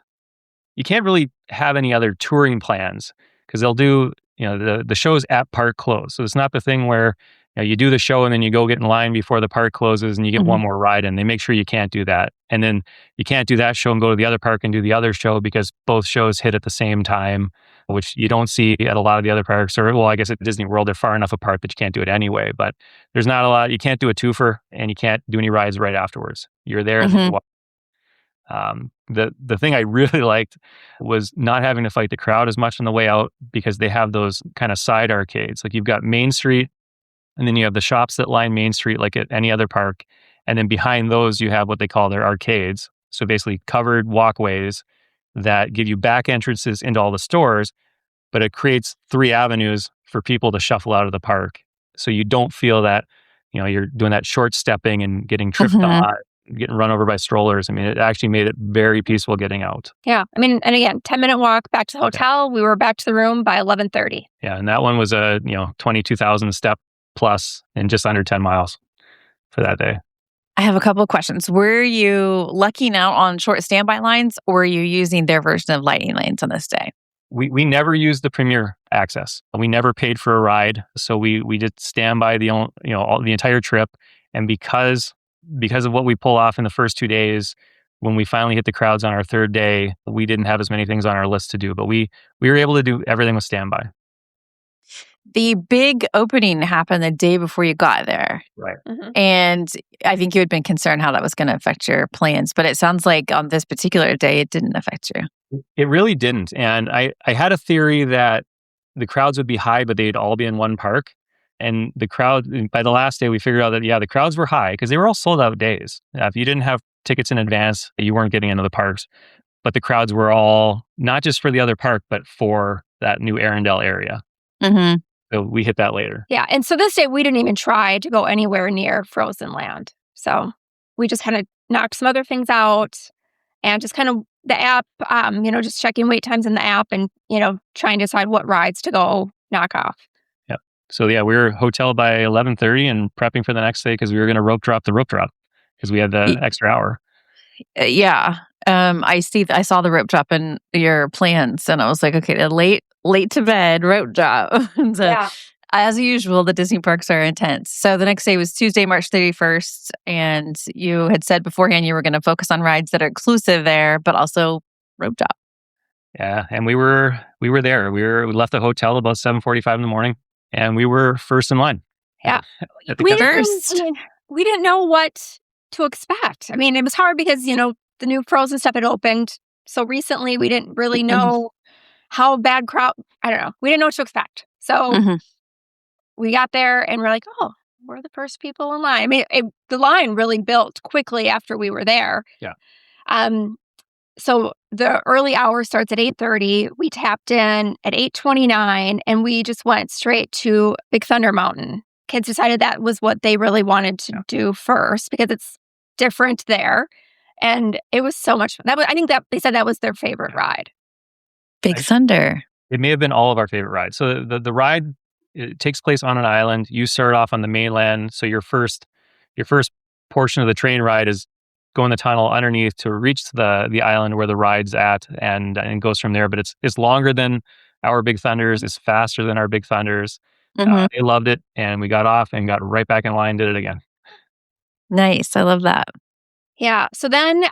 really have any other touring plans because they'll do, the show's at park close. So it's not the thing where you do the show and then you go get in line before the park closes and you get one more ride in. They make sure you can't do that. And then you can't do that show and go to the other park and do the other show because both shows hit at the same time, which you don't see at a lot of the other parks. Or, well, I guess at Disney World, they're far enough apart that you can't do it anyway. But there's not a lot. You can't do a twofer and you can't do any rides right afterwards. You're there. The thing I really liked was not having to fight the crowd as much on the way out, because they have those kind of side arcades. Like, you've got Main Street, and then you have the shops that line Main Street like at any other park. And then behind those, you have what they call their arcades. So basically covered walkways that give you back entrances into all the stores, but it creates 3 avenues for people to shuffle out of the park. So you don't feel that, you're doing that short stepping and getting tripped on, getting run over by strollers. I mean, it actually made it very peaceful getting out. Yeah. I mean, and again, 10-minute walk back to the hotel. Yeah. We were back to the room by 11:30. Yeah. And that one was a, 22,000 step plus in just under 10 miles for that day. I have a couple of questions. Were you lucking out on short standby lines, or were you using their version of lightning lanes on this day? We never used the Premier access. We never paid for a ride, so we did standby the entire trip. And because of what we pull off in the first 2 days, when we finally hit the crowds on our third day, we didn't have as many things on our list to do. But we were able to do everything with standby. The big opening happened the day before you got there. Right. And I think you had been concerned how that was going to affect your plans. But it sounds like on this particular day, it didn't affect you. It really didn't. And I had a theory that the crowds would be high, but they'd all be in one park. And the crowd, by the last day, we figured out that, the crowds were high because they were all sold out days. If you didn't have tickets in advance, you weren't getting into the parks. But the crowds were all, not just for the other park, but for that new Arundel area. Mm-hmm. So we hit that later. Yeah. And so this day, we didn't even try to go anywhere near Frozen Land. So we just kind of knocked some other things out, and just kind of the app, just checking wait times in the app, and, trying to decide what rides to go knock off. Yep. So we were hotel by 11:30 and prepping for the next day because we were going to rope drop because we had the extra hour. Yeah. I saw the rope drop in your plans, and I was like, okay, late to bed rope drop. So, as usual, the Disney parks are intense. So the next day was Tuesday, March 31st, and you had said beforehand you were going to focus on rides that are exclusive there, but also rope drop. Yeah, and we were there. We left the hotel about 7:45 in the morning, and we were first in line. Yeah, we didn't know what to expect. I mean, it was hard because the new Frozen stuff had opened so recently. We didn't really know how bad crowd. I don't know. We didn't know what to expect. So we got there and we're like, oh, we're the first people in line. I mean, the line really built quickly after we were there. Yeah. So the early hour starts at 8:30. We tapped in at 8:29, and we just went straight to Big Thunder Mountain. Kids decided that was what they really wanted to do first because it's different there. And it was so much fun. I think that they said that was their favorite ride. Big Thunder. It may have been all of our favorite rides. So the ride, it takes place on an island. You start off on the mainland. So your first portion of the train ride is going the tunnel underneath to reach the island where the ride's at, and goes from there. But it's longer than our Big Thunders. It's faster than our Big Thunders. They loved it, and we got off and got right back in line, did it again. Nice. I love that. Yeah. So then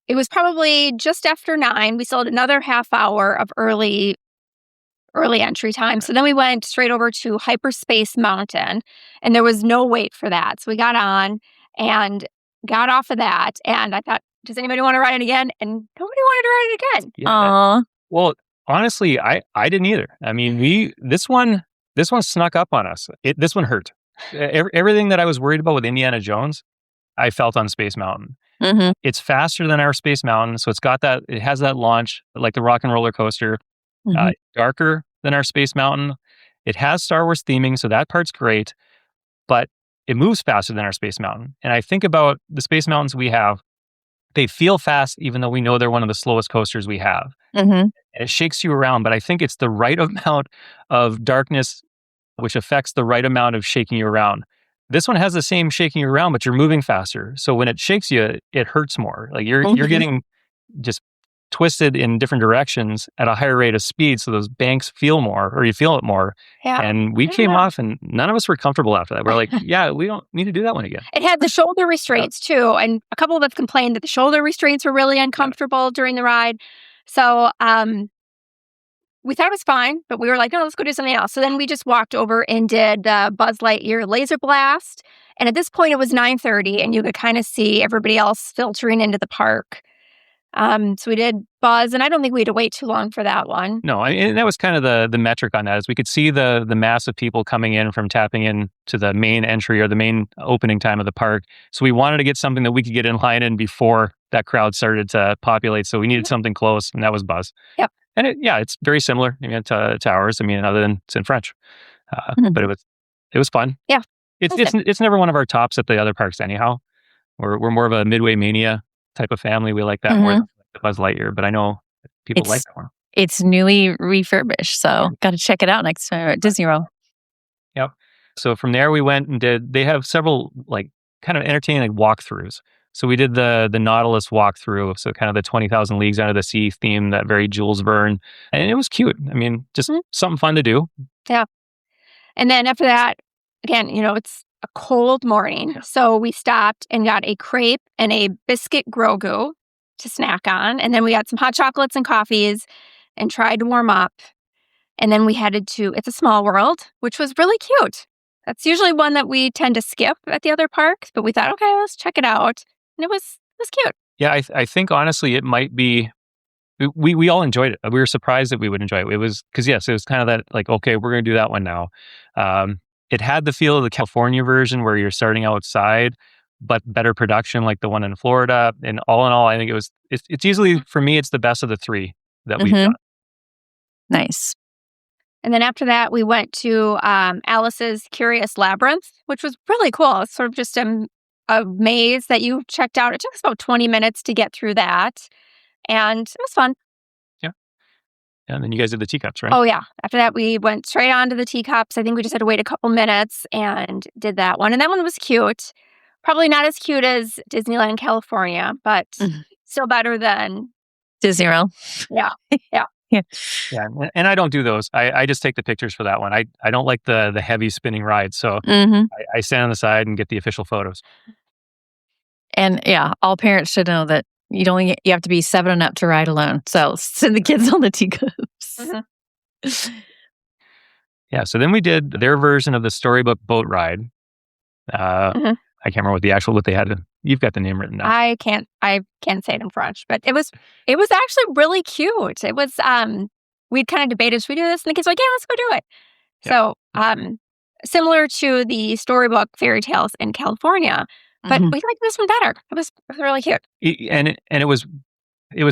it was probably just after 9. We still had another half hour of early entry time. So then we went straight over to Hyperspace Mountain, and there was no wait for that. So we got on and got off of that, and I thought, does anybody want to ride it again? And nobody wanted to ride it again. Yeah. Well, honestly, I didn't either. I mean, this one snuck up on us. This one hurt. Everything that I was worried about with Indiana Jones, I felt on Space Mountain. Mm-hmm. It's faster than our Space Mountain, so it has that launch like the Rock and Roller Coaster. Darker than our Space Mountain. It has Star Wars theming, so that part's great, but it moves faster than our Space Mountain. And I think about the Space Mountains we have, they feel fast, even though we know they're one of the slowest coasters we have. And it shakes you around, but I think it's the right amount of darkness which affects the right amount of shaking you around. This one has the same shaking you around, but you're moving faster. So when it shakes you, it hurts more. Like you're getting just twisted in different directions at a higher rate of speed, so those banks feel more, or you feel it more. Yeah. And we came off, and none of us were comfortable after that. We're like, yeah, we don't need to do that one again. It had the shoulder restraints too, and a couple of us complained that the shoulder restraints were really uncomfortable during the ride. So we thought it was fine, but we were like, no, let's go do something else. So then we just walked over and did the Buzz Lightyear laser blast. And at this point, it was 9:30, and you could kind of see everybody else filtering into the park. So we did Buzz, and I don't think we had to wait too long for that one. No, and that was kind of the metric on that, is we could see the mass of people coming in from tapping in to the main entry or the main opening time of the park. So we wanted to get something that we could get in line in before that crowd started to populate. So we needed something close, and that was Buzz. Yep. And it's very similar to ours. I mean, other than it's in French, but it was fun. Yeah, it's never one of our tops at the other parks anyhow. We're more of a Midway Mania type of family. We like that more than the Buzz Lightyear, but I know people like that one. It's newly refurbished, so got to check it out next time at Disney World. Yep. So from there we went and they have several like kind of entertaining like walkthroughs. So we did the Nautilus walkthrough, so kind of the 20,000 Leagues Under the Sea theme, that very Jules Verne, and it was cute. I mean, just something fun to do. Yeah. And then after that, again, it's a cold morning, so we stopped and got a crepe and a biscuit grogu to snack on, and then we got some hot chocolates and coffees and tried to warm up, and then we headed to It's a Small World, which was really cute. That's usually one that we tend to skip at the other parks, but we thought, okay, let's check it out. And it was cute. Yeah, I think honestly it might be, we all enjoyed it. We were surprised that we would enjoy it. It was because it was kind of that like, okay, we're going to do that one now. It had the feel of the California version where you're starting outside, but better production like the one in Florida. And all in all, I think it's easily, for me, it's the best of the three that we've done. Nice. And then after that, we went to Alice's Curious Labyrinth, which was really cool. It's sort of just a maze that you checked out. It took us about 20 minutes to get through that, and it was fun. Yeah. And then you guys did the teacups, right? Oh, yeah. After that, we went straight on to the teacups. I think we just had to wait a couple minutes and did that one. And that one was cute. Probably not as cute as Disneyland California, but still better than Disney World. Yeah. Yeah. Yeah, and I don't do those. I just take the pictures for that one. I don't like the heavy spinning ride, so I stand on the side and get the official photos. And yeah, all parents should know that you have to be 7 and up to ride alone. So send the kids on the teacups. Yeah, so then we did their version of the Storybook boat ride. I can't remember what they had. You've got the name written down. I can't say it in French, but it was actually really cute. It was we'd kind of debated, should we do this? And the kids were like, yeah, let's go do it. Yeah. So similar to the Storybook fairy tales in California, but we liked this one better. It was really cute. And it was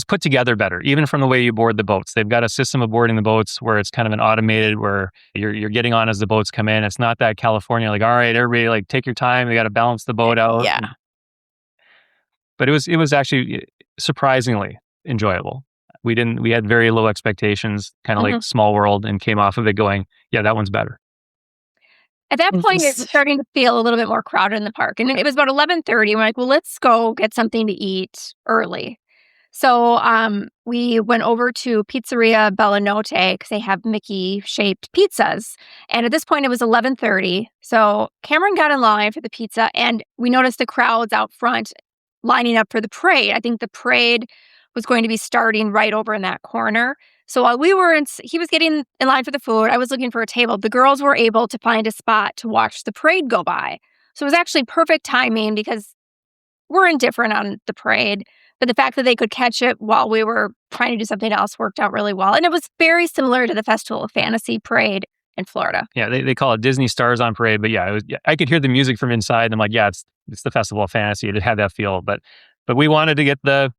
put together better, even from the way you board the boats. They've got a system of boarding the boats where it's kind of an automated, where you're getting on as the boats come in. It's not that California, like, all right, everybody, like, take your time. We got to balance the boat out. Yeah. But it was actually surprisingly enjoyable. We had very low expectations, kind of like Small World, and came off of it going, yeah, that one's better. At that point, it was starting to feel a little bit more crowded in the park. And it was about 11:30. We're like, well, let's go get something to eat early. So we went over to Pizzeria Bellanote because they have Mickey-shaped pizzas. And at this point, it was 11:30. So Cameron got in line for the pizza, and we noticed the crowds out front lining up for the parade. I think the parade was going to be starting right over in that corner. So while he was getting in line for the food, I was looking for a table. The girls were able to find a spot to watch the parade go by. So it was actually perfect timing because we're indifferent on the parade. But the fact that they could catch it while we were trying to do something else worked out really well. And it was very similar to the Festival of Fantasy parade in Florida. Yeah, they call it Disney Stars on Parade. But yeah, I could hear the music from inside. And I'm like, yeah, it's the Festival of Fantasy. It had that feel. But we wanted to get the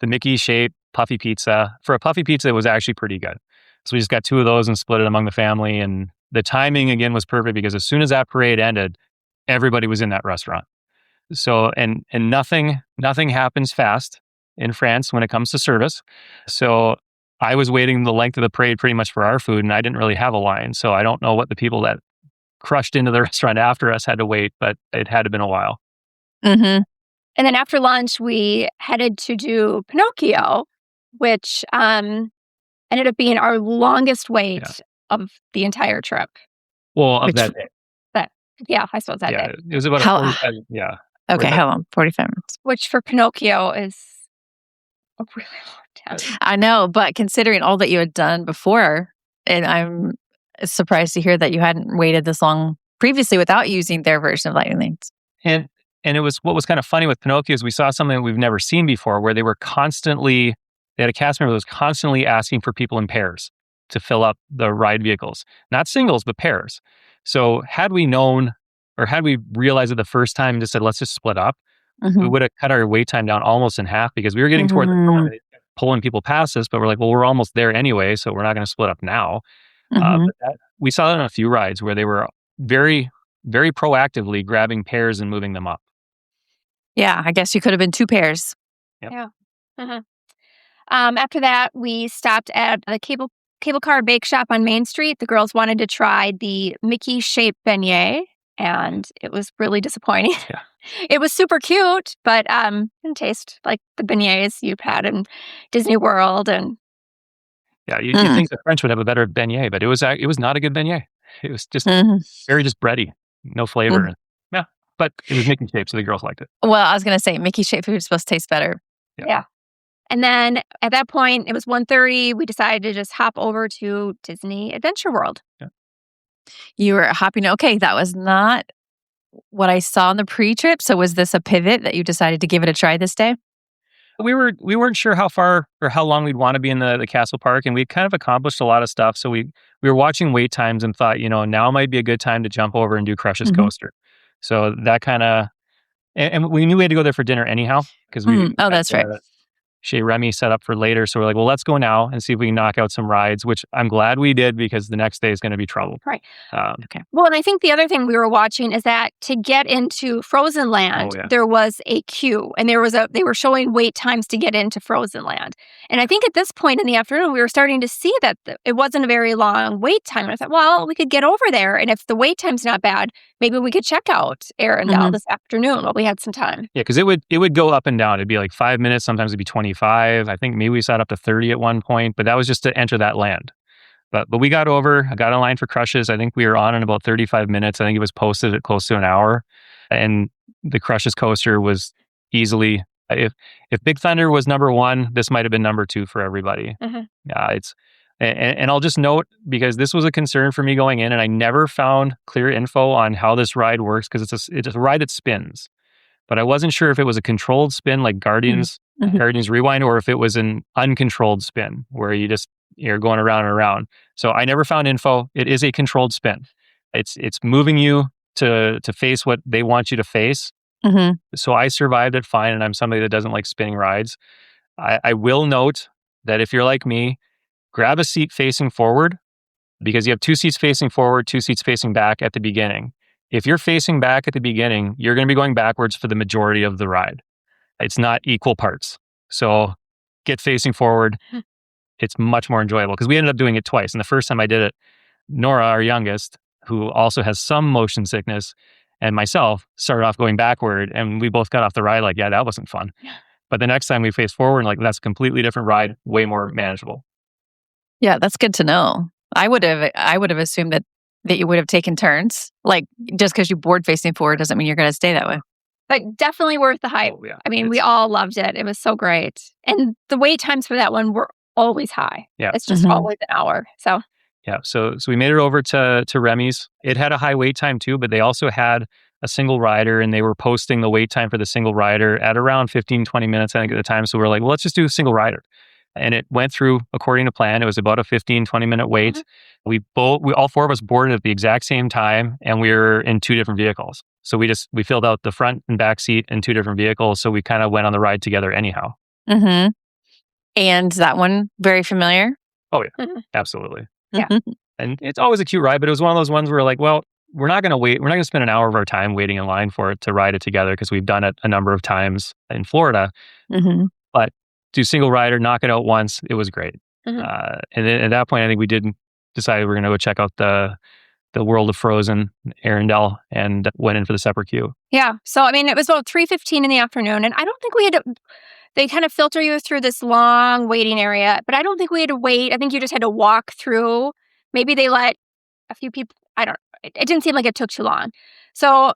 Mickey-shaped puffy pizza. For a puffy pizza, it was actually pretty good. So we just got 2 of those and split it among the family. And the timing, again, was perfect because as soon as that parade ended, everybody was in that restaurant. So, and nothing happens fast in France when it comes to service. So I was waiting the length of the parade pretty much for our food, and I didn't really have a line. So I don't know what the people that crushed into the restaurant after us had to wait, but it had to have been a while. And then after lunch, we headed to do Pinocchio, which ended up being our longest wait of the entire trip. Well, of that day. I suppose that day. It was about 45, yeah. Okay, how long? 45 minutes. Which for Pinocchio is a really long time. I know, but considering all that you had done before, and I'm surprised to hear that you hadn't waited this long previously without using their version of Lightning Lanes. And And it was what was kind of funny with Pinocchio is we saw something we've never seen before where they had a cast member that was constantly asking for people in pairs to fill up the ride vehicles, not singles, but pairs. So had we known or had we realized it the first time and just said, let's just split up, we would have cut our wait time down almost in half because we were getting toward the front, pulling people past us, but we're like, well, we're almost there anyway, so we're not going to split up now. We saw that on a few rides where they were very, very proactively grabbing pairs and moving them up. Yeah, I guess you could have been 2 pairs. Yep. Yeah. After that, we stopped at the cable car bake shop on Main Street. The girls wanted to try the Mickey-shaped beignet, and it was really disappointing. Yeah. It was super cute, but didn't taste like the beignets you've had in Disney World. And yeah, you'd think the French would have a better beignet, but it was not a good beignet. It was just very just bready, no flavor. Yeah, but it was Mickey shaped, so the girls liked it. Well, I was going to say Mickey shaped food is supposed to taste better. Yeah. And then at that point, it was 1:30. We decided to just hop over to Disney Adventure World. Yeah. You were hopping. Okay, that was not what I saw on the pre-trip. So was this a pivot that you decided to give it a try this day? We weren't sure how far or how long we'd want to be in the castle park, and we kind of accomplished a lot of stuff. So we were watching wait times and thought, now might be a good time to jump over and do Crush's coaster. So that kind of, and we knew we had to go there for dinner anyhow because we. Oh, that's right. Chez Remy set up for later. So we're like, well, let's go now and see if we can knock out some rides, which I'm glad we did because the next day is going to be trouble. Right. Okay. Well, and I think the other thing we were watching is that to get into Frozen Land, there was a queue and they were showing wait times to get into Frozen Land. And I think at this point in the afternoon, we were starting to see that it wasn't a very long wait time. And I thought, well, we could get over there. And if the wait time's not bad, maybe we could check out Arendelle this afternoon while we had some time. Yeah, because it would go up and down. It'd be like 5 minutes. Sometimes it'd be 25. I think maybe we sat up to 30 at one point, but that was just to enter that land. But we got over. I got in line for Crushes. I think we were on in about 35 minutes. I think it was posted at close to an hour. And the Crushes coaster was easily, if Big Thunder was number 1, this might have been number 2 for everybody. And I'll just note, because this was a concern for me going in, and I never found clear info on how this ride works, because it's a ride that spins. But I wasn't sure if it was a controlled spin like Guardians Rewind, or if it was an uncontrolled spin where you're going around and around. So I never found info. It is a controlled spin. It's moving you to face what they want you to face. So I survived it fine, and I'm somebody that doesn't like spinning rides. I will note that if you're like me, grab a seat facing forward, because you have 2 seats facing forward, 2 seats facing back at the beginning. If you're facing back at the beginning, you're going to be going backwards for the majority of the ride. It's not equal parts. So get facing forward. It's much more enjoyable, because we ended up doing it twice. And the first time I did it, Nora, our youngest, who also has some motion sickness, and myself started off going backward, and we both got off the ride like, yeah, that wasn't fun. But the next time we faced forward, like, that's a completely different ride, way more manageable. Yeah, that's good to know. I would have assumed that you would have taken turns. Like, just because you board facing forward doesn't mean you're going to stay that way. But definitely worth the hype. Oh, yeah. I mean, we all loved it. It was so great. And the wait times for that one were always high. Yeah. It's just always an hour. So yeah, so we made it over to Remy's. It had a high wait time too, but they also had a single rider, and they were posting the wait time for the single rider at around 15, 20 minutes, I think, at the time. So we're like, well, let's just do a single rider. And it went through according to plan. It was about a 15, 20-minute wait. We all 4 of us boarded at the exact same time, and we were in 2 different vehicles. So we filled out the front and back seat in 2 different vehicles. So we kind of went on the ride together anyhow. And that one, very familiar? Oh, yeah. Absolutely. Yeah. And it's always a cute ride, but it was one of those ones where we're like, well, we're not going to wait. We're not going to spend an hour of our time waiting in line for it to ride it together, because we've done it a number of times in Florida. But do single rider, knock it out once. It was great. And then at that point, I think we did decide we were going to go check out the World of Frozen, Arendelle, and went in for the separate queue. Yeah. So, I mean, it was about 3:15 in the afternoon, and I don't think we had to, they kind of filter you through this long waiting area, but I don't think we had to wait. I think you just had to walk through. Maybe they let a few people, it didn't seem like it took too long. So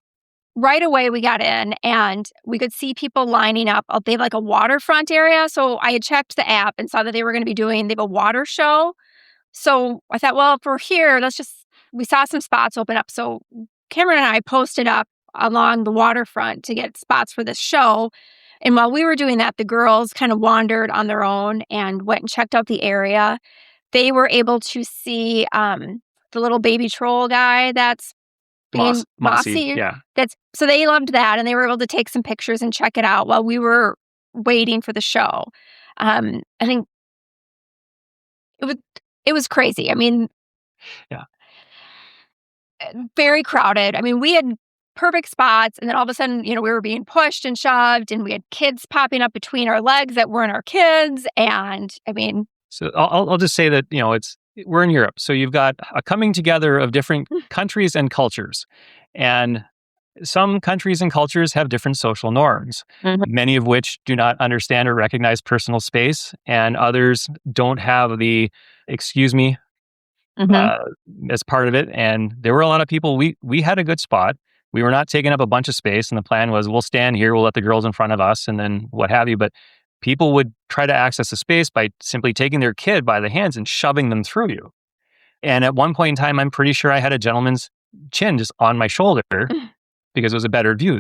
right away we got in, and we could see people lining up. They have like a waterfront area. So I had checked the app and saw that they have a water show. So I thought, well, if we're here, we saw some spots open up. So Cameron and I posted up along the waterfront to get spots for this show. And while we were doing that, the girls kind of wandered on their own and went and checked out the area. They were able to see the little baby troll guy that's being Mossy. Yeah. So they loved that, and they were able to take some pictures and check it out while we were waiting for the show. I think it was crazy. I mean, yeah, very crowded. I mean, we had perfect spots, and then all of a sudden, we were being pushed and shoved, and we had kids popping up between our legs that weren't our kids. And I mean, so I'll just say that we're in Europe, so you've got a coming together of different countries and cultures, and some countries and cultures have different social norms, many of which do not understand or recognize personal space, and others don't have the excuse me as part of it. And there were a lot of people. We had a good spot. We were not taking up a bunch of space, and the plan was we'll stand here, we'll let the girls in front of us, and then what have you. But people would try to access the space by simply taking their kid by the hands and shoving them through you. And at one point in time, I'm pretty sure I had a gentleman's chin just on my shoulder because it was a better view.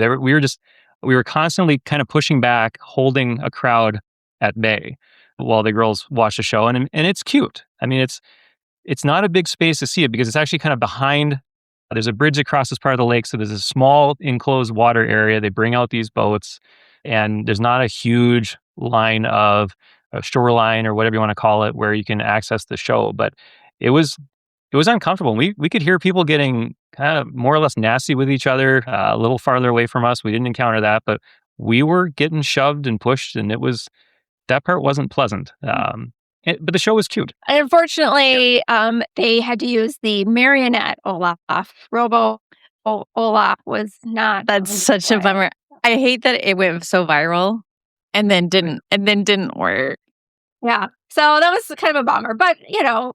We were constantly kind of pushing back, holding a crowd at bay while the girls watched the show. And it's cute. I mean, it's not a big space to see it because it's actually kind of behind. There's a bridge across this part of the lake. So there's a small enclosed water area. They bring out these boats, and there's not a huge line of a shoreline or whatever you want to call it where you can access the show. But it was uncomfortable. We could hear people getting kind of more or less nasty with each other a little farther away from us. We didn't encounter that, but we were getting shoved and pushed, and that part wasn't pleasant. But the show was cute. And unfortunately, they had to use the marionette Olaf. Robo Olaf was not. That's such a bummer. I hate that it went so viral and then didn't work. Yeah. So that was kind of a bummer. But,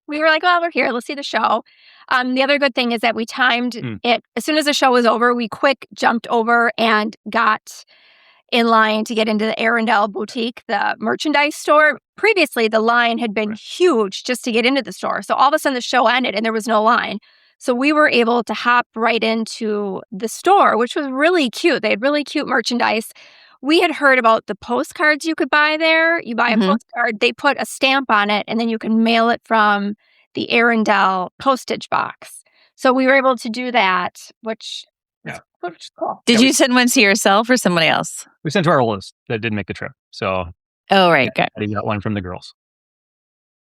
we were like, well, we're here. Let's see the show. The other good thing is that we timed it. As soon as the show was over, we quick jumped over and got in line to get into the Arundel Boutique, the merchandise store. Previously, the line had been huge just to get into the store. So all of a sudden the show ended and there was no line. So we were able to hop right into the store, which was really cute. They had really cute merchandise. We had heard about the postcards you could buy there. You buy a postcard, they put a stamp on it, and then you can mail it from the Arundel postage box. So we were able to do that, which is cool. Did you send one to yourself or somebody else? We sent to our oldest that didn't make the trip. So, right, good. I got one from the girls.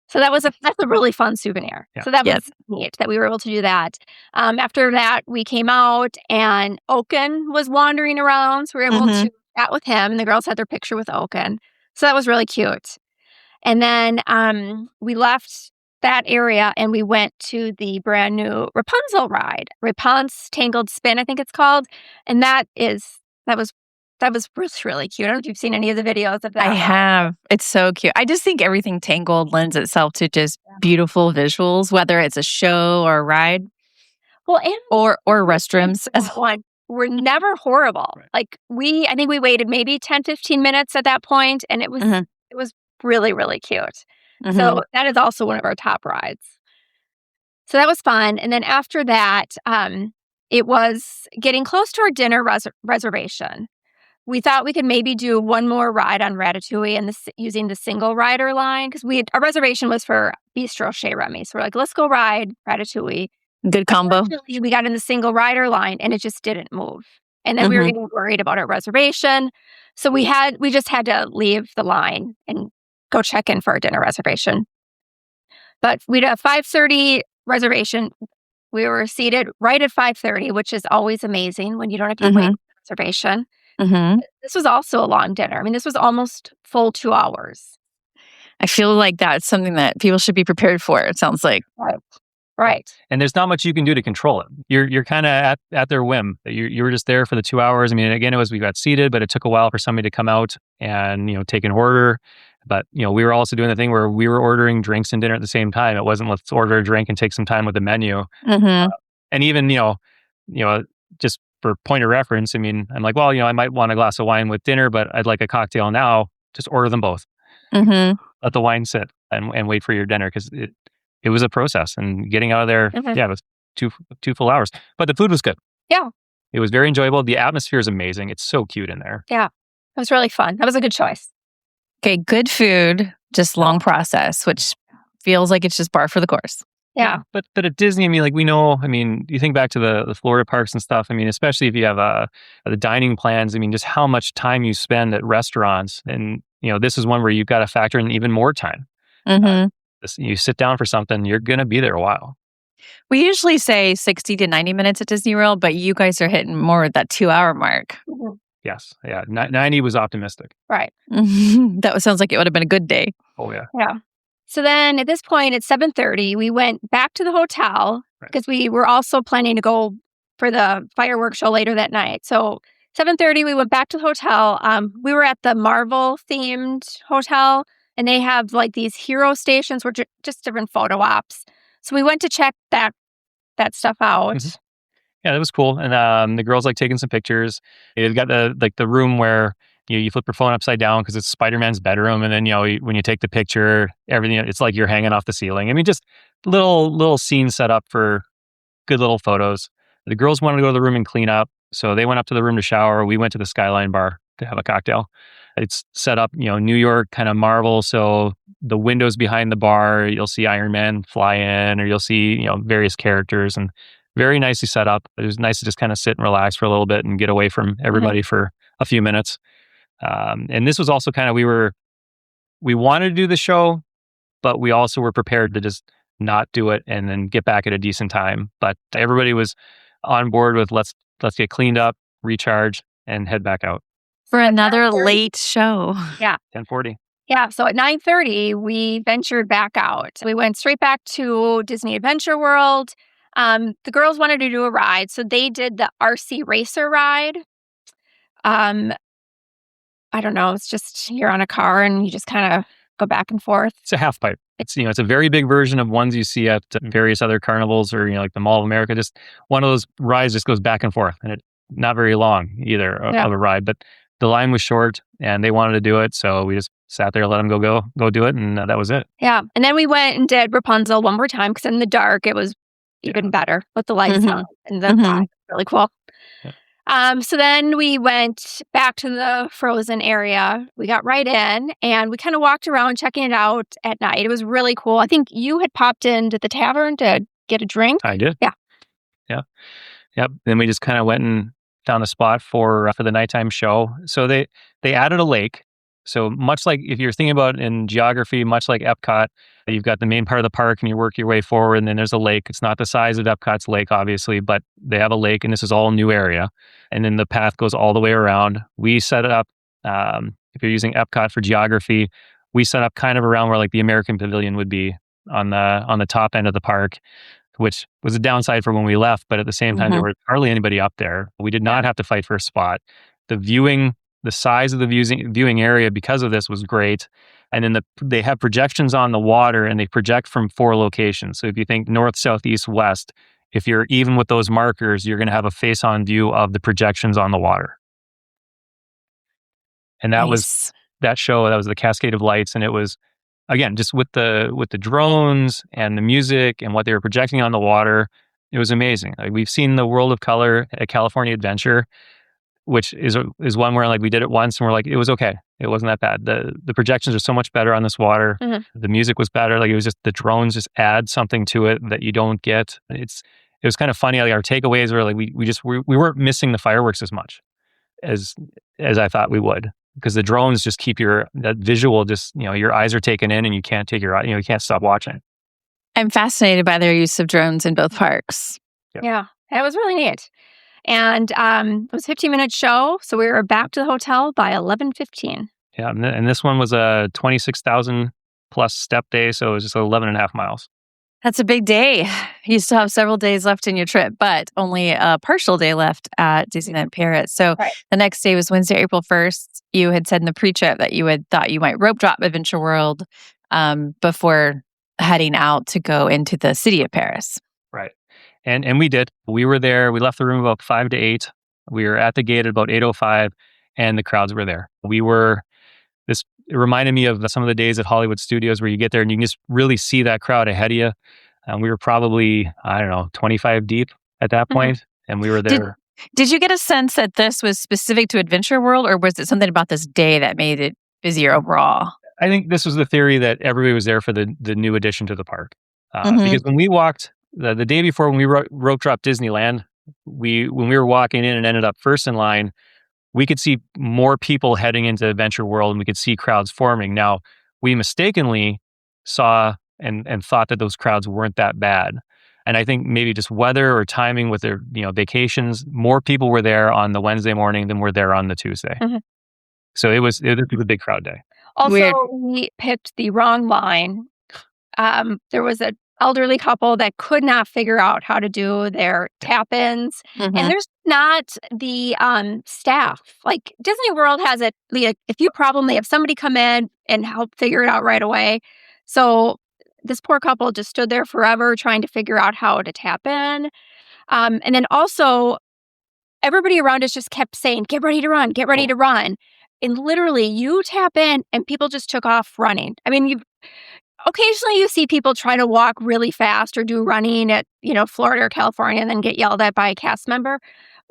So that's a really fun souvenir. Yeah. So that was neat that we were able to do that. After that, we came out and Oaken was wandering around. So we were able to chat with him, and the girls had their picture with Oaken. So that was really cute. And then we left that area and we went to the brand new Rapunzel ride, Rapunzel's Tangled Spin, I think it's called. And that was really, really cute. I don't know if you've seen any of the videos of that. I have. It's so cute. I just think everything Tangled lends itself to just beautiful visuals, whether it's a show or a ride. Well, and or restrooms. One were never horrible. Right. Like I think we waited maybe 10, 15 minutes at that point, and it was really, really cute. So that is also one of our top rides. So that was fun. And then after that, it was getting close to our dinner reservation. We thought we could maybe do one more ride on Ratatouille and using the single rider line, because our reservation was for Bistro Chez Remy. So we're like, let's go ride Ratatouille. Good combo. We got in the single rider line and it just didn't move. And then we were getting worried about our reservation. So we just had to leave the line and go check in for our dinner reservation. But we had a 5:30 reservation. We were seated right at 5:30, which is always amazing when you don't have to wait for a reservation. This was also a long dinner. I mean, this was almost full 2 hours. I feel like that's something that people should be prepared for, it sounds like. Right. And there's not much you can do to control it. You're kind of at their whim. You were just there for the 2 hours. I mean, again, we got seated, but it took a while for somebody to come out and, take an order. But, we were also doing the thing where we were ordering drinks and dinner at the same time. It wasn't let's order a drink and take some time with the menu. And even, just for point of reference, I mean, I'm like, well, I might want a glass of wine with dinner, but I'd like a cocktail now. Just order them both. Let the wine sit and wait for your dinner, because it was a process. And getting out of there, it was two full hours. But the food was good. Yeah. it was very enjoyable. The atmosphere is amazing. It's so cute in there. Yeah, it was really fun. That was a good choice. Okay, good food, just long process, which feels like it's just par for the course. Yeah. But at Disney, I mean, like we know, I mean, you think back to the Florida parks and stuff. I mean, especially if you have the dining plans, I mean, just how much time you spend at restaurants. And, this is one where you've got to factor in even more time. You sit down for something, you're going to be there a while. We usually say 60 to 90 minutes at Disney World, but you guys are hitting more at that 2-hour mark. Yes. Yeah. 90 was optimistic. Right. That sounds like it would have been a good day. Oh, yeah. Yeah. So then at this point, at 7:30, we went back to the hotel because we were also planning to go for the fireworks show later that night. So 7:30, we went back to the hotel. We were at the Marvel-themed hotel, and they have like these hero stations, which are just different photo ops. So we went to check that stuff out. Mm-hmm. Yeah, that was cool. And the girls like taking some pictures. They've got the room where you flip your phone upside down because it's Spider-Man's bedroom, and then when you take the picture, everything, it's like you're hanging off the ceiling. I mean, just little scenes set up for good little photos. The girls wanted to go to the room and clean up, so they went up to the room to shower. We went to the Skyline bar to have a cocktail. It's set up, New York kind of Marvel. So the windows behind the bar, you'll see Iron Man fly in, or you'll see various characters, and very nicely set up. It was nice to just kind of sit and relax for a little bit and get away from everybody for a few minutes. And this was also kind of, we wanted to do the show, but we also were prepared to just not do it and then get back at a decent time. But everybody was on board with let's get cleaned up, recharge, and head back out. For another late show. Yeah. 10:40. Yeah. So at 9:30, we ventured back out. We went straight back to Disney Adventure World. The girls wanted to do a ride, so they did the RC Racer ride. I don't know. It's just you're on a car and you just kind of go back and forth. It's a half pipe. It's it's a very big version of ones you see at various other carnivals or like the Mall of America. Just one of those rides just goes back and forth, and it's not very long either of a ride. But the line was short, and they wanted to do it, so we just sat there, let them go do it, and that was it. Yeah, and then we went and did Rapunzel one more time because in the dark it was even better with the lights on, and the ride. Really cool. Yeah. So then we went back to the Frozen area. We got right in and we kind of walked around checking it out at night. It was really cool. I think you had popped into the tavern to get a drink. I did. Yeah. Yeah. Yep. Then we just kind of went and found a spot for the nighttime show. So they added a lake. So much like if you're thinking about in geography, much like Epcot, you've got the main part of the park and you work your way forward, and then there's a lake. It's not the size of Epcot's lake, obviously, but they have a lake, and this is all new area. And then the path goes all the way around. We set it up, if you're using Epcot for geography, we set up kind of around where like the American Pavilion would be on the top end of the park, which was a downside for when we left. But at the same time, there were hardly anybody up there. We did not have to fight for a spot. The size of the viewing area because of this was great. And then they have projections on the water, and they project from 4 locations. So if you think north, south, east, west, if you're even with those markers, you're going to have a face-on view of the projections on the water. And that was that show. That was the Cascade of Lights, and it was, again, just with the drones and the music and what they were projecting on the water, it was amazing. Like, we've seen the World of Color at California Adventure, which is one where like we did it once and we're like, it was okay. It wasn't that bad. The projections are so much better on this water. The music was better. Like, it was just the drones just add something to it that you don't get. It was kind of funny. Like, our takeaways were like we weren't missing the fireworks as much as I thought we would, because the drones just keep that visual, just your eyes are taken in and you can't take your eye, you can't stop watching. I'm fascinated by their use of drones in both parks. Yeah, it was really neat. And it was a 15-minute show, so we were back to the hotel by 11:15. Yeah, and this one was a 26,000 plus step day, so it was just 11 and a half miles. That's a big day. You still have several days left in your trip, but only a partial day left at Disneyland Paris. So the next day was Wednesday, April 1st. You had said in the pre-trip that you had thought you might rope drop Adventure World before heading out to go into the city of Paris. Right. And we did. We were there. We left the room about 5 to 8. We were at the gate at about 8:05, and the crowds were there. It reminded me of some of the days at Hollywood Studios where you get there and you can just really see that crowd ahead of you. And we were probably, 25 deep at that point, and we were there. Did you get a sense that this was specific to Adventure World, or was it something about this day that made it busier overall? I think this was the theory that everybody was there for the new addition to the park. Mhm. Because when we walked the day before, when we rope dropped Disneyland, when we were walking in and ended up first in line, we could see more people heading into Adventure World, and we could see crowds forming. Now, we mistakenly saw and thought that those crowds weren't that bad. And I think maybe just weather or timing with their vacations, more people were there on the Wednesday morning than were there on the Tuesday. Mhm. So it was a big crowd day. Also, Weird. we picked the wrong line. There was an elderly couple that could not figure out how to do their tap-ins. Mhm. And there's not the staff. Like Disney World has it. Like, if you have a problem, they have somebody come in and help figure it out right away. So this poor couple just stood there forever trying to figure out how to tap in. And then also, everybody around us just kept saying, "Get ready to run, get ready to run." And literally, you tap in and people just took off running. I mean, occasionally you see people try to walk really fast or do running at, Florida or California and then get yelled at by a cast member.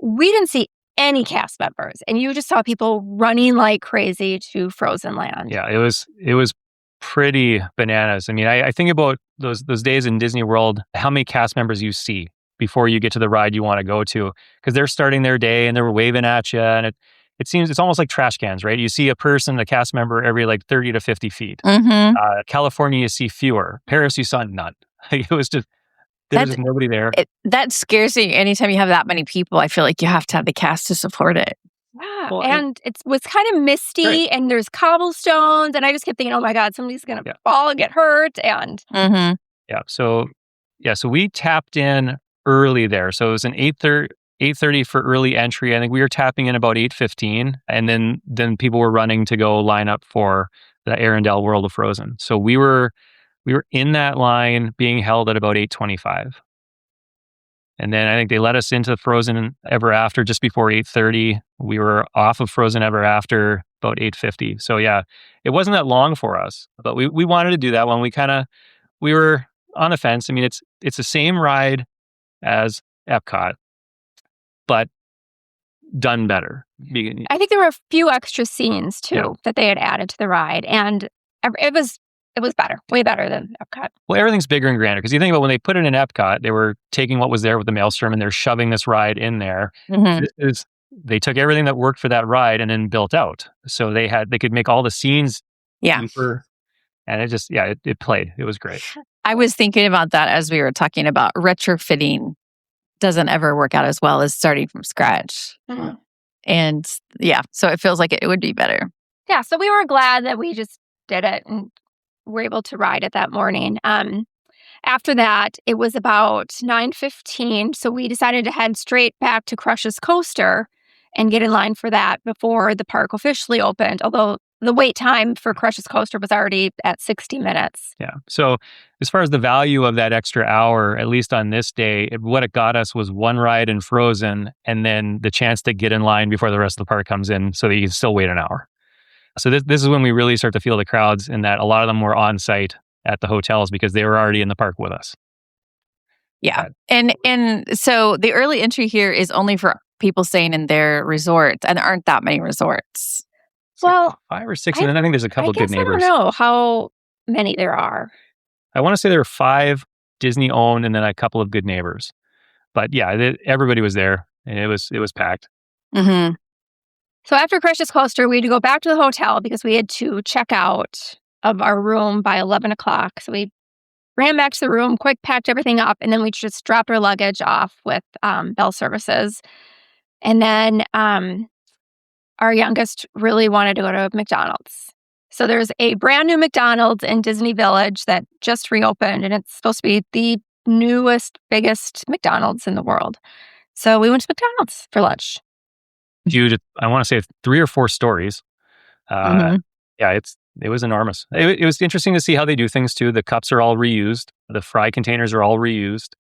We didn't see any cast members, and you just saw people running like crazy to Frozen Land. Yeah, it was pretty bananas. I mean, I think about those days in Disney World, how many cast members you see before you get to the ride you want to go to, because they're starting their day and they're waving at you, and it seems it's almost like trash cans, right? You see a person, a cast member, every like 30 to 50 feet. Mhm. California, you see fewer. Paris, you saw none. It was just, there was just nobody there. That scares me. Anytime you have that many people, I feel like you have to have the cast to support it. Yeah, Well, and it was kind of misty, Right. and there's cobblestones, and I just kept thinking, "Oh my God, somebody's gonna fall and get hurt." And Mhm. Yeah. So we tapped in early there. So it was an 8:30 for early entry. I think we were tapping in about 8:15, and then people were running to go line up for the Arendelle World of Frozen. So we were in that line being held at about 8:25. And then I think they let us into Frozen Ever After just before 8:30. We were off of Frozen Ever After about 8:50. So yeah, it wasn't that long for us, but we wanted to do that one. We were on the fence. I mean, it's the same ride as Epcot, but done better. I think there were a few extra scenes too that they had added to the ride, and it was better, way better than Epcot. Well, everything's bigger and grander, because you think about when they put it in Epcot, they were taking what was there with the Maelstrom and they're shoving this ride in there. Mhm. They took everything that worked for that ride and then built out. So they could make all the scenes Yeah. deeper, and it played. It was great. I was thinking about that as we were talking about retrofitting doesn't ever work out as well as starting from scratch. Mhm. And so it feels like it would be better. Yeah, so we were glad that we just did it and were able to ride it that morning. After that, it was about 9:15, so we decided to head straight back to Crush's Coaster and get in line for that before the park officially opened, although the wait time for Crush's Coaster was already at 60 minutes. Yeah. So as far as the value of that extra hour, at least on this day, what it got us was one ride in Frozen, and then the chance to get in line before the rest of the park comes in, so that you can still wait an hour. So this is when we really start to feel the crowds, and that a lot of them were on site at the hotels because they were already in the park with us. Yeah. And so the early entry here is only for people staying in their resorts, and there aren't that many resorts. It's like Well, 5 or 6, and then I think there's a couple I of good guess neighbors. I don't know how many there are. I want to say there were 5 Disney owned, and then a couple of good neighbors. But yeah, everybody was there, and it was packed. Mm-hmm. So after Crush's Coaster, we had to go back to the hotel because we had to check out of our room by 11 o'clock. So we ran back to the room, quick packed everything up, and then we just dropped our luggage off with Bell Services. And then our youngest really wanted to go to McDonald's. So there's a brand new McDonald's in Disney Village that just reopened, and it's supposed to be the newest, biggest McDonald's in the world. So we went to McDonald's for lunch. Huge. I want to say 3 or 4 stories. Mhm. Yeah, it was enormous. It was interesting to see how they do things too. The cups are all reused. The fry containers are all reused.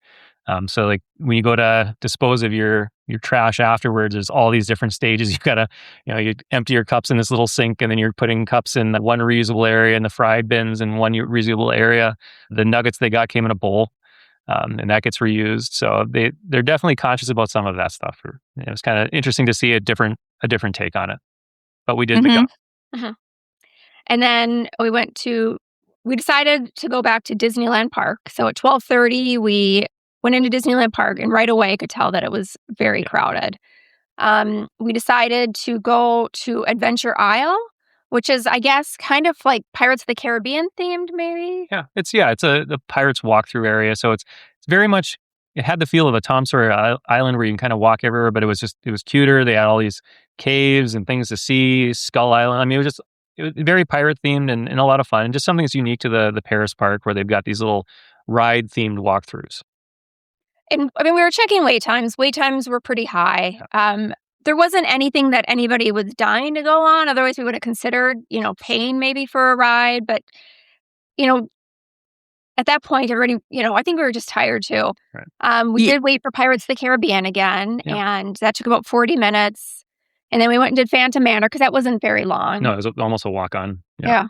So like when you go to dispose of your trash afterwards, there's all these different stages. You gotta, you empty your cups in this little sink, and then you're putting cups in the one reusable area and the fried bins in one reusable area. The nuggets they got came in a bowl. and that gets reused. So they're definitely conscious about some of that stuff. It was kind of interesting to see a different take on it. But we did Mhm. Uh-huh. And then we decided to go back to Disneyland Park. So at 12:30, we went into Disneyland Park and right away could tell that it was very crowded. We decided to go to Adventure Isle, which is, I guess, kind of like Pirates of the Caribbean themed, maybe. It's the Pirates walkthrough area. So it's very much, it had the feel of a Tom Sawyer Island where you can kind of walk everywhere, but it was cuter. They had all these caves and things to see, Skull Island. I mean, it was very pirate themed and a lot of fun, and just something that's unique to the Paris park where they've got these little ride themed walkthroughs. And I mean, we were checking wait times. Wait times were pretty high. There wasn't anything that anybody was dying to go on. Otherwise, we would have considered, paying maybe for a ride. But, at that point, everybody, I think we were just tired too. Right. We did wait for Pirates of the Caribbean again, and that took about 40 minutes. And then we went and did Phantom Manor because that wasn't very long. No, it was almost a walk on. Yeah.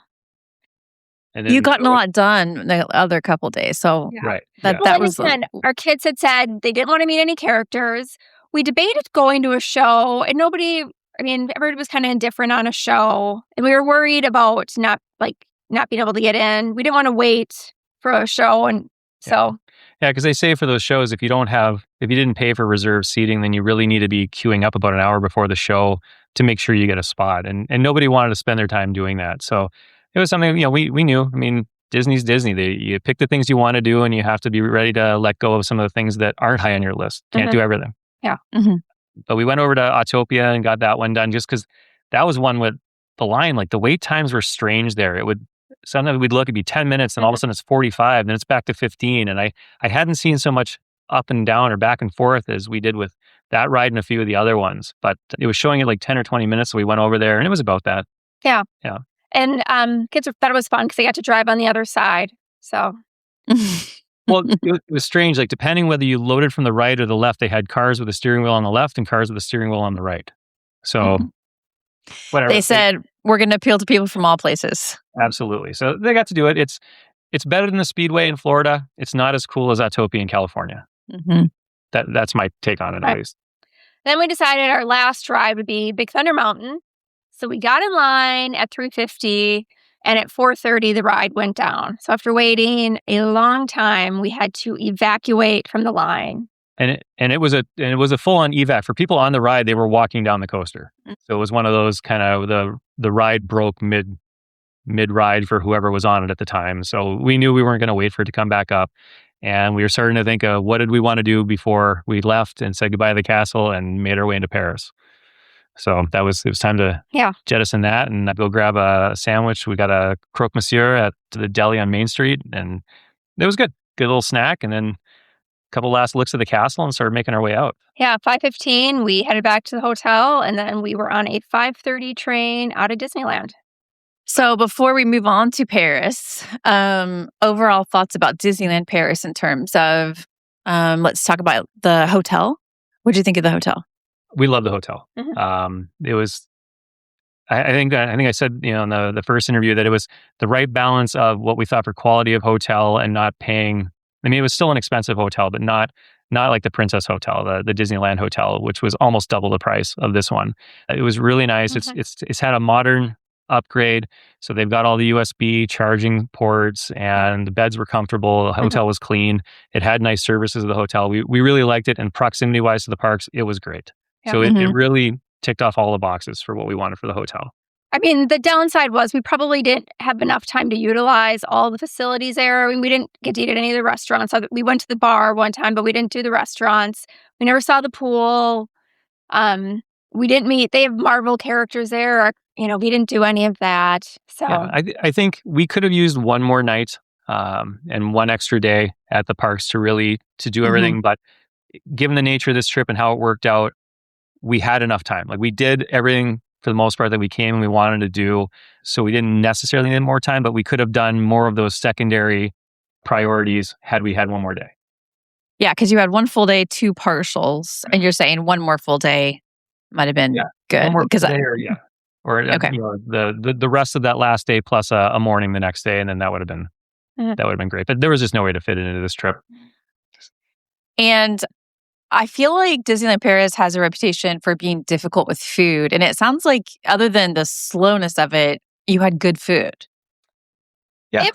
And then, You gotten a lot done the other couple days, so right. that was again, our kids had said they didn't want to meet any characters. We debated going to a show, and everybody was kind of indifferent on a show, and we were worried about not being able to get in. We didn't want to wait for a show, and so because they say for those shows, if you didn't pay for reserved seating, then you really need to be queuing up about an hour before the show to make sure you get a spot, and nobody wanted to spend their time doing that. So it was something we knew. I mean, Disney's Disney. You pick the things you want to do, and you have to be ready to let go of some of the things that aren't high on your list. Can't do everything. Yeah. Mm-hmm. But we went over to Autopia and got that one done just because that was one with the line. Like the wait times were strange there. Sometimes we'd look, it'd be 10 minutes and all of a sudden it's 45, then it's back to 15. And I hadn't seen so much up and down or back and forth as we did with that ride and a few of the other ones. But it was showing it like 10 or 20 minutes. So we went over there and it was about that. Yeah. Yeah. And kids thought it was fun because they got to drive on the other side. So. Well, it was strange. Like depending whether you loaded from the right or the left, they had cars with a steering wheel on the left and cars with a steering wheel on the right. So whatever. They said we're going to appeal to people from all places. Absolutely. So they got to do it. It's better than the Speedway in Florida. It's not as cool as Autopia in California. Mm-hmm. That's my take on it, at least. Then we decided our last ride would be Big Thunder Mountain. So we got in line at 3:50, and at 4:30 the ride went down. So after waiting a long time, we had to evacuate from the line. And it was a full on evac for people on the ride. They were walking down the coaster, so it was one of those kind of the ride broke mid ride for whoever was on it at the time. So we knew we weren't going to wait for it to come back up, and we were starting to think of what did we want to do before we left and said goodbye to the castle and made our way into Paris. So it was time to jettison that and go grab a sandwich. We got a croque monsieur at the deli on Main Street, and it was good. Good little snack, and then a couple last looks at the castle and started making our way out. Yeah, 5:15, we headed back to the hotel, and then we were on a 5:30 train out of Disneyland. So before we move on to Paris, overall thoughts about Disneyland Paris in terms of, let's talk about the hotel. What did you think of the hotel? We love the hotel. Mm-hmm. It was, I think I said, in the first interview that it was the right balance of what we thought for quality of hotel and not paying. I mean, it was still an expensive hotel, but not like the Princess Hotel, the Disneyland Hotel, which was almost double the price of this one. It was really nice. Mm-hmm. It's had a modern upgrade, so they've got all the USB charging ports, and the beds were comfortable. The hotel was clean. It had nice services of the hotel. We really liked it, and proximity wise to the parks, it was great. Yeah. So it really ticked off all the boxes for what we wanted for the hotel. I mean, the downside was we probably didn't have enough time to utilize all the facilities there. I mean, we didn't get to eat at any of the restaurants. We went to the bar one time, but we didn't do the restaurants. We never saw the pool. We didn't meet. They have Marvel characters there. We didn't do any of that. So I think we could have used one more night and one extra day at the parks to do everything. But given the nature of this trip and how it worked out, we had enough time. Like we did everything for the most part that we came and we wanted to do. So we didn't necessarily need more time, but we could have done more of those secondary priorities had we had one more day. Yeah, because you had one full day, two partials, and you're saying one more full day might have been good. One more full day the rest of that last day plus a morning the next day, and then that would have been great. But there was just no way to fit it into this trip. And I feel like Disneyland Paris has a reputation for being difficult with food. And it sounds like, other than the slowness of it, you had good food. Yeah. It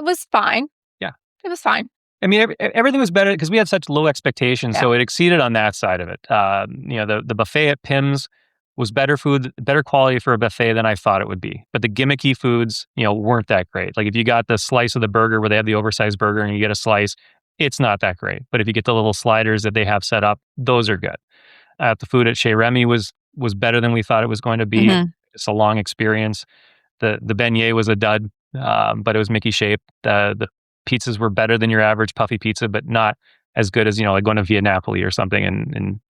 was fine. Yeah. It was fine. I mean, everything was better because we had such low expectations, so it exceeded on that side of it. The buffet at Pim's was better food, better quality for a buffet than I thought it would be. But the gimmicky foods, weren't that great. Like if you got the slice of the burger where they have the oversized burger and you get a slice, it's not that great. But if you get the little sliders that they have set up, those are good. The food at Chez Remy was better than we thought it was going to be. Mm-hmm. It's a long experience. The beignet was a dud, but it was Mickey shaped. The pizzas were better than your average puffy pizza, but not as good as like going to Minneapolis or something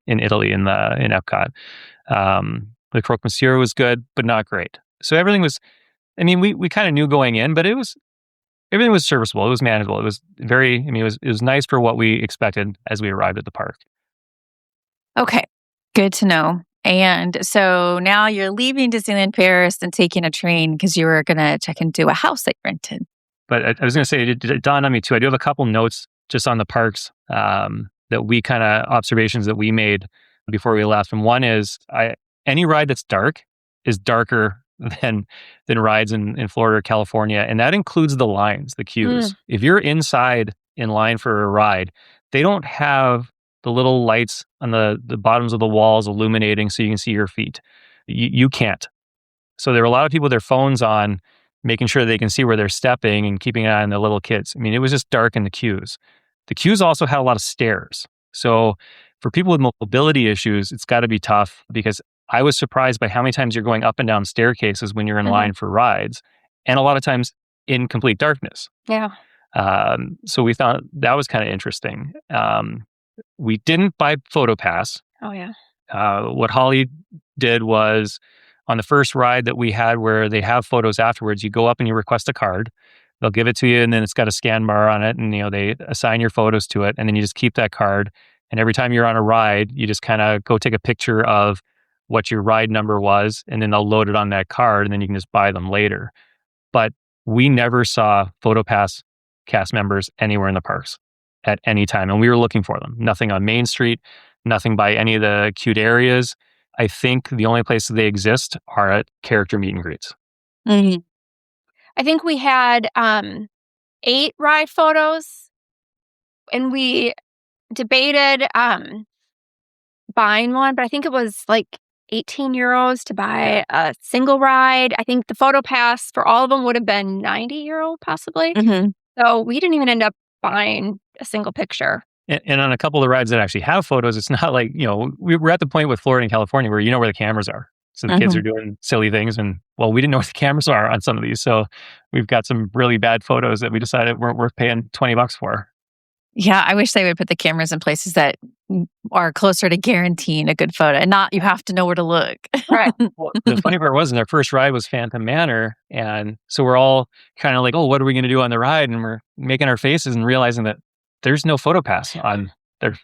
in Italy in Epcot. The croque monsieur was good, but not great. So everything was. I mean, we kind of knew going in, but everything was serviceable. It was manageable. It was very. I mean, it was nice for what we expected as we arrived at the park. Okay, good to know. And so now you're leaving Disneyland Paris and taking a train because you were going to check into a house that you rented. But I was going to say, it dawned on me too. I do have a couple notes just on the parks that we kind of observations that we made before we left. And one is any ride that's dark is darker than rides in Florida or California. And that includes the lines, the queues. If you're inside in line for a ride, they don't have the little lights on the bottoms of the walls illuminating so you can see your feet. You can't. So there were a lot of people with their phones on, making sure they can see where they're stepping and keeping an eye on the little kids. I mean, it was just dark in the queues. The queues also had a lot of stairs. So for people with mobility issues, it's got to be tough because I was surprised by how many times you're going up and down staircases when you're in line for rides, and a lot of times in complete darkness. Yeah. So we thought that was kind of interesting. We didn't buy PhotoPass. Oh, yeah. What Holly did was, on the first ride that we had where they have photos afterwards, you go up and you request a card. They'll give it to you, and then it's got a scan bar on it, and they assign your photos to it, and then you just keep that card. And every time you're on a ride, you just kind of go take a picture of what your ride number was, and then they'll load it on that card, and then you can just buy them later. But we never saw PhotoPass cast members anywhere in the parks at any time, and we were looking for them. Nothing on Main Street, nothing by any of the cute areas. I think the only places they exist are at character meet and greets. Mm-hmm. I think we had 8 ride photos, and we debated buying one, but I think it was like €18 to buy a single ride. I think the photo pass for all of them would have been €90 possibly. Mm-hmm. So we didn't even end up buying a single picture. And on a couple of the rides that actually have photos, it's not like, we're at the point with Florida and California where you know where the cameras are. So the kids are doing silly things, and we didn't know where the cameras are on some of these. So we've got some really bad photos that we decided weren't worth paying $20 for. Yeah, I wish they would put the cameras in places that are closer to guaranteeing a good photo and not you have to know where to look. Right. Well, the funny part was, our first ride was Phantom Manor. And so we're all kind of like, oh, what are we going to do on the ride? And we're making our faces and realizing that there's no PhotoPass on their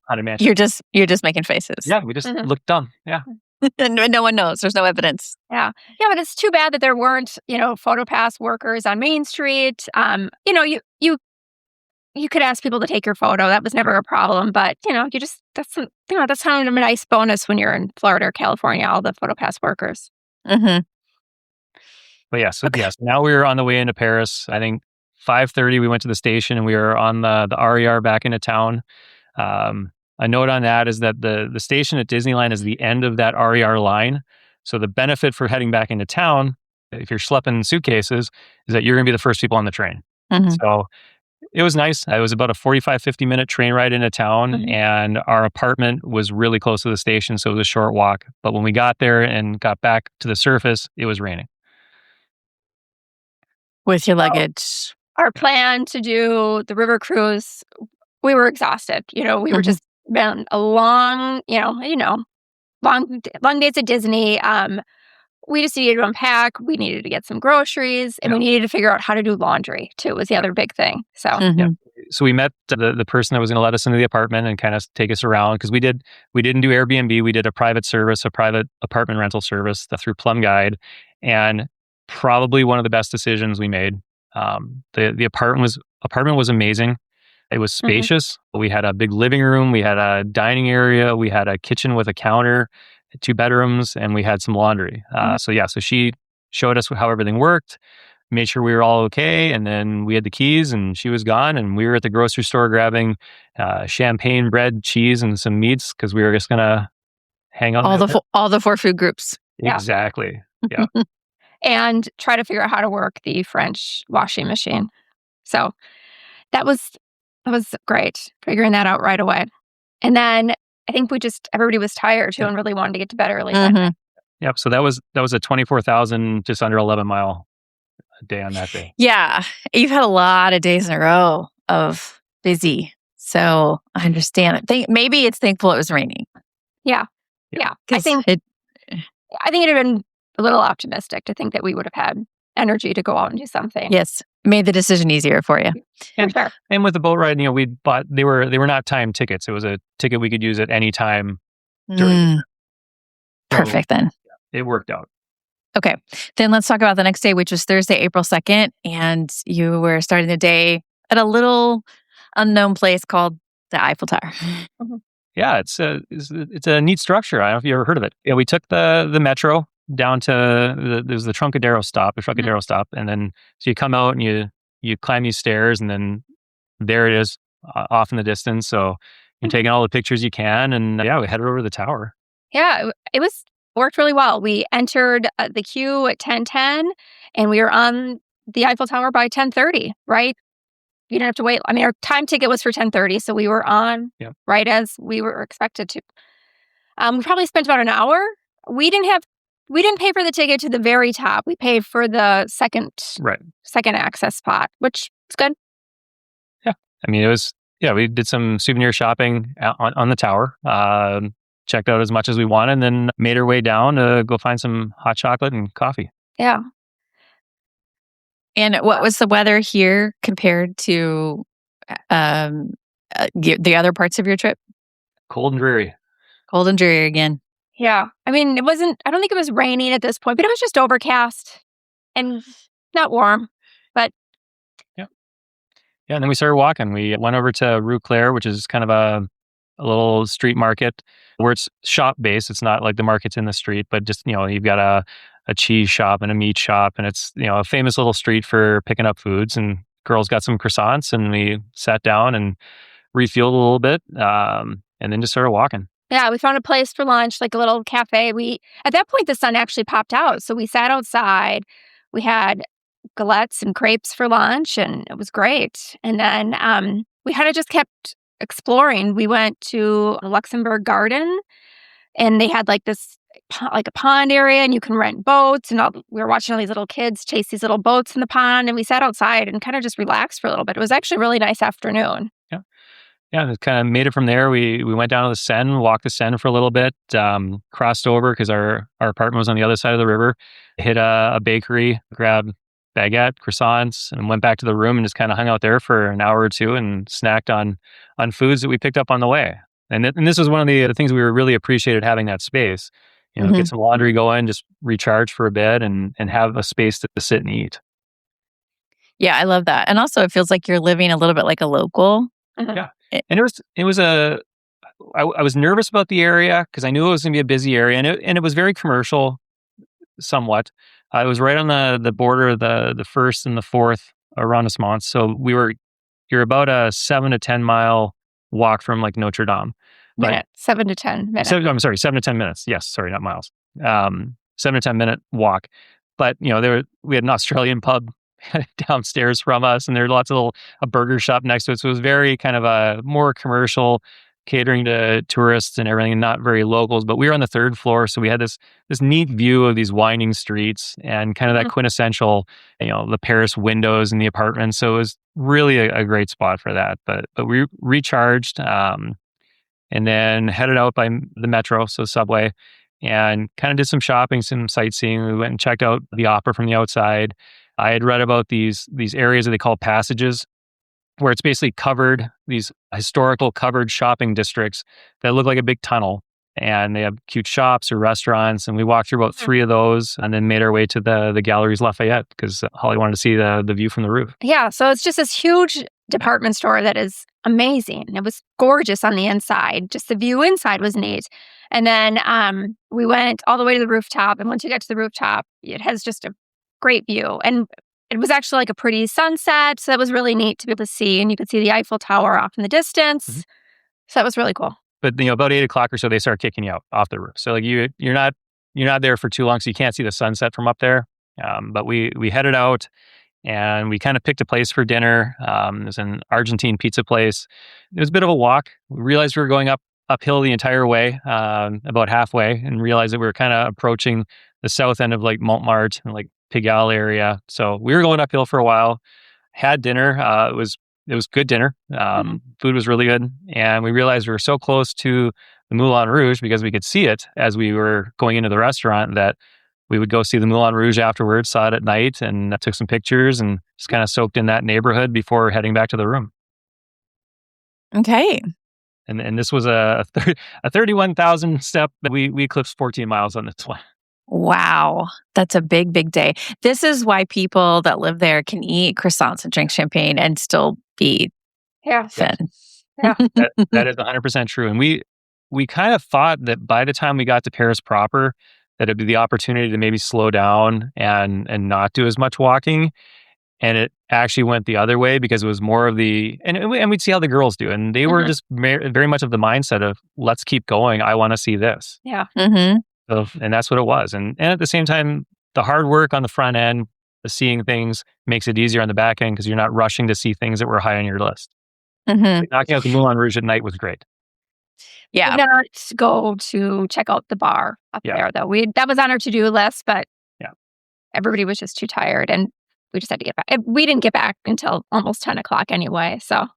Haunted Mansion. You're just making faces. Yeah, we just look dumb. Yeah. And no one knows. There's no evidence. Yeah. Yeah, but it's too bad that there weren't, PhotoPass workers on Main Street. You could ask people to take your photo. That was never a problem. But, that's kind of a nice bonus when you're in Florida or California, all the PhotoPass workers. Mm-hmm. But so now we were on the way into Paris. I think 5:30 we went to the station, and we were on the RER back into town. A note on that is that the station at Disneyland is the end of that RER line. So the benefit for heading back into town, if you're schlepping suitcases, is that you're going to be the first people on the train. Mm-hmm. So it was nice. It was about a 50 minute train ride into town, and our apartment was really close to the station, so it was a short walk. But when we got there and got back to the surface, it was raining. With your luggage. Our plan to do the river cruise, we were exhausted. We were just been a long, long days at Disney. We just needed to unpack. We needed to get some groceries, and we needed to figure out how to do laundry too. Was the other big thing. So, So we met the person that was going to let us into the apartment and kind of take us around, because we didn't do Airbnb. We did a private apartment rental service through Plum Guide, and probably one of the best decisions we made. The apartment was amazing. It was spacious. We had a big living room. We had a dining area. We had a kitchen with a counter, 2 bedrooms, and we had some laundry. So she showed us how everything worked, made sure we were all okay. And then we had the keys and she was gone. And we were at the grocery store grabbing champagne, bread, cheese, and some meats because we were just going to hang out. All the 4 food groups. Exactly. Yeah. And try to figure out how to work the French washing machine. So that was great, figuring that out right away. And then I think everybody was tired too and really wanted to get to bed early. Yep. So that was a 24,000, just under 11 mile day on that day. Yeah. You've had a lot of days in a row of busy. So I understand it. Maybe it's thankful it was raining. Yeah. I think it had been a little optimistic to think that we would have had energy to go out and do something. Yes. Made the decision easier for you. For sure. And with the boat ride, we bought, they were not timed tickets. It was a ticket we could use at any time during. Perfect then. It worked out. Okay. Then let's talk about the next day, which was Thursday, April 2nd. And you were starting the day at a little unknown place called the Eiffel Tower. Yeah, it's a neat structure. I don't know if you ever heard of it. Yeah, we took the metro down to there's the Trocadero stop, and then so you come out and you climb these stairs, and then there it is off in the distance. So you're taking all the pictures you can, and we headed over to the tower. Yeah, it worked really well. We entered the queue at 10:10, and we were on the Eiffel Tower by 10:30. Right. You didn't have to wait. I mean, our time ticket was for 10:30, so we were on right as we were expected to. We probably spent about an hour. We didn't pay for the ticket to the very top. We paid for the second access spot, which is good. Yeah, I mean, it was. Yeah, we did some souvenir shopping on the tower. Checked out as much as we wanted, and then made our way down to go find some hot chocolate and coffee. Yeah. And what was the weather here compared to the other parts of your trip? Cold and dreary. Cold and dreary again. Yeah. I mean, I don't think it was raining at this point, but it was just overcast and not warm. But yeah, and then we started walking. We went over to Rue Claire, which is kind of a little street market where it's shop based. It's not like the market's in the street, but just, you've got a cheese shop and a meat shop, and it's, a famous little street for picking up foods. And girls got some croissants, and we sat down and refueled a little bit, and then just started walking. Yeah, we found a place for lunch, like a little cafe. At that point, the sun actually popped out, so we sat outside. We had galettes and crepes for lunch, and it was great. And then we kind of just kept exploring. We went to the Luxembourg Garden, and they had like a pond area, and you can rent boats. And we were watching all these little kids chase these little boats in the pond, and we sat outside and kind of just relaxed for a little bit. It was actually a really nice afternoon. Yeah, it kind of made it from there. We went down to the Seine, walked the Seine for a little bit, crossed over because our apartment was on the other side of the river, hit a bakery, grabbed baguette, croissants, and went back to the room and just kind of hung out there for an hour or two and snacked on foods that we picked up on the way. And this was one of the things we were really appreciated having that space. Get some laundry going, just recharge for a bit and have a space to sit and eat. Yeah, I love that. And also it feels like you're living a little bit like a local. Yeah. And it was I was nervous about the area because I knew it was going to be a busy area, and it was very commercial, somewhat. It was right on the border of the first and the fourth arrondissement. So you're about a 7 to 10 mile walk from like Notre Dame. 7 to 10 minutes. I'm sorry, 7 to 10 minutes. Yes, sorry, not miles. 7 to 10 minute walk. But we had an Australian pub downstairs from us, and there were lots of a burger shop next to it. So it was very kind of a more commercial, catering to tourists and everything, and not very locals. But we were on the third floor, so we had this neat view of these winding streets and kind of that quintessential, the Paris windows in the apartments. So it was really a great spot for that. But we recharged, and then headed out by the metro, so subway, and kind of did some shopping, some sightseeing. We went and checked out the opera from the outside. I had read about these areas that they call passages, where it's basically covered, these historical covered shopping districts that look like a big tunnel, and they have cute shops or restaurants. And we walked through about 3 of those, and then made our way to the Galeries Lafayette because Holly wanted to see the view from the roof. Yeah, so it's just this huge department store that is amazing. It was gorgeous on the inside. Just the view inside was neat. And then we went all the way to the rooftop. And once you get to the rooftop, it has just a great view. And it was actually like a pretty sunset. So that was really neat to be able to see. And you could see the Eiffel Tower off in the distance. Mhm. So that was really cool. But about 8 o'clock or so, they start kicking you out off the roof. So like you're not there for too long, so you can't see the sunset from up there. But we headed out and we kind of picked a place for dinner. It was an Argentine pizza place. It was a bit of a walk. We realized we were going uphill the entire way, about halfway, and realized that we were kind of approaching the south end of like Montmartre and like Pigalle area. So we were going uphill for a while. Had dinner. It was good dinner. Food was really good. And we realized we were so close to the Moulin Rouge because we could see it as we were going into the restaurant that we would go see the Moulin Rouge afterwards, saw it at night, and took some pictures and just kind of soaked in that neighborhood before heading back to the room. Okay. And this was a 31,000 step, but we eclipsed 14 miles on this one. Wow. That's a big, big day. This is why people that live there can eat croissants and drink champagne and still be thin. Yeah. That is 100% true. And we kind of thought that by the time we got to Paris proper, that it'd be the opportunity to maybe slow down and not do as much walking. And it actually went the other way because it was more of and we'd see how the girls do. And they were just very much of the mindset of, let's keep going. I want to see this. Yeah. Mm-hmm. So, and that's what it was. And at the same time, the hard work on the front end, the seeing things makes it easier on the back end because you're not rushing to see things that were high on your list. Mm-hmm. Like knocking out the Moulin Rouge at night was great. Yeah. Did not go to check out the bar up there, though. That was on our to-do list, but everybody was just too tired, and we just had to get back. We didn't get back until almost 10 o'clock anyway. So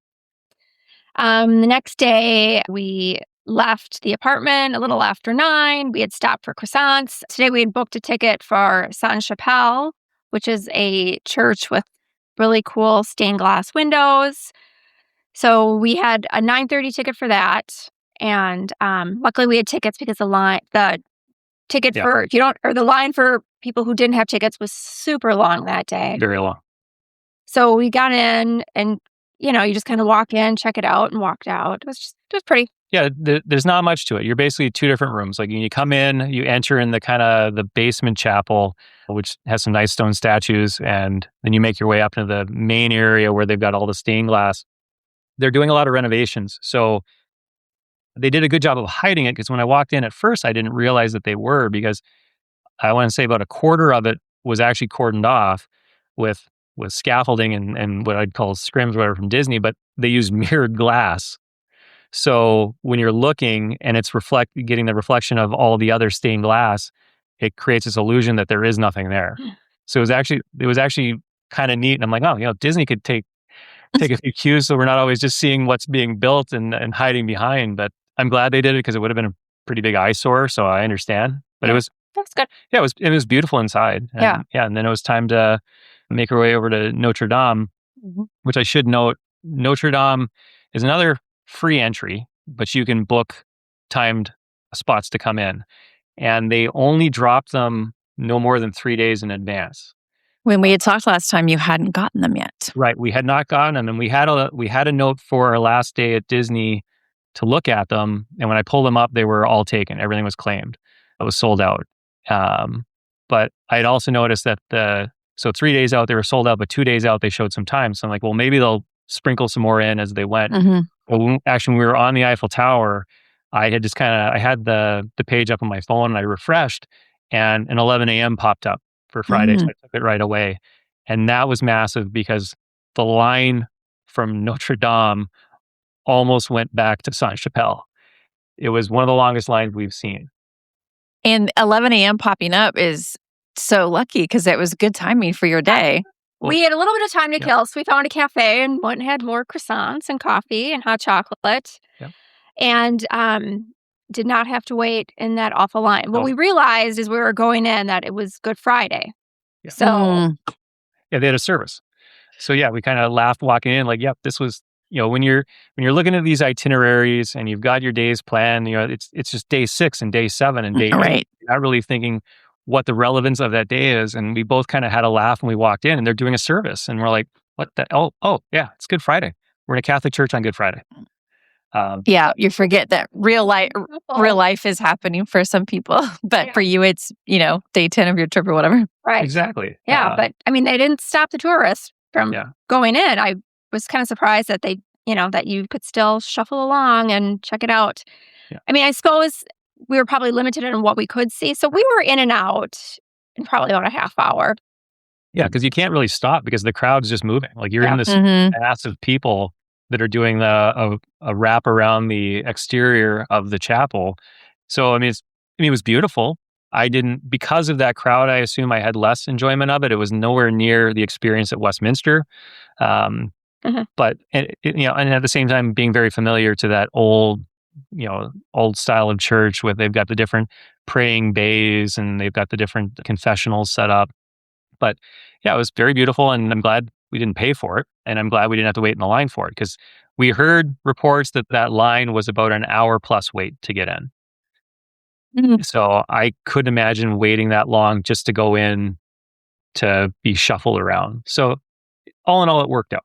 the next day, we left the apartment a little after 9. We had stopped for croissants. Today, we had booked a ticket for Sainte-Chapelle, which is a church with really cool stained glass windows. So we had a 9:30 ticket for that. And luckily we had tickets because the line for the line for people who didn't have tickets was super long that day. Very long. So we got in and, you just kind of walk in, check it out, and walked out. It was pretty. Yeah, there's not much to it. You're basically two different rooms. Like when you come in, you enter in the kind of the basement chapel, which has some nice stone statues. And then you make your way up into the main area where they've got all the stained glass. They're doing a lot of renovations. So they did a good job of hiding it because when I walked in at first, I didn't realize that they were because I want to say about a quarter of it was actually cordoned off with scaffolding and what I'd call scrims, whatever from Disney, but they use mirrored glass. So when you're looking and it's getting the reflection of all the other stained glass, it creates this illusion that there is nothing there. So it was actually kind of neat. And I'm like, oh, Disney could take a few cues so we're not always just seeing what's being built and hiding behind. But I'm glad they did it because it would have been a pretty big eyesore. So I understand. But that's good. Yeah, it was beautiful inside. And, and then it was time to make our way over to Notre Dame, which I should note, Notre Dame is another free entry, but you can book timed spots to come in. And they only drop them no more than 3 days in advance. When we had talked last time, you hadn't gotten them yet. Right. We had not gotten them. And we had a note for our last day at Disney to look at them. And when I pulled them up, they were all taken. Everything was claimed. It was sold out. But I had also noticed that so 3 days out, they were sold out, but 2 days out, they showed some time. So I'm like, well, maybe they'll sprinkle some more in as they went. Well, actually, when we were on the Eiffel Tower, I had I had the page up on my phone and I refreshed and an 11 a.m. popped up for Friday. So I took it right away. And that was massive because the line from Notre Dame almost went back to Sainte-Chapelle. It was one of the longest lines we've seen. And 11 a.m. popping up is so lucky because it was good timing for your day. We had a little bit of time to kill, so we found a cafe and went and had more croissants and coffee and hot chocolate. Yep. And did not have to wait in that awful line. What we realized as we were going in that it was Good Friday. Yeah. So they had a service. So we kind of laughed walking in like, yep, this was, when you're looking at these itineraries and you've got your days planned, it's just day 6 and day 7 and day 8. Right. You're not really thinking what the relevance of that day is. And we both kind of had a laugh when we walked in and they're doing a service and we're like, what the, oh yeah, it's Good Friday. we're in a Catholic church on Good Friday. Yeah, you forget that real life is happening for some people, but for you, it's, day 10 of your trip or whatever. Right. Exactly. Yeah, but I mean, they didn't stop the tourists from going in. I was kind of surprised that they, that you could still shuffle along and check it out. Yeah. I mean, I suppose we were probably limited in what we could see. So we were in and out in probably about a half hour. Yeah, because you can't really stop because the crowd's just moving. Like you're in this mass of people that are doing a wrap around the exterior of the chapel. So, it was beautiful. Because of that crowd, I assume I had less enjoyment of it. It was nowhere near the experience at Westminster. But, and at the same time, being very familiar to that old style of church with, they've got the different praying bays and they've got the different confessionals set up. But yeah, it was very beautiful, and I'm glad we didn't pay for it, and I'm glad we didn't have to wait in the line for it, because we heard reports that line was about an hour plus wait to get in. So I couldn't imagine waiting that long just to go in to be shuffled around. So all in all, it worked out.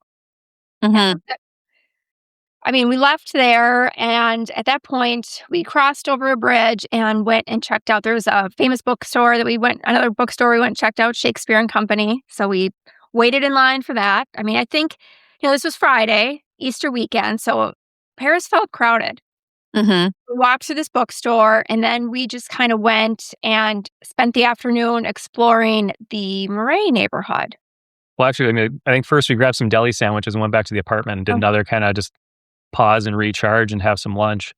I mean, we left there, and at that point, we crossed over a bridge and went and checked out. There was a famous bookstore another bookstore we went and checked out, Shakespeare and Company. So we waited in line for that. I mean, I think, this was Friday, Easter weekend, so Paris felt crowded. We walked to this bookstore, and then we just kind of went and spent the afternoon exploring the Marais neighborhood. Well, actually, I think first we grabbed some deli sandwiches and went back to the apartment and did another kind of just pause and recharge and have some lunch.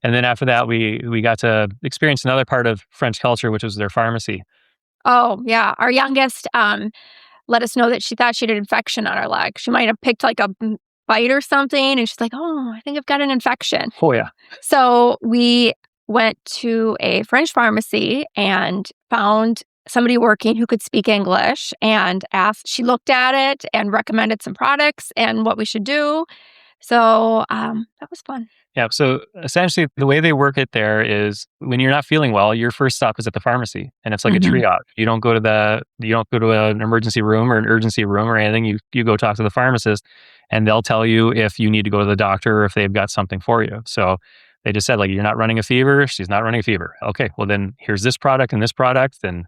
And then after that, we got to experience another part of French culture, which was their pharmacy. Oh, yeah. Our youngest let us know that she thought she had an infection on her leg. She might have picked like a bite or something, and she's like, oh, I think I've got an infection. Oh, yeah. So we went to a French pharmacy and found somebody working who could speak English and she looked at it and recommended some products and what we should do. So that was fun. Yeah. So essentially, the way they work it there is when you're not feeling well, your first stop is at the pharmacy, and it's like a triage. You don't go to an emergency room or an urgency room or anything. You go talk to the pharmacist, and they'll tell you if you need to go to the doctor or if they've got something for you. So they just said, like, you're not running a fever. She's not running a fever. Okay. Well, then here's this product and this product, and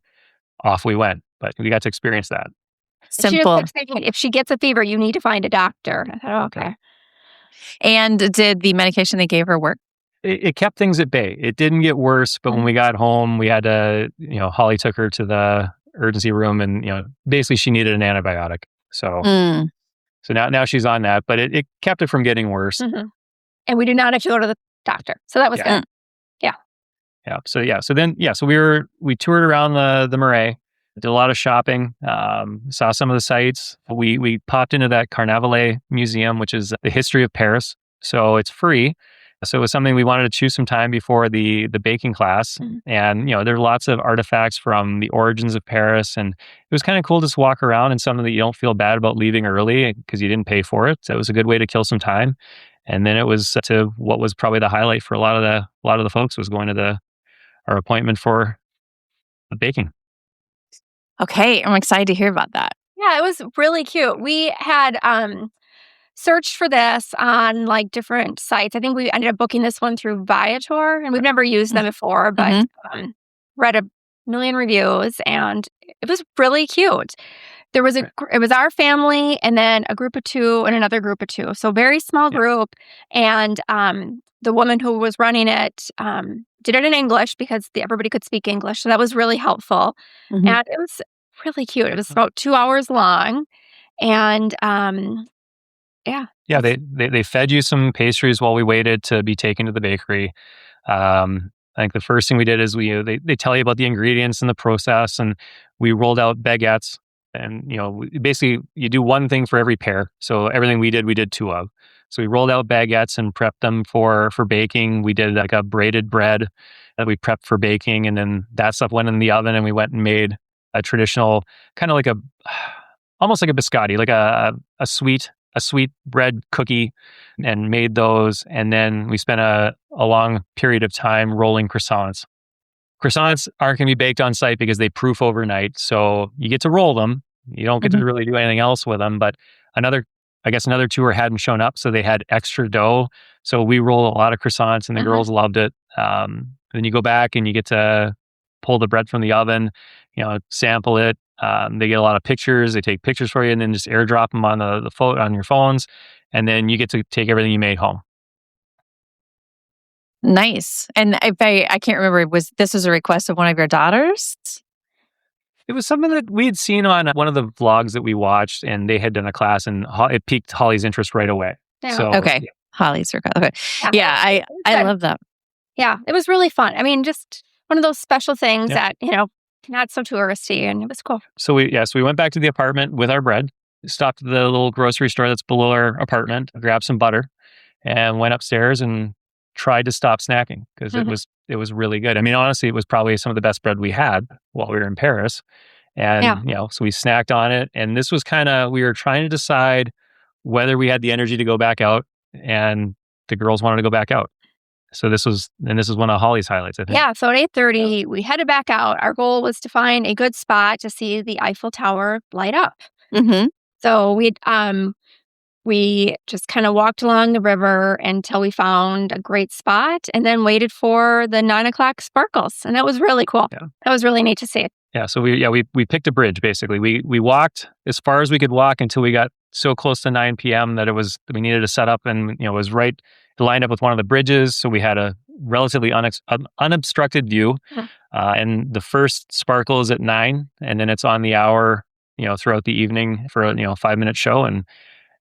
off we went. But we got to experience that. Simple. If she gets a fever, you need to find a doctor. I thought, okay. And did the medication they gave her work? It kept things at bay. It didn't get worse, but when we got home, we had to, Holly took her to the urgency room, and, basically she needed an antibiotic. So, so now she's on that, but it kept it from getting worse. And we did not have to go to the doctor. So that was good. Yeah. Yeah. So we toured around the Marais, did a lot of shopping, saw some of the sites. We popped into that Carnavalet Museum, which is the history of Paris. So it's free. So it was something we wanted to choose some time before the baking class. And, there are lots of artifacts from the origins of Paris. And it was kind of cool to just walk around and something that you don't feel bad about leaving early because you didn't pay for it. So it was a good way to kill some time. And then it was to what was probably the highlight for a lot of the folks was going to our appointment for the baking. Okay, I'm excited to hear about that. Yeah, it was really cute. We had searched for this on like different sites. I think we ended up booking this one through Viator, and we've never used them before, but read a million reviews, and it was really cute. There was it was our family, and then a group of two, and another group of two. So very small group, and the woman who was running it did it in English because everybody could speak English, so that was really helpful. And it was really cute. It was about 2 hours long, and yeah, they fed you some pastries while we waited to be taken to the bakery. I think the first thing we did is they tell you about the ingredients and the process, and we rolled out baguettes. And basically you do one thing for every pair. So everything we did two of. So we rolled out baguettes and prepped them for baking. We did like a braided bread that we prepped for baking, and then that stuff went in the oven, and we went and made a traditional kind of like almost like a biscotti, like a sweet bread cookie, and made those. And then we spent a long period of time rolling croissants. Croissants aren't going to be baked on site because they proof overnight. So you get to roll them. You don't get to really do anything else with them. But another I guess another tour hadn't shown up, so they had extra dough. So we rolled a lot of croissants, and the girls loved it. Then you go back and you get to pull the bread from the oven, sample it. They get a lot of pictures. They take pictures for you, and then just airdrop them on the phone on your phones, and then you get to take everything you made home. Nice. And I can't remember, this was a request of one of your daughters? It was something that we had seen on one of the vlogs that we watched, and they had done a class, and it piqued Holly's interest right away. Yeah. So, okay. Yeah. Holly's request. Okay. Yeah, I love that. Yeah, it was really fun. I mean, just one of those special things that, not so touristy, and it was cool. So we went back to the apartment with our bread, stopped at the little grocery store that's below our apartment, grabbed some butter, and went upstairs and tried to stop snacking because it was really good. I mean, honestly, it was probably some of the best bread we had while we were in Paris. And, so we snacked on it. And this was we were trying to decide whether we had the energy to go back out, and the girls wanted to go back out. So this was one of Holly's highlights, I think. Yeah. So at 8:30, we headed back out. Our goal was to find a good spot to see the Eiffel Tower light up. Mm-hmm. So we just kind of walked along the river until we found a great spot, and then waited for the 9:00 sparkles. And that was really cool. Yeah. That was really neat to see. Yeah. So we picked a bridge, basically. We walked as far as we could walk until we got so close to 9 p.m. that we needed to set up, and it was right to line up with one of the bridges. So we had a relatively unobstructed view. And the first sparkle is at 9, and then it's on the hour, throughout the evening for a 5-minute show. And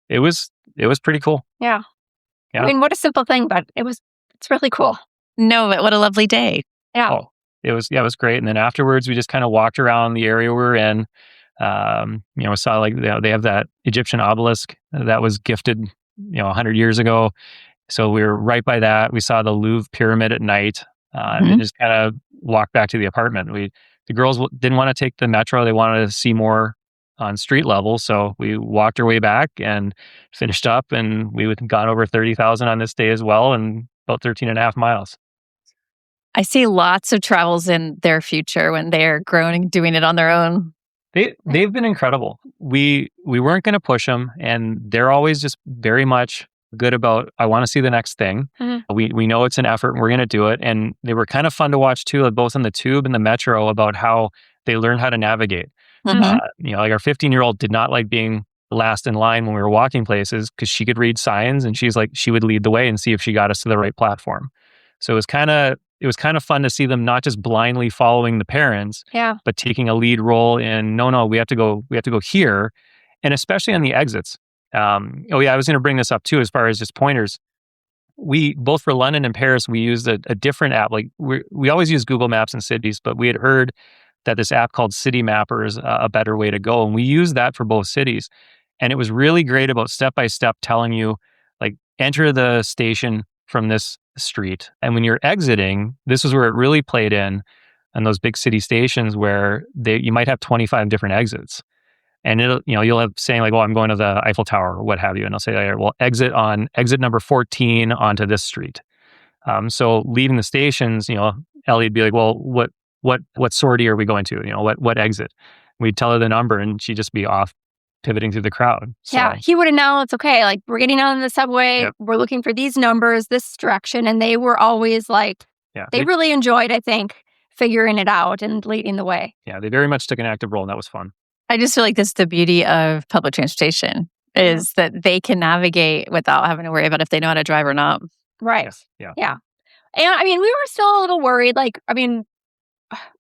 it was pretty cool. Yeah. Yeah. I mean, what a simple thing, but it's really cool. No, but what a lovely day. Yeah. Oh, it was great. And then afterwards, we just kind of walked around the area we're in. We saw they have that Egyptian obelisk that was gifted, 100 years ago. So we were right by that. We saw the Louvre pyramid at night, and then just kind of walked back to the apartment. The girls didn't want to take the metro. They wanted to see more on street level. So we walked our way back and finished up, and we had gone over 30,000 on this day as well, and about 13 and a half miles. I see lots of travels in their future when they're grown and doing it on their own. They've been incredible. We weren't going to push them, and they're always just very much good about, I want to see the next thing. We know it's an effort and we're going to do it. And they were kind of fun to watch too, both in the tube and the metro, about how they learn how to navigate. Like our 15-year-old did not like being last in line when we were walking places, because she could read signs, and she would lead the way and see if she got us to the right platform. So it was kind of fun to see them not just blindly following the parents, but taking a lead role in, no, we have to go here. And especially on the exits. I was going to bring this up too, as far as just pointers. We, both for London and Paris, we used a different app. Like we always use Google Maps in cities, but we had heard that this app called City Mapper is a better way to go. And we used that for both cities. And it was really great about step-by-step telling you, like, enter the station from this street. And when you're exiting, this is where it really played in those big city stations where you might have 25 different exits. And you'll have saying like, well, I'm going to the Eiffel Tower or what have you. And they'll say, well, exit on exit number 14 onto this street. So leaving the stations, Ellie'd be like, well, what sortie are we going to? What exit? We'd tell her the number, and she'd just be off pivoting through the crowd. So, yeah, he would have known it's okay. Like, we're getting on the subway. Yep. We're looking for these numbers, this direction. And they were always like, they really enjoyed, I think, figuring it out and leading the way. Yeah, they very much took an active role, and that was fun. I just feel like this is the beauty of public transportation, is that they can navigate without having to worry about if they know how to drive or not. Right. Yes. Yeah. Yeah. And I mean, we were still a little worried. Like, I mean,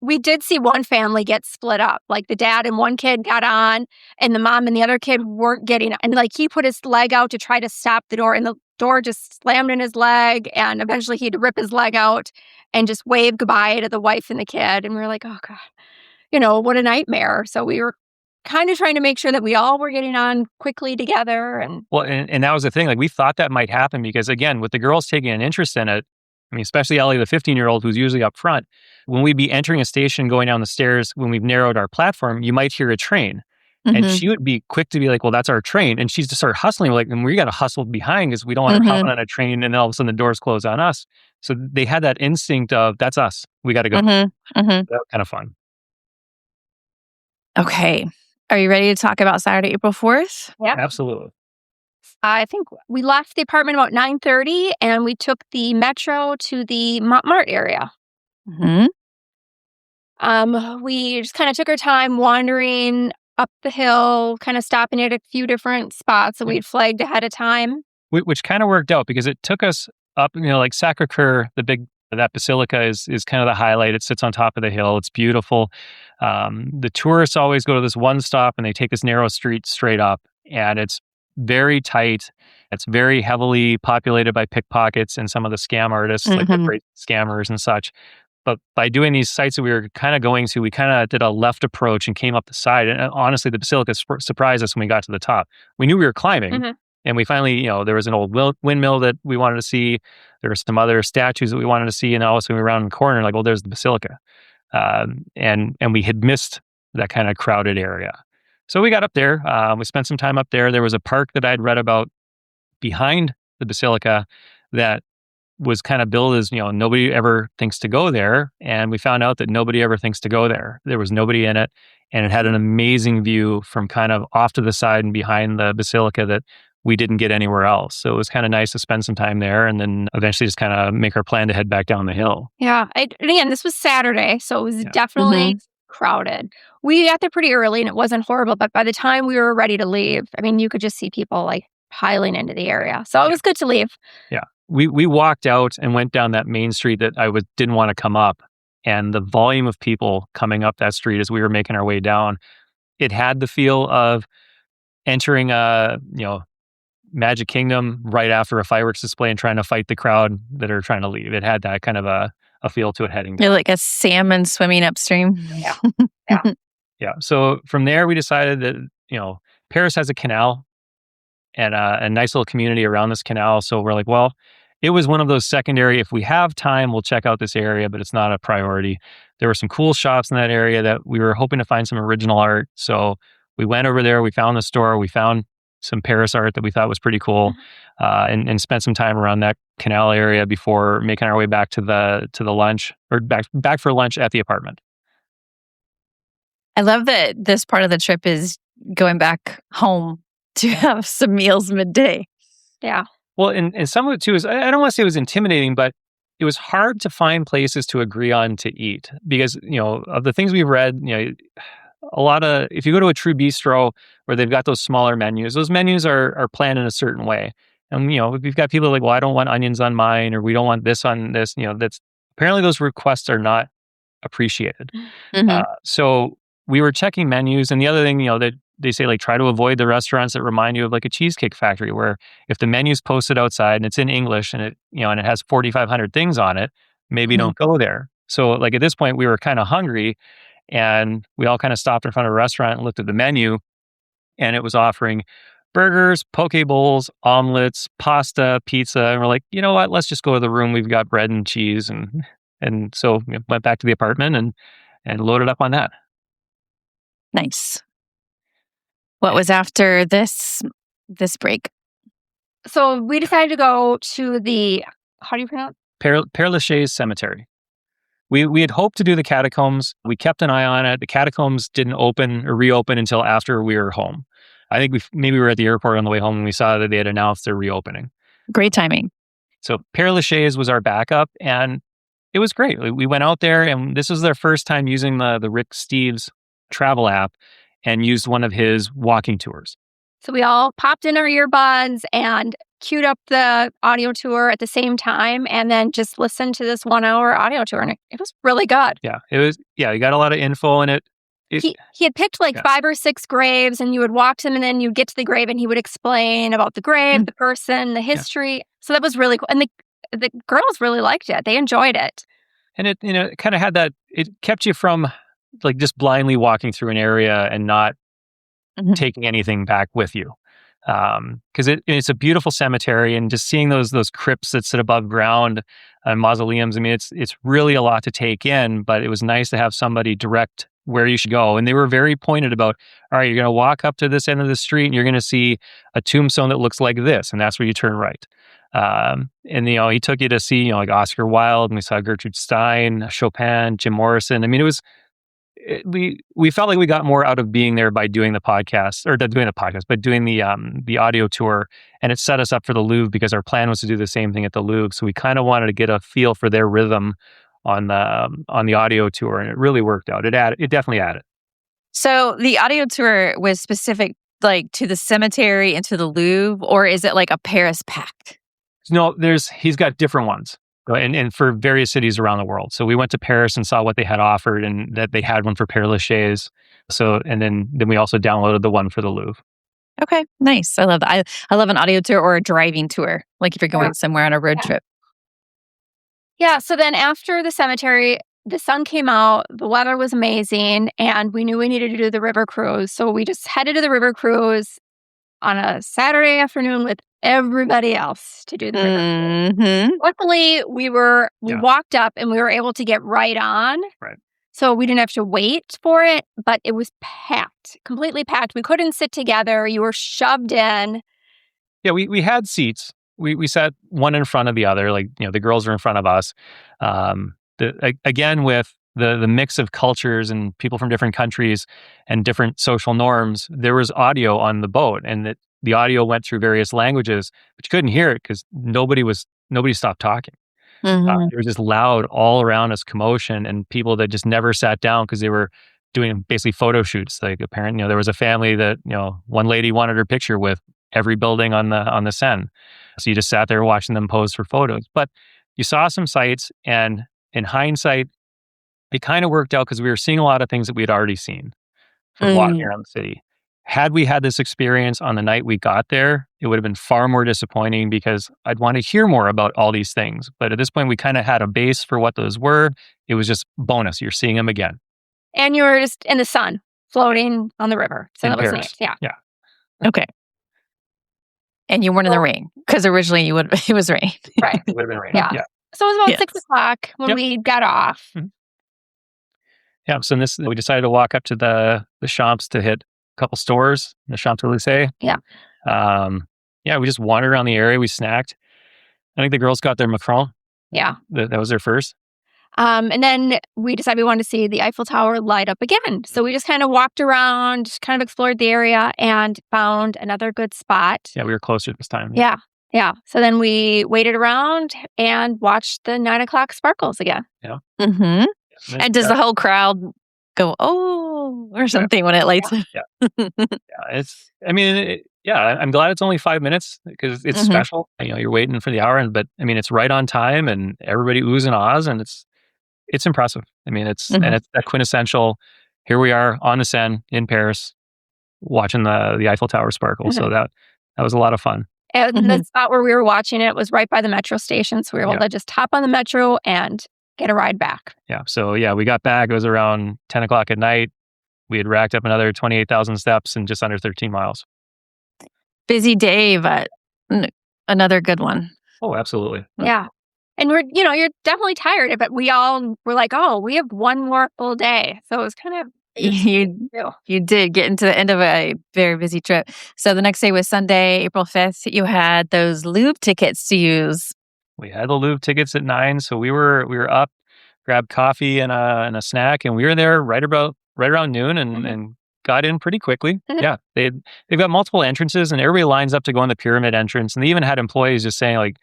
we did see one family get split up. Like, the dad and one kid got on, and the mom and the other kid weren't getting on. And like, he put his leg out to try to stop the door, and the door just slammed in his leg. And eventually he had to rip his leg out and just wave goodbye to the wife and the kid. And we were like, oh God, what a nightmare. So we were kind of trying to make sure that we all were getting on quickly together. And that was the thing. Like, we thought that might happen because, again, with the girls taking an interest in it, I mean, especially Ellie, the 15-year-old, who's usually up front, when we'd be entering a station, going down the stairs, when we've narrowed our platform, you might hear a train. And she would be quick to be like, well, that's our train. And she's to start hustling. Like, and we got to hustle behind because we don't want her hopping on a train and then all of a sudden the doors close on us. So they had that instinct of, that's us. We got to go. That was kind of fun. Okay. Are you ready to talk about Saturday, April 4th? Yeah. Absolutely. I think we left the apartment about 9:30, and we took the metro to the Montmartre area. Hmm. We just kind of took our time wandering up the hill, kind of stopping at a few different spots that we'd flagged ahead of time. Which kind of worked out because it took us up, like Sacre-Cœur, that basilica is kind of the highlight. It sits on top of the hill. It's beautiful. The tourists always go to this one stop and they take this narrow street straight up, and it's very tight. It's very heavily populated by pickpockets and some of the scam artists, like the great scammers and such. But by doing these sites that we were kind of going to, we kind of did a left approach and came up the side. And honestly, the basilica surprised us when we got to the top. We knew we were climbing. And we finally, there was an old windmill that we wanted to see. There were some other statues that we wanted to see. And also we were around the corner, like, well, there's the basilica. And we had missed that kind of crowded area. So we got up there. We spent some time up there. There was a park that I'd read about behind the basilica that was kind of billed as, nobody ever thinks to go there. And we found out that nobody ever thinks to go there. There was nobody in it. And it had an amazing view from kind of off to the side and behind the basilica that we didn't get anywhere else. So it was kind of nice to spend some time there and then eventually just kind of make our plan to head back down the hill. Yeah. And again, this was Saturday, so it was definitely crowded. We got there pretty early and it wasn't horrible, but by the time we were ready to leave, I mean, you could just see people like piling into the area. So it was good to leave. Yeah. We walked out and went down that main street that I didn't want to come up. And the volume of people coming up that street as we were making our way down, it had the feel of entering a, Magic Kingdom right after a fireworks display and trying to fight the crowd that are trying to leave. It had that kind of a feel to it heading down. You're like a salmon swimming upstream. Yeah. Yeah. So from there, we decided that, Paris has a canal and a nice little community around this canal. So we're like, well, it was one of those secondary, if we have time, we'll check out this area, but it's not a priority. There were some cool shops in that area that we were hoping to find some original art. So we went over there, we found the store, we found some Paris art that we thought was pretty cool, and spent some time around that canal area before making our way back to the lunch, or back for lunch at the apartment. I love that this part of the trip is going back home to have some meals midday. Yeah. Well, and some of it too is, I don't want to say it was intimidating, but it was hard to find places to agree on to eat because, of the things we've read, a lot of, if you go to a true bistro where they've got those smaller menus, those menus are planned in a certain way. And, we've got people like, well, I don't want onions on mine, or we don't want this on this, that's apparently those requests are not appreciated. So we were checking menus. And the other thing, that they say, like, try to avoid the restaurants that remind you of like a Cheesecake Factory, where if the menu's posted outside and it's in English and it has 4,500 things on it, maybe don't go there. So like at this point we were kind of hungry, and we all kind of stopped in front of a restaurant and looked at the menu, and it was offering burgers, poke bowls, omelets, pasta, pizza. And we're like, you know what? Let's just go to the room. We've got bread and cheese. And so we went back to the apartment and loaded up on that. Nice. What was after this break? So we decided to go to the, how do you pronounce? Père Lachaise Cemetery. We had hoped to do the catacombs. We kept an eye on it. The catacombs didn't open or reopen until after we were home. I think we were at the airport on the way home and we saw that they had announced their reopening. Great timing. So Père Lachaise was our backup, and it was great. We went out there, and this was their first time using the Rick Steves travel app and used one of his walking tours. So we all popped in our earbuds and queued up the audio tour at the same time, and then just listened to this 1 hour audio tour. And it was really good. Yeah, it was. Yeah, you got a lot of info in it. He had picked like 5 or 6 graves, and you would walk to him, and then you'd get to the grave and he would explain about the grave, the person, the history. So that was really cool. And the girls really liked it. They enjoyed it. And it, kind of had that, it kept you from like just blindly walking through an area and not taking anything back with you. Because it's a beautiful cemetery, and just seeing those crypts that sit above ground and mausoleums. I mean, it's really a lot to take in, but it was nice to have somebody direct where you should go. And they were very pointed about, all right, you're going to walk up to this end of the street and you're going to see a tombstone that looks like this, and that's where you turn right. And he took you to see, like Oscar Wilde, and we saw Gertrude Stein, Chopin, Jim Morrison. I mean, it we felt like we got more out of being there by doing the podcast, or not doing the podcast, but doing the audio tour, and it set us up for the Louvre because our plan was to do the same thing at the Louvre. So we kind of wanted to get a feel for their rhythm on the audio tour, and it really worked out. It definitely added. So the audio tour was specific like to the cemetery and to the Louvre, or is it like a Paris pack? No, he's got different ones. And for various cities around the world. So we went to Paris and saw what they had offered, and that they had one for Père Lachaise. So, and then we also downloaded the one for the Louvre. Okay, nice. I love that. I love an audio tour or a driving tour, like if you're going somewhere on a road trip. Yeah, so then after the cemetery, the sun came out, the weather was amazing, and we knew we needed to do the river cruise. So we just headed to the river cruise on a Saturday afternoon with everybody else to do the river cruise. Luckily, we walked up and we were able to get right on. Right. So we didn't have to wait for it, but it was packed, completely packed. We couldn't sit together. You were shoved in. Yeah, we had seats. We sat one in front of the other, like, the girls were in front of us. Again, with the mix of cultures and people from different countries and different social norms, there was audio on the boat, and the audio went through various languages, but you couldn't hear it because nobody stopped talking. There was just loud all around us commotion, and people that just never sat down because they were doing basically photo shoots. Like, apparently, there was a family that, one lady wanted her picture with every building on the Seine. So you just sat there watching them pose for photos. But you saw some sights, and in hindsight, it kind of worked out because we were seeing a lot of things that we had already seen from walking around the city. Had we had this experience on the night we got there, it would have been far more disappointing because I'd want to hear more about all these things. But at this point, we kind of had a base for what those were. It was just bonus. You're seeing them again. And you were just in the sun, floating on the river. So that was nice. Yeah. Okay. And you weren't in the rain because originally it was rain. Right. It would have been raining. Yeah. So it was about 6 o'clock when we got off. Yeah. So we decided to walk up to the Champs to hit a couple stores, the Champs-Élysées. Yeah. We just wandered around the area. We snacked. I think the girls got their Macron. Yeah. That was their first. And then we decided we wanted to see the Eiffel Tower light up again. So we just kind of walked around, kind of explored the area, and found another good spot. Yeah, we were closer this time. Yeah. So then we waited around and watched the 9 o'clock sparkles again. Yeah. Mm-hmm. And does the whole crowd go, oh, or something when it lights up? I'm glad it's only 5 minutes because it's special. You're waiting for the hour, but it's right on time, and everybody oohs and ahs, and it's impressive. And it's that quintessential. Here we are on the Seine in Paris, watching the Eiffel Tower sparkle. So that was a lot of fun. And the spot where we were watching it was right by the metro station, so we were able to just hop on the metro and get a ride back. Yeah. So we got back. It was around 10 o'clock at night. We had racked up another 28,000 steps in just under 13 miles. Busy day, but another good one. Oh, absolutely. Yeah. And you're definitely tired, but we all were like, oh, we have one more full day. So it was kind of... You did get into the end of a very busy trip. So the next day was Sunday, April 5th. You had those Louvre tickets to use. We had the Louvre tickets at 9. So we were up, grabbed coffee and a snack, and we were there right around noon and got in pretty quickly. Yeah. They've got multiple entrances, and everybody lines up to go in the pyramid entrance. And they even had employees just saying, like,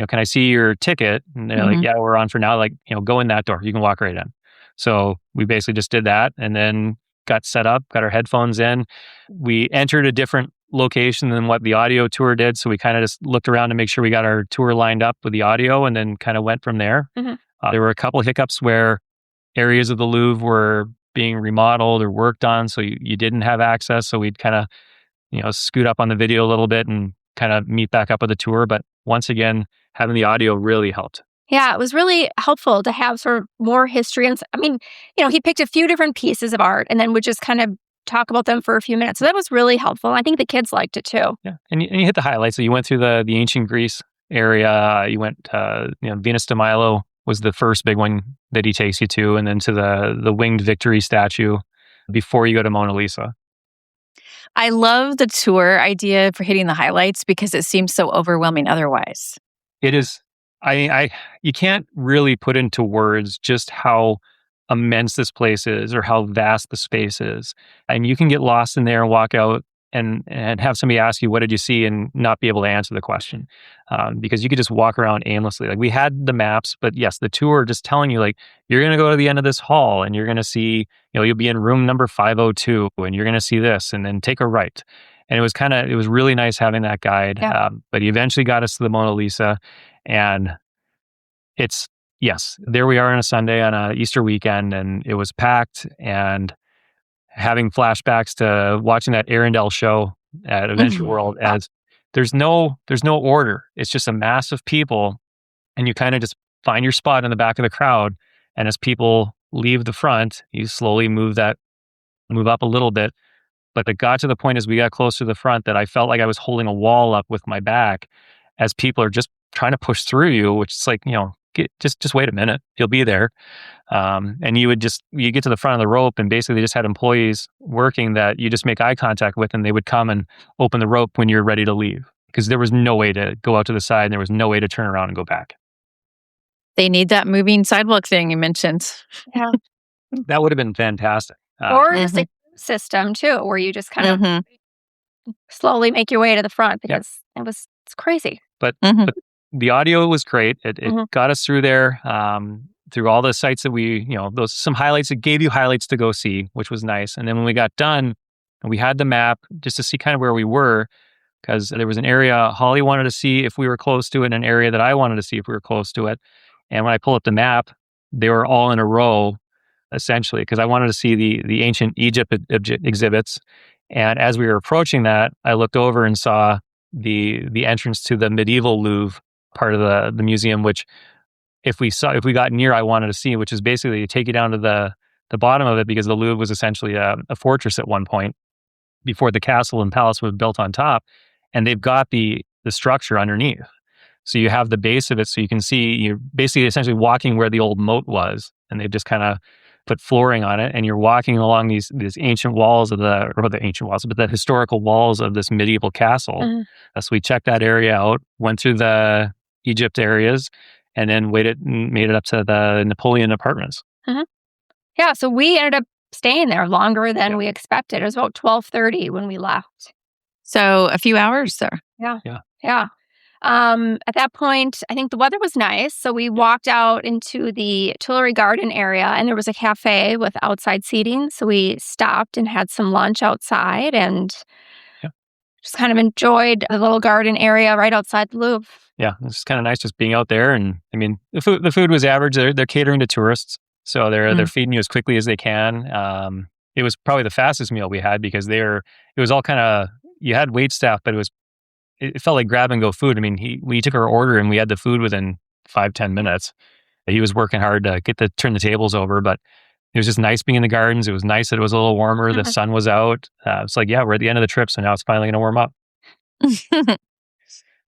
can I see your ticket? And they're like, yeah, we're on for now. Like, go in that door. You can walk right in. So we basically just did that and then got set up, got our headphones in. We entered a different location than what the audio tour did. So we kind of just looked around to make sure we got our tour lined up with the audio, and then kind of went from there. There were a couple hiccups where areas of the Louvre were being remodeled or worked on, so you didn't have access. So we'd kind of, scoot up on the video a little bit and kind of meet back up with the tour. But once again, having the audio really helped. Yeah, it was really helpful to have sort of more history. And he picked a few different pieces of art and then would just kind of talk about them for a few minutes. So that was really helpful. I think the kids liked it too. Yeah, and you hit the highlights. So you went through the ancient Greece area. You went, Venus de Milo was the first big one that he takes you to, and then to the winged victory statue before you go to Mona Lisa. I love the tour idea for hitting the highlights because it seems so overwhelming otherwise. It is. You can't really put into words just how immense this place is or how vast the space is. And you can get lost in there and walk out and have somebody ask you, what did you see? And not be able to answer the question. Because you could just walk around aimlessly. Like we had the maps, but yes, the tour just telling you like, you're going to go to the end of this hall and you're going to see, you'll be in room number 502 and you're going to see this and then take a right. And it was really nice having that guide. Yeah. But he eventually got us to the Mona Lisa, and yes, there we are on a Sunday on a Easter weekend, and it was packed, and having flashbacks to watching that Arendelle show at Adventure World as there's no order. It's just a mass of people, and you kind of just find your spot in the back of the crowd. And as people leave the front, you slowly move up a little bit. But it got to the point as we got close to the front that I felt like I was holding a wall up with my back as people are just trying to push through you, which is like, just wait a minute, you'll be there. And you get to the front of the rope, and basically they just had employees working that you just make eye contact with, and they would come and open the rope when you're ready to leave, because there was no way to go out to the side, and there was no way to turn around and go back. They need that moving sidewalk thing you mentioned. Yeah. That would have been fantastic. Or just a system too, where you just kind of slowly make your way to the front, because it's crazy. But the audio was great. It got us through there, through all the sites that some highlights. It gave you highlights to go see, which was nice. And then when we got done, we had the map just to see kind of where we were, because there was an area Holly wanted to see if we were close to it, and an area that I wanted to see if we were close to it. And when I pulled up the map, they were all in a row, essentially, because I wanted to see the ancient Egypt exhibits. And as we were approaching that, I looked over and saw the entrance to the medieval Louvre part of the museum, which if we got near, I wanted to see, which is basically to take you down to the bottom of it, because the Louvre was essentially a fortress at one point before the castle and palace was built on top. And they've got the structure underneath. So you have the base of it, so you can see, you're basically essentially walking where the old moat was, and they've just kind of put flooring on it, and you're walking along these ancient walls but the historical walls of this medieval castle. So we checked that area out, went through the Egypt areas, and then made it up to the Napoleon apartments. Yeah, so we ended up staying there longer than we expected. It was about 12:30 when we left. So a few hours there. Yeah. At that point, I think the weather was nice, so we walked out into the Tuileries Garden area, and there was a cafe with outside seating. So we stopped and had some lunch outside, and just kind of enjoyed the little garden area right outside the Louvre. Yeah, it's kind of nice just being out there. And I mean, the food was average. They're catering to tourists, so they're feeding you as quickly as they can. It was probably the fastest meal we had, because it was all kind of, you had wait staff, but it felt like grab and go food. I mean, we took our order and we had the food within 5-10 minutes. He was working hard to turn the tables over, but it was just nice being in the gardens. It was nice that it was a little warmer. The sun was out. It's like, we're at the end of the trip, so now it's finally going to warm up.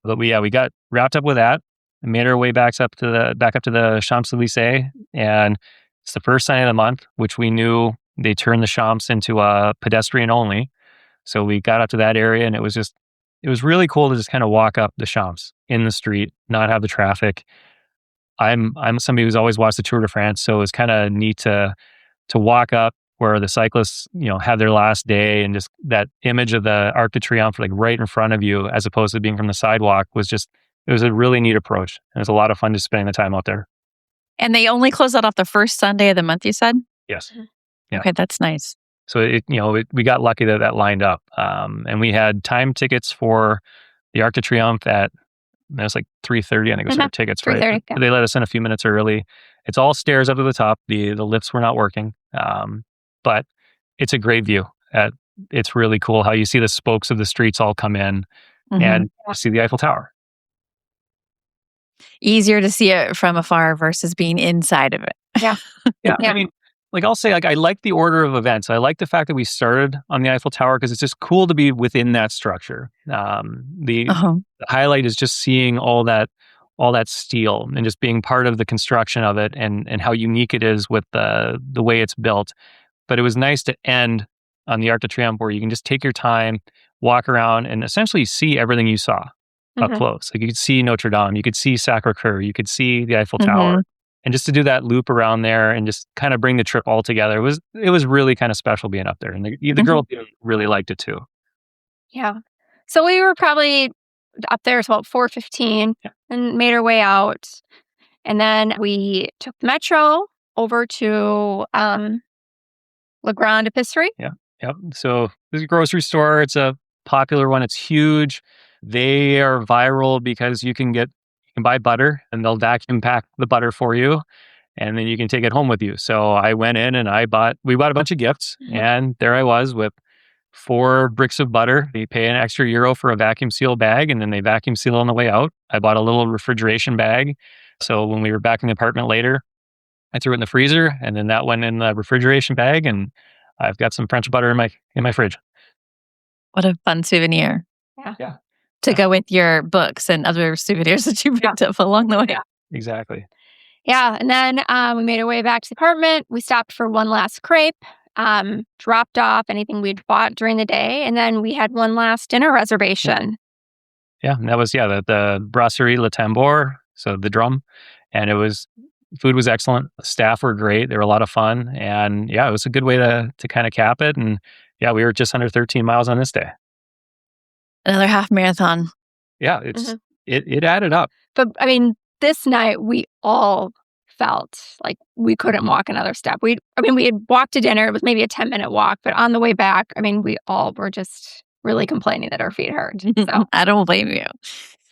But we got wrapped up with that and made our way back up to the Champs-Elysees. And it's the first Sunday of the month, which we knew they turned the Champs into a pedestrian only. So we got up to that area, and it was really cool to just kind of walk up the Champs in the street, not have the traffic. I'm somebody who's always watched the Tour de France, so it's kind of neat to walk up where the cyclists, have their last day, and just that image of the Arc de Triomphe like right in front of you, as opposed to being from the sidewalk, it was a really neat approach. It was a lot of fun just spending the time out there. And they only close that off the first Sunday of the month, you said? Yes. Yeah. Okay, that's nice. So we got lucky that lined up, and we had time tickets for the Arc de Triomphe it was like 3:30. I think it was our tickets. Right? Yeah. They let us in a few minutes early. It's all stairs up to the top. The lifts were not working, but it's a great view. It's really cool how you see the spokes of the streets all come in, and you see the Eiffel Tower. Easier to see it from afar versus being inside of it. Yeah. Yeah. I mean, like I'll say, I like the order of events. I like the fact that we started on the Eiffel Tower, because it's just cool to be within that structure. The highlight is just seeing all that steel and just being part of the construction of it, and how unique it is with the way it's built. But it was nice to end on the Arc de Triomphe, where you can just take your time, walk around, and essentially see everything you saw up close. Like you could see Notre Dame, you could see Sacre-Cœur, you could see the Eiffel Tower. And just to do that loop around there and just kind of bring the trip all together, it was really kind of special being up there. And the girls really liked it too. Yeah. So we were probably up there at about 4:15 and made our way out. And then we took the metro over to La Grande Épicerie. Yeah. Yep. So there's a grocery store. It's a popular one. It's huge. They are viral because you can buy butter and they'll vacuum pack the butter for you. And then you can take it home with you. So I went in and we bought a bunch of gifts. And there I was with 4 bricks of butter. You pay an extra €1 for a vacuum seal bag, and then they vacuum seal on the way out. I bought a little refrigeration bag. So when we were back in the apartment later, I threw it in the freezer, and then that went in the refrigeration bag, and I've got some French butter in my fridge. What a fun souvenir. Yeah. To go with your books and other souvenirs that you picked up along the way. Yeah. Exactly. Yeah. And then we made our way back to the apartment. We stopped for one last crepe, dropped off anything we'd bought during the day. And then we had one last dinner reservation. Yeah. And that was, the Brasserie Le Tambour, so the drum. And food was excellent. The staff were great. They were a lot of fun. And it was a good way to kind of cap it. And we were just under 13 miles on this day. Another half marathon. Yeah, it added up. But I mean, this night we all felt like we couldn't walk another step. We had walked to dinner. It was maybe a 10-minute walk, but on the way back, we all were just really complaining that our feet hurt. So I don't blame you.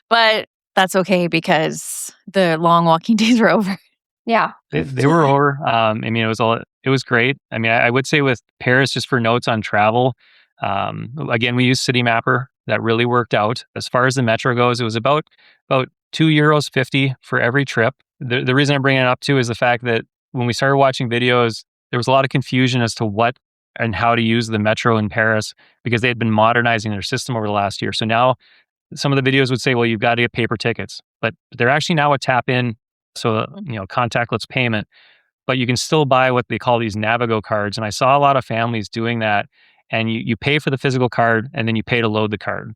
But that's okay because the long walking days were over. Yeah. They were over. It was great. I would say with Paris, just for notes on travel, again, we used City Mapper. That really worked out. As far as the metro goes, it was about €2.50 for every trip. The reason I'm bringing it up too is the fact that when we started watching videos, there was a lot of confusion as to what and how to use the metro in Paris because they had been modernizing their system over the last year. So now some of the videos would say, well, you've got to get paper tickets, but they're actually now a tap in, so contactless payment. But you can still buy what they call these Navigo cards, and I saw a lot of families doing that. And you pay for the physical card, and then you pay to load the card.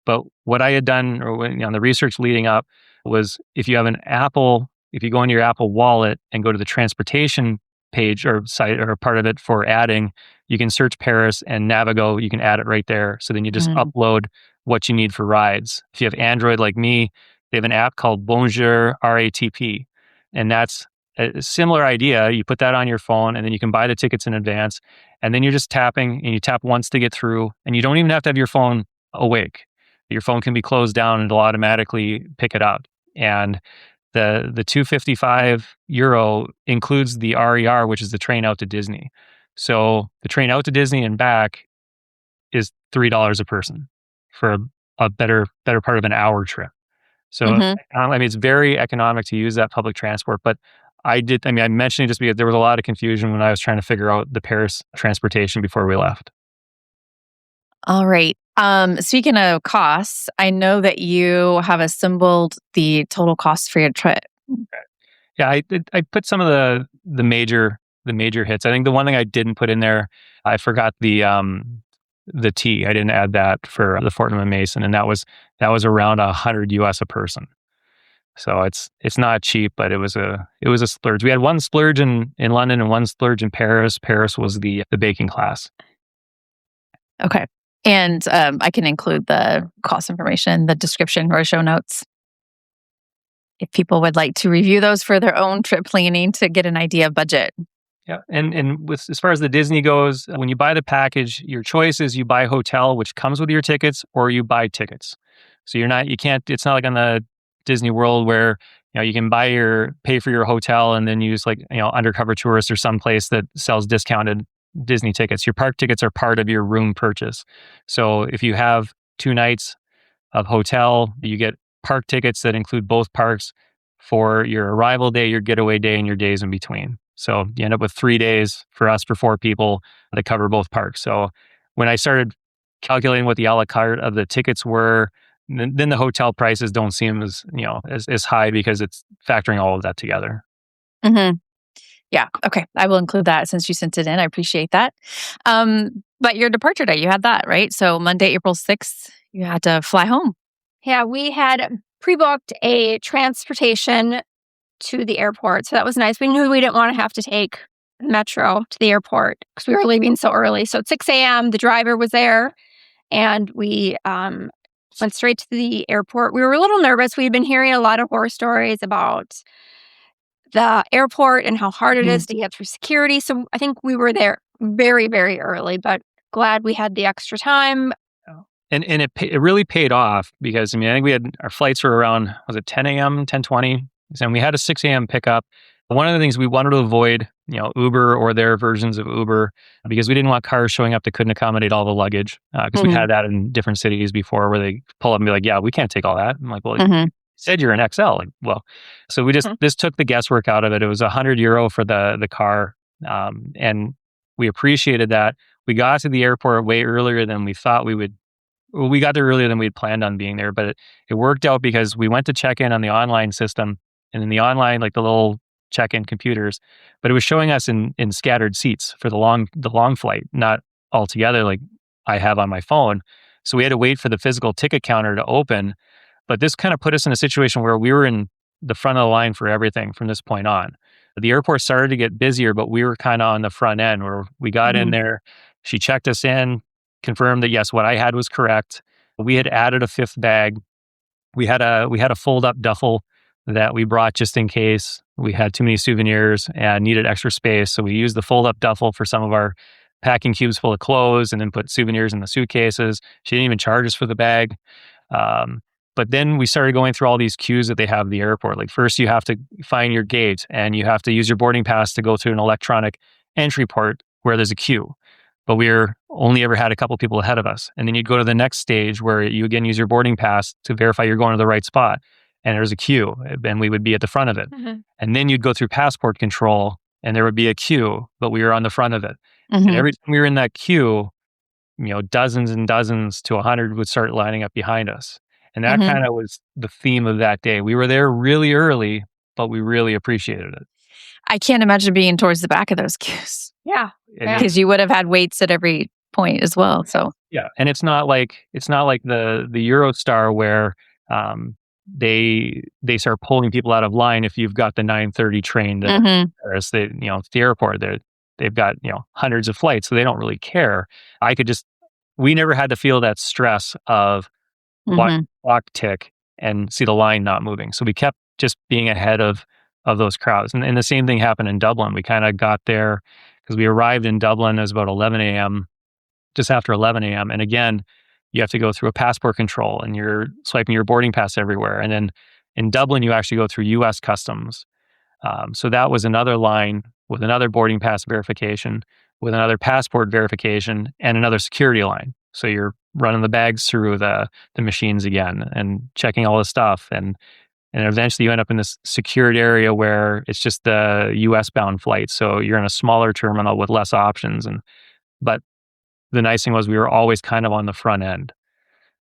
But what I had done, on the research leading up, was if you go into your Apple Wallet and go to the transportation page or site or part of it for adding, you can search Paris and Navigo. You can add it right there. So then you just upload what you need for rides. If you have Android like me, they have an app called Bonjour RATP, and that's a similar idea. You put that on your phone and then you can buy the tickets in advance, and then you're just tapping and you tap once to get through, and you don't even have to have your phone awake. Your phone can be closed down and it'll automatically pick it up. And the €255 includes the RER, which is the train out to Disney. So the train out to Disney and back is $3 a person for a better part of an hour trip. So it's very economic to use that public transport, but I mentioned it just because there was a lot of confusion when I was trying to figure out the Paris transportation before we left. All right. Speaking of costs, I know that you have assembled the total cost for your trip. Yeah, I put some of the major hits. I think the one thing I didn't put in there, I forgot the tea. I didn't add that for the Fortnum Mason, and that was around $100 a person. So it's not cheap, but it was a splurge. We had one splurge in London and one splurge in Paris. Paris was the baking class. Okay. And I can include the cost information, the description or show notes, if people would like to review those for their own trip planning to get an idea of budget. Yeah, and as far as the Disney goes, when you buy the package, your choice is you buy hotel, which comes with your tickets, or you buy tickets. So it's not like on the Disney World where you can pay for your hotel and then use Undercover Tourist or someplace that sells discounted Disney tickets. Your park tickets are part of your room purchase. So if you have 2 nights of hotel, you get park tickets that include both parks for your arrival day, your getaway day, and your days in between. So you end up with 3 days for us for 4 people that cover both parks. So when I started calculating what the a la carte of the tickets were, then the hotel prices don't seem as high because it's factoring all of that together. Mm-hmm. Yeah. Okay. I will include that since you sent it in. I appreciate that. But your departure day, you had that, right? So Monday, April 6th, you had to fly home. Yeah, we had pre-booked a transportation to the airport. So that was nice. We knew we didn't want to have to take the metro to the airport because we were leaving so early. So at 6 a.m., the driver was there and we went straight to the airport. We were a little nervous. We had been hearing a lot of horror stories about the airport and how hard it is to get through security. So I think we were there very, very early, but glad we had the extra time. And it really paid off because, I mean, I think we had our flights were around, was it 10 a.m., 10:20? And we had a 6 a.m. pickup. One of the things we wanted to avoid, Uber or their versions of Uber, because we didn't want cars showing up that couldn't accommodate all the luggage. Because we had that in different cities before where they pull up and be like, yeah, we can't take all that. I'm like, well, you said you're an XL. Like, well, so we just, this took the guesswork out of it. It was €100 for the car. And we appreciated that. We got to the airport way earlier than we thought we would. Well, we got there earlier than we had planned on being there, but it worked out because we went to check in on the online system, and in the online, like the little check-in computers, but it was showing us in scattered seats for the long flight, not all together like I have on my phone. So we had to wait for the physical ticket counter to open. But this kind of put us in a situation where we were in the front of the line for everything from this point on. The airport started to get busier, but we were kind of on the front end where we got in there. She checked us in, confirmed that yes, what I had was correct. We had added a fifth bag. We had a fold-up duffel that we brought just in case we had too many souvenirs and needed extra space. So we used the fold-up duffel for some of our packing cubes full of clothes, and then put souvenirs in the suitcases. She didn't even charge us for the bag. But then we started going through all these queues that they have at the airport. Like first you have to find your gate and you have to use your boarding pass to go through an electronic entry port where there's a queue. But we're only ever had a couple people ahead of us. And then you'd go to the next stage where you again use your boarding pass to verify you're going to the right spot. And there's a queue, and we would be at the front of it. And then you'd go through passport control, and there would be a queue, but we were on the front of it. And every time we were in that queue, dozens and dozens to 100 would start lining up behind us. And that kind of was the theme of that day. We were there really early, but we really appreciated it. I can't imagine being towards the back of those queues. Yeah. Because you would have had waits at every point as well. So yeah, and it's not like the Eurostar where they start pulling people out of line if you've got the 9:30 train to Paris. They it's the airport. They've got hundreds of flights, so they don't really care. We never had to feel that stress of clock tick and see the line not moving. So we kept just being ahead of those crowds. And the same thing happened in Dublin. We kind of got there because we arrived in Dublin as about 11 a.m., just after 11 a.m. And again, you have to go through a passport control and you're swiping your boarding pass everywhere. And then in Dublin, you actually go through U.S. customs. So that was another line with another boarding pass verification, with another passport verification, and another security line. So you're running the bags through the machines again and checking all the stuff. And eventually you end up in this secured area where it's just the US bound flight. So you're in a smaller terminal with less options. But the nice thing was we were always kind of on the front end.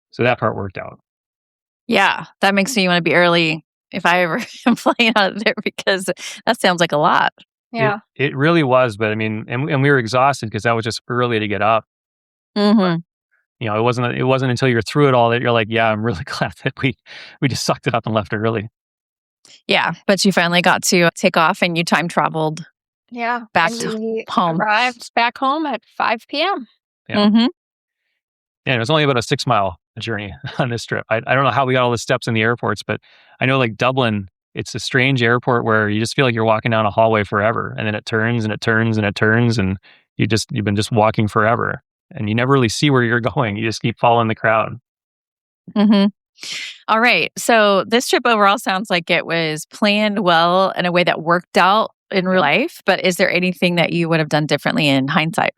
So that part worked out. Yeah, that makes me want to be early if I ever am flying out of there, because that sounds like a lot. Yeah. It really was. But I mean, and we were exhausted because that was just early to get up. But, it wasn't until you're through it all that you're like, yeah, I'm really glad that we just sucked it up and left early. Yeah, but you finally got to take off and you time traveled. Yeah. Back and to we home. Arrived back home at 5 p.m. Yeah. Yeah, it was only about a 6-mile journey on this trip. I don't know how we got all the steps in the airports, but I know like Dublin, it's a strange airport where you just feel like you're walking down a hallway forever, and then it turns and it turns and it turns, and you've been just walking forever. And you never really see where you're going. You just keep following the crowd. All right. So this trip overall sounds like it was planned well in a way that worked out in real life. But is there anything that you would have done differently in hindsight?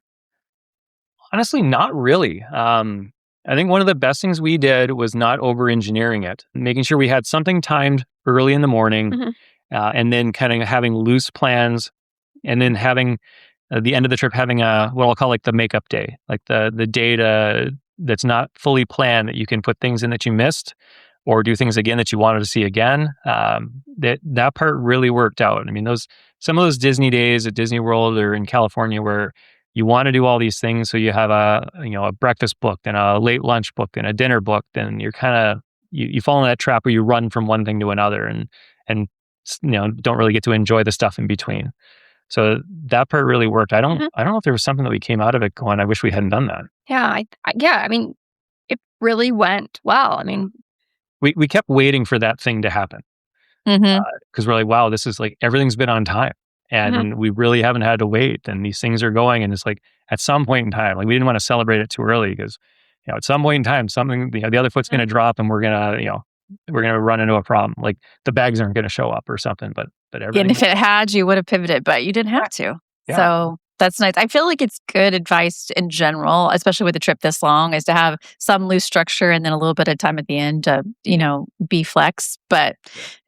Honestly, not really. I think one of the best things we did was not over-engineering it, making sure we had something timed early in the morning, and then kind of having loose plans, and then having the end of the trip having what I'll call like the makeup day, like the data that's not fully planned, that you can put things in that you missed or do things again that you wanted to see again. That part really worked out. I mean, some of those Disney days at Disney World or in California where you want to do all these things, so you have a breakfast booked and a late lunch booked and a dinner booked, and you're kind of you fall in that trap where you run from one thing to another, and don't really get to enjoy the stuff in between. So that part really worked. I don't know if there was something that we came out of it going, I wish we hadn't done that. Yeah, I mean, it really went well. I mean, we kept waiting for that thing to happen because we're like, wow, this is like everything's been on time, and we really haven't had to wait. And these things are going, and it's like at some point in time, like we didn't want to celebrate it too early because at some point in time, something the other foot's going to drop, and we're gonna run into a problem. Like the bags aren't going to show up or something. But everything. And if it had, you would have pivoted, but you didn't have to. Yeah. So that's nice. I feel like it's good advice in general, especially with a trip this long, is to have some loose structure and then a little bit of time at the end to, be flex. But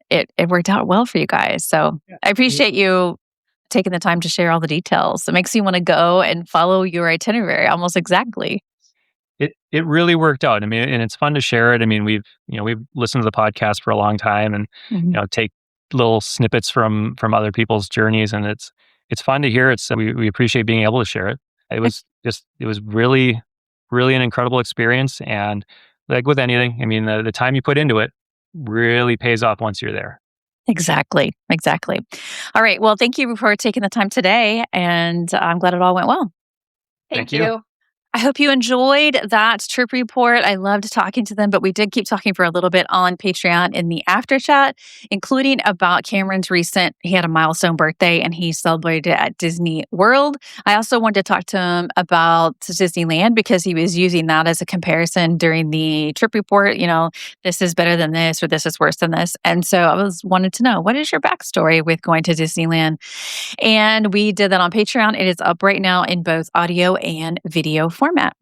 it worked out well for you guys. So I appreciate you taking the time to share all the details. It makes me want to go and follow your itinerary almost exactly. It really worked out. I mean, and it's fun to share it. I mean, we've listened to the podcast for a long time, and take little snippets from other people's journeys, and it's fun to hear. We appreciate being able to share it. It was really, really an incredible experience, and like with anything, I mean, the time you put into it really pays off once you're there. Exactly. All right. Well, thank you for taking the time today, and I'm glad it all went well. Thank you. I hope you enjoyed that trip report. I loved talking to them, but we did keep talking for a little bit on Patreon in the after chat, including about Cameron's he had a milestone birthday and he celebrated at Disney World. I also wanted to talk to him about Disneyland because he was using that as a comparison during the trip report. This is better than this, or this is worse than this. And so I wanted to know, what is your backstory with going to Disneyland? And we did that on Patreon. It is up right now in both audio and video format.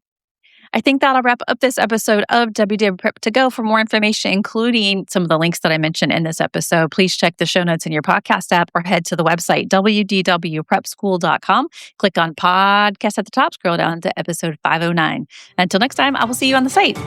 I think that'll wrap up this episode of WDW Prep to Go. For more information, including some of the links that I mentioned in this episode, please check the show notes in your podcast app or head to the website, wdwprepschool.com. Click on podcast at the top, scroll down to episode 509. Until next time, I will see you on the site.